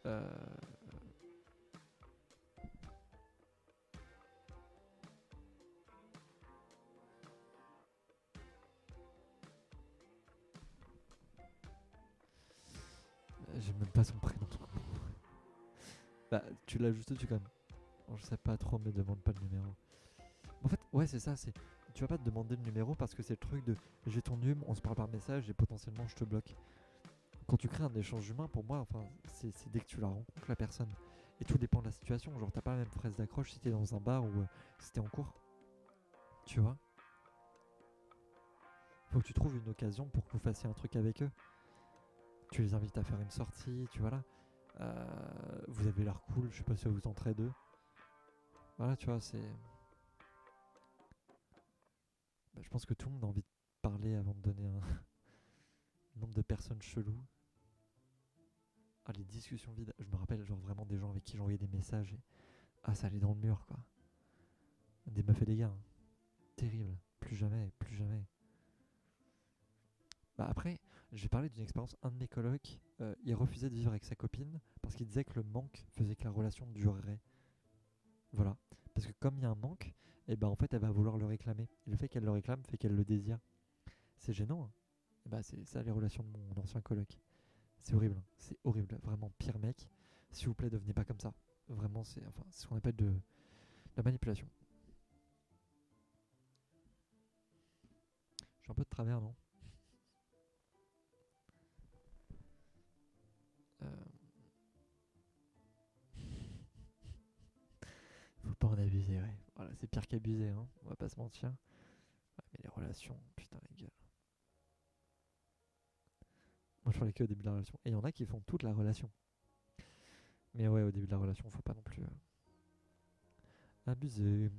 A: Euh, J'ai même pas son prénom. Bah, tu l'as juste tu quand même. Bon, je sais pas trop, mais demande pas le numéro. En fait, ouais, c'est ça, c'est. Tu vas pas te demander le numéro parce que c'est le truc de j'ai ton num, on se parle par message et potentiellement je te bloque. Quand tu crées un échange humain, pour moi, enfin, c'est dès que tu la rencontres, la personne. Et tout dépend de la situation. Genre, t'as pas la même fraise d'accroche si t'es dans un bar ou si t'es en cours. Tu vois? Faut que tu trouves une occasion pour que vous fassiez un truc avec eux. Tu les invites à faire une sortie, tu vois là. Vous avez l'air cool, je sais pas si vous entrez deux. Voilà, tu vois, c'est. Bah, je pense que tout le monde a envie de parler avant de donner un nombre de personnes cheloues. Ah, les discussions vides. Je me rappelle, genre vraiment des gens avec qui j'envoyais des messages et. Ah, ça allait dans le mur, quoi. Des meufs et des gars, hein. Terrible. Plus jamais, plus jamais. Bah après, j'ai parlé d'une expérience. Un de mes colocs, il refusait de vivre avec sa copine parce qu'il disait que le manque faisait que la relation durerait. Voilà. Parce que comme il y a un manque, et ben en fait elle va vouloir le réclamer. Et le fait qu'elle le réclame fait qu'elle le désire. C'est gênant, hein. Et bah c'est ça les relations de mon ancien coloc. C'est horrible, hein. C'est horrible. Vraiment pire mec. S'il vous plaît, devenez pas comme ça. Vraiment, c'est ce qu'on appelle de la manipulation. Je suis un peu de travers, non? Euh, Faut pas en abuser, ouais. Voilà, c'est pire qu'abuser, hein. On va pas se mentir. Ouais, mais les relations, putain, les gars. Moi, je parlais que au début de la relation. Et il y en a qui font toute la relation. Mais ouais, au début de la relation, faut pas non plus abuser.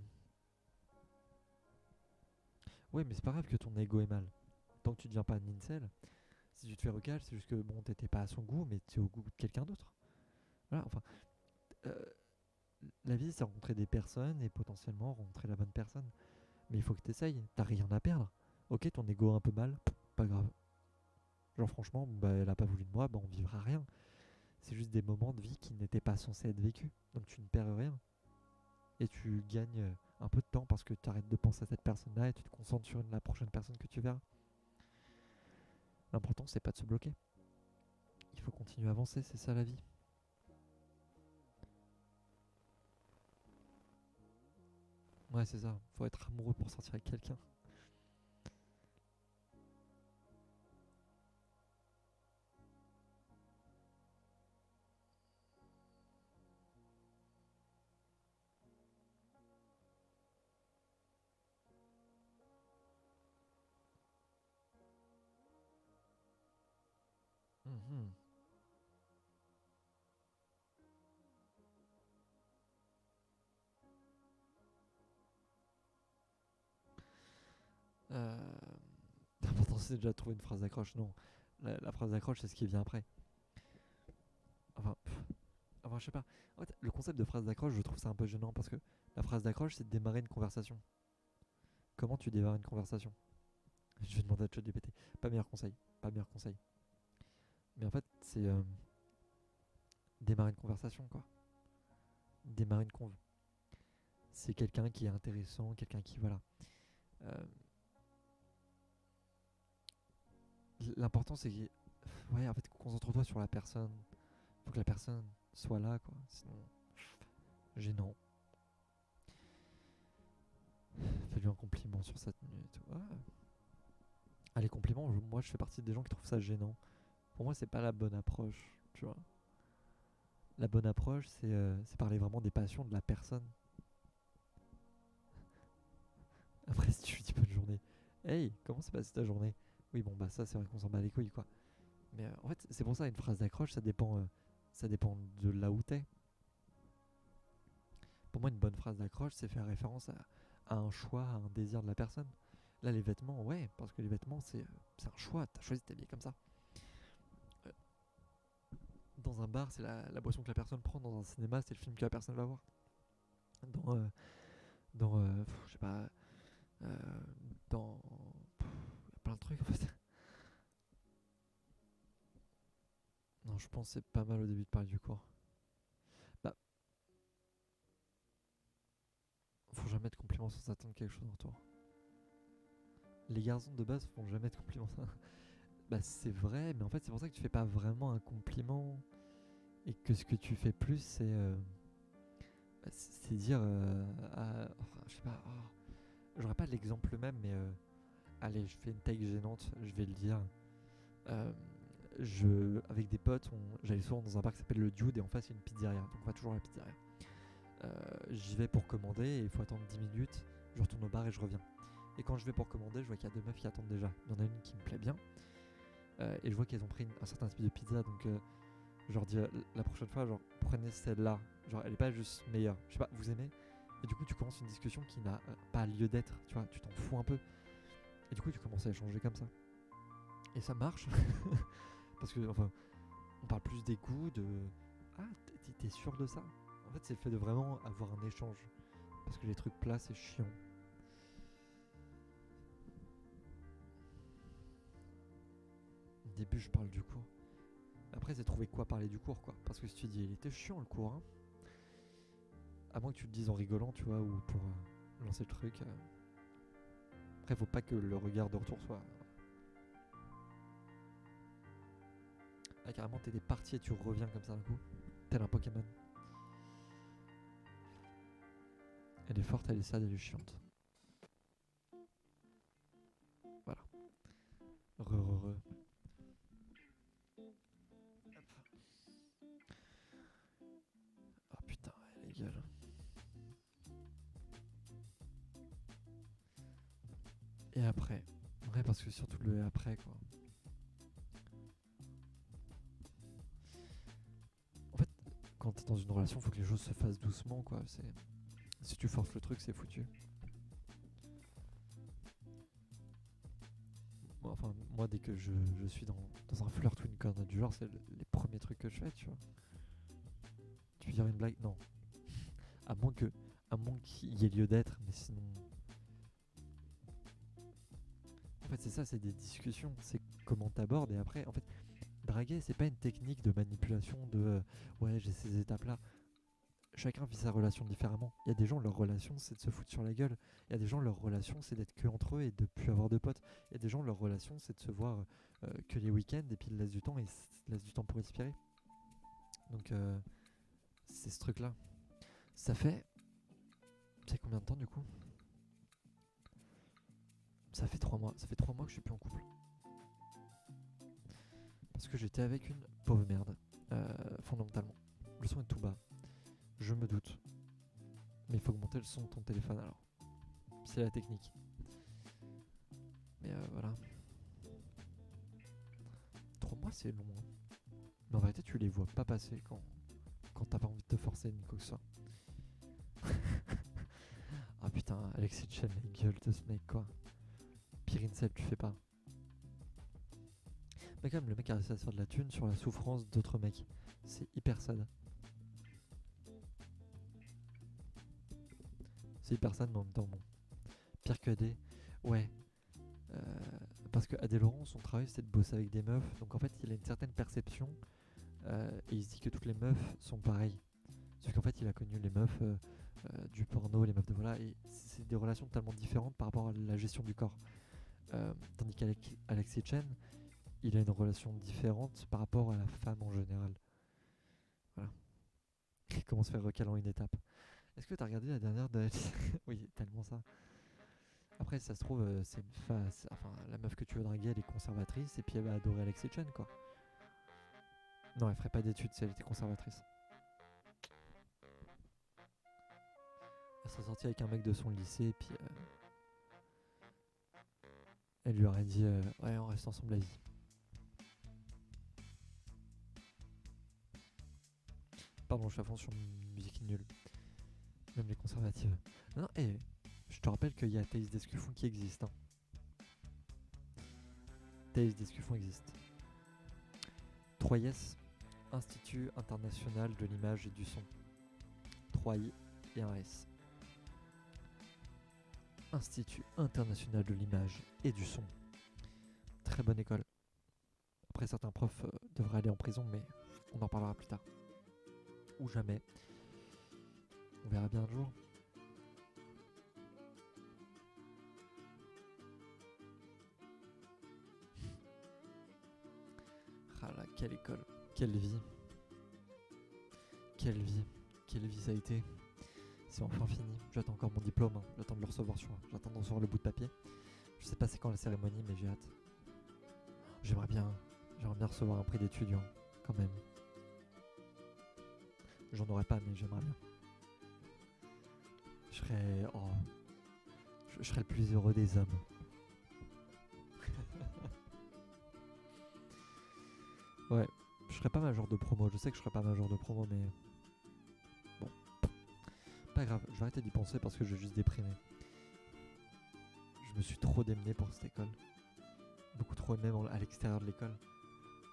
A: Ouais, mais c'est pas grave que ton ego est mal. Tant que tu deviens pas un incel, si tu te fais recal, c'est juste que bon, t'étais pas à son goût, mais t'es au goût de quelqu'un d'autre. Voilà, enfin, euh, la vie, c'est rencontrer des personnes et potentiellement rencontrer la bonne personne. Mais il faut que t'essayes, t'as rien à perdre. Ok, ton ego a un peu mal, pas grave. Genre, franchement, bah, elle a pas voulu de moi, bah, on vivra rien. C'est juste des moments de vie qui n'étaient pas censés être vécus. Donc tu ne perds rien. Et tu gagnes un peu de temps parce que tu arrêtes de penser à cette personne-là et tu te concentres sur la prochaine personne que tu verras. L'important, c'est pas de se bloquer. Il faut continuer à avancer, c'est ça la vie. Ouais, c'est ça. Faut être amoureux pour sortir avec quelqu'un. Mhm. Euh... L'important, c'est déjà de trouver une phrase d'accroche. Non, la phrase d'accroche, c'est ce qui vient après. Enfin, enfin, je sais pas. En fait, le concept de phrase d'accroche, je trouve ça un peu gênant parce que la phrase d'accroche, c'est de démarrer une conversation. Comment tu démarres une conversation? Je vais demander à ChatGPT. Pas meilleur conseil. Pas meilleur conseil. Mais en fait, c'est démarrer une conversation, quoi. Démarrer une conve. C'est quelqu'un qui est intéressant, quelqu'un qui, voilà. Euh, L'important, c'est que, ouais, en fait, concentre-toi sur la personne. Faut que la personne soit là, quoi. Sinon, gênant. Fais-lui un compliment sur sa tenue et tout. Ah. Ah, les compliments, moi, je fais partie des gens qui trouvent ça gênant. Pour moi, c'est pas la bonne approche, tu vois. La bonne approche, c'est parler vraiment des passions de la personne. Après, si tu lui dis bonne journée, hey, comment s'est passée ta journée? Oui, bon, bah ça, c'est vrai qu'on s'en bat les couilles, quoi. Mais en fait, c'est pour ça, une phrase d'accroche, ça dépend de là où t'es. Pour moi, une bonne phrase d'accroche, c'est faire référence à un choix, à un désir de la personne. Là, les vêtements, ouais, parce que les vêtements, c'est un choix. T'as choisi de t'habiller comme ça. Euh, Dans un bar, c'est la boisson que la personne prend. Dans un cinéma, c'est le film que la personne va voir. Dans, je sais pas, euh, dans y a plein de trucs en fait. Non, je pense que c'est pas mal au début de parler du cours. Bah, faut jamais de compliments sans attendre quelque chose en retour. Les garçons de base font jamais de compliments. Bah, c'est vrai, mais en fait, c'est pour ça que tu fais pas vraiment un compliment. Et que ce que tu fais plus, c'est dire. Enfin, je sais pas. J'aurais pas l'exemple même, mais allez, je fais une taille gênante, je vais le dire. Euh, avec des potes, j'allais souvent dans un bar qui s'appelle le Dude et en face il y a une pizzeria. Donc on va toujours à la pizzeria. J'y vais pour commander et il faut attendre 10 minutes. Je retourne au bar et je reviens. Et quand je vais pour commander, je vois qu'il y a deux meufs qui attendent déjà. Il y en a une qui me plaît bien. Et je vois qu'elles ont pris un certain type de pizza, donc je leur dis la prochaine fois, genre prenez celle-là. Genre elle est pas juste meilleure. Je sais pas, vous aimez? Et du coup tu commences une discussion qui n'a pas lieu d'être, tu vois, tu t'en fous un peu. Et du coup tu commences à échanger comme ça. Et ça marche. Parce que enfin, on parle plus des goûts, de ah t'es sûr de ça? En fait c'est le fait de vraiment avoir un échange. Parce que les trucs plats c'est chiant. Au début je parle du cours. Après c'est trouver quoi parler du cours quoi. Parce que si tu dis il était chiant le cours, hein. À moins que tu le dises en rigolant, tu vois, ou pour lancer le truc. Après faut pas que le regard de retour soit... Ah carrément t'es parti et tu reviens comme ça d'un coup. Tel un Pokémon. Elle est forte, elle est sale, elle est chiante. Voilà. Re. Ah putain, ouais, les gueules. Et après. Ouais, parce que surtout le et après, quoi. En fait, quand t'es dans une relation, faut que les choses se fassent doucement, quoi. Si tu forces le truc, c'est foutu. Enfin, moi, dès que je suis dans un flirt ou une connerie du genre, c'est les premiers trucs que je fais, tu vois. Tu veux dire une blague? Non. À moins qu'il y ait lieu d'être, mais sinon... En fait, c'est ça, c'est des discussions. C'est comment t'abordes et après, en fait, draguer, c'est pas une technique de manipulation de ouais, j'ai ces étapes-là. Chacun vit sa relation différemment. Il y a des gens, leur relation, c'est de se foutre sur la gueule. Il y a des gens, leur relation, c'est d'être que entre eux et de plus avoir de potes. Il y a des gens, leur relation, c'est de se voir que les week-ends et puis ils laissent du temps et ils laissent du temps pour respirer. Donc, c'est ce truc-là. Ça fait. C'est combien de temps du coup? Ça fait 3 mois. Ça fait 3 mois que je suis plus en couple. Parce que j'étais avec une pauvre merde. Fondamentalement. Le son est tout bas. Je me doute. Mais il faut augmenter le son de ton téléphone alors. C'est la technique. Mais voilà. 3 mois c'est long. Hein. Mais en vérité tu les vois pas passer quand t'as pas envie de te forcer ni quoi que ce soit. Ah putain, Alexis Chen, la gueule de ce mec quoi. Pire incel tu fais pas. Mais quand même le mec a réussi à se faire de la thune sur la souffrance d'autres mecs. C'est hyper sad. C'est hyper sad mais en même temps bon. Pire que AD, ouais. Euh, parce que Adé Laurent, son travail c'était de bosser avec des meufs. Donc en fait il a une certaine perception. Et il se dit que toutes les meufs sont pareilles. Sauf qu'en fait il a connu les meufs du porno, les meufs de voilà. Et c'est des relations totalement différentes par rapport à la gestion du corps. Tandis qu'Alexis Chen, il a une relation différente par rapport à la femme en général. Voilà. Comment se faire recaler en une étape. Est-ce que t'as regardé la dernière de... Oui, tellement ça. Après, ça se trouve, c'est une face. Enfin, la meuf que tu veux draguer, elle est conservatrice et puis elle va adorer Alexis Chen, quoi. Non, elle ferait pas d'études si elle était conservatrice. Elle serait sortie avec un mec de son lycée et puis elle lui aurait dit ouais, on reste ensemble la vie. Pardon, je suis à fond sur une musique nulle. Même les conservatives. Non, et je te rappelle qu'il y a Thaïs Descuffon qui existe. Hein. Thaïs Descuffon existe. 3IS, Institut International de l'Image et du Son. 3I et un S. Institut International de l'Image et du Son. Très bonne école. Après, certains profs devraient aller en prison, mais on en parlera plus tard. Ou jamais. On verra bien un jour. Ah là, quelle école. Quelle vie. Quelle vie. Quelle vie ça a été. C'est enfin fini. J'attends encore mon diplôme. Hein. J'attends de le recevoir J'attends de recevoir le bout de papier. Je sais pas c'est quand la cérémonie, mais j'ai hâte. J'aimerais bien recevoir un prix d'étudiant, quand même. J'en aurais pas, mais j'aimerais bien. Je serais... Oh... Je serais le plus heureux des hommes. ferai pas ma genre de promo. Je sais que je ferai pas ma genre de promo, mais bon, pas grave. Je vais arrêter d'y penser parce que je vais juste déprimer. Je me suis trop démené pour cette école. Beaucoup trop, même à l'extérieur de l'école.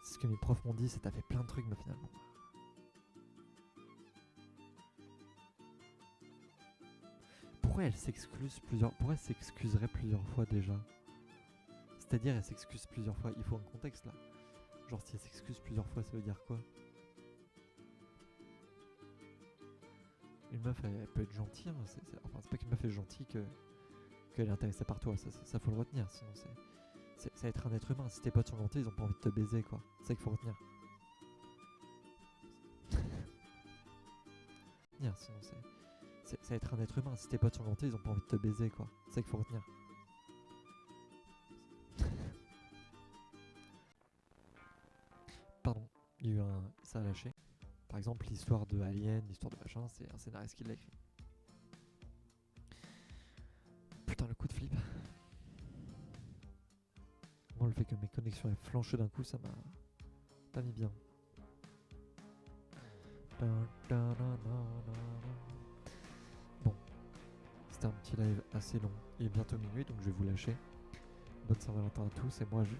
A: C'est ce que mes profs m'ont dit, c'est t'as fait plein de trucs, mais finalement. Pourquoi elle s'excuserait plusieurs fois déjà? C'est-à-dire elle s'excuse plusieurs fois. Il faut un contexte là. Genre si elle s'excuse plusieurs fois, ça veut dire quoi? Une meuf, elle peut être gentille. Hein, enfin, c'est pas qu'une meuf est gentille qu'elle est intéressée par toi. Ça faut le retenir. Sinon c'est être un être humain. Si tes potes sont gentils, ils ont pas envie de te baiser quoi. C'est ça qu'il faut retenir. Sinon c'est être un être humain. Si tes potes sont gentils, ils ont pas envie de te baiser quoi. C'est ça qu'il faut retenir. Pardon, il y a eu ça a lâché. Par exemple, l'histoire de Alien, l'histoire de machin, c'est un scénariste qui l'a écrit. Putain, le coup de flip. Moi, le fait que mes connexions aient flanché d'un coup, ça m'a pas mis bien. Bon, c'était un petit live assez long. Il est bientôt minuit, donc je vais vous lâcher. Bonne Saint-Valentin à tous, et moi je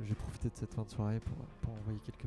A: vais profiter de cette fin de soirée pour envoyer quelques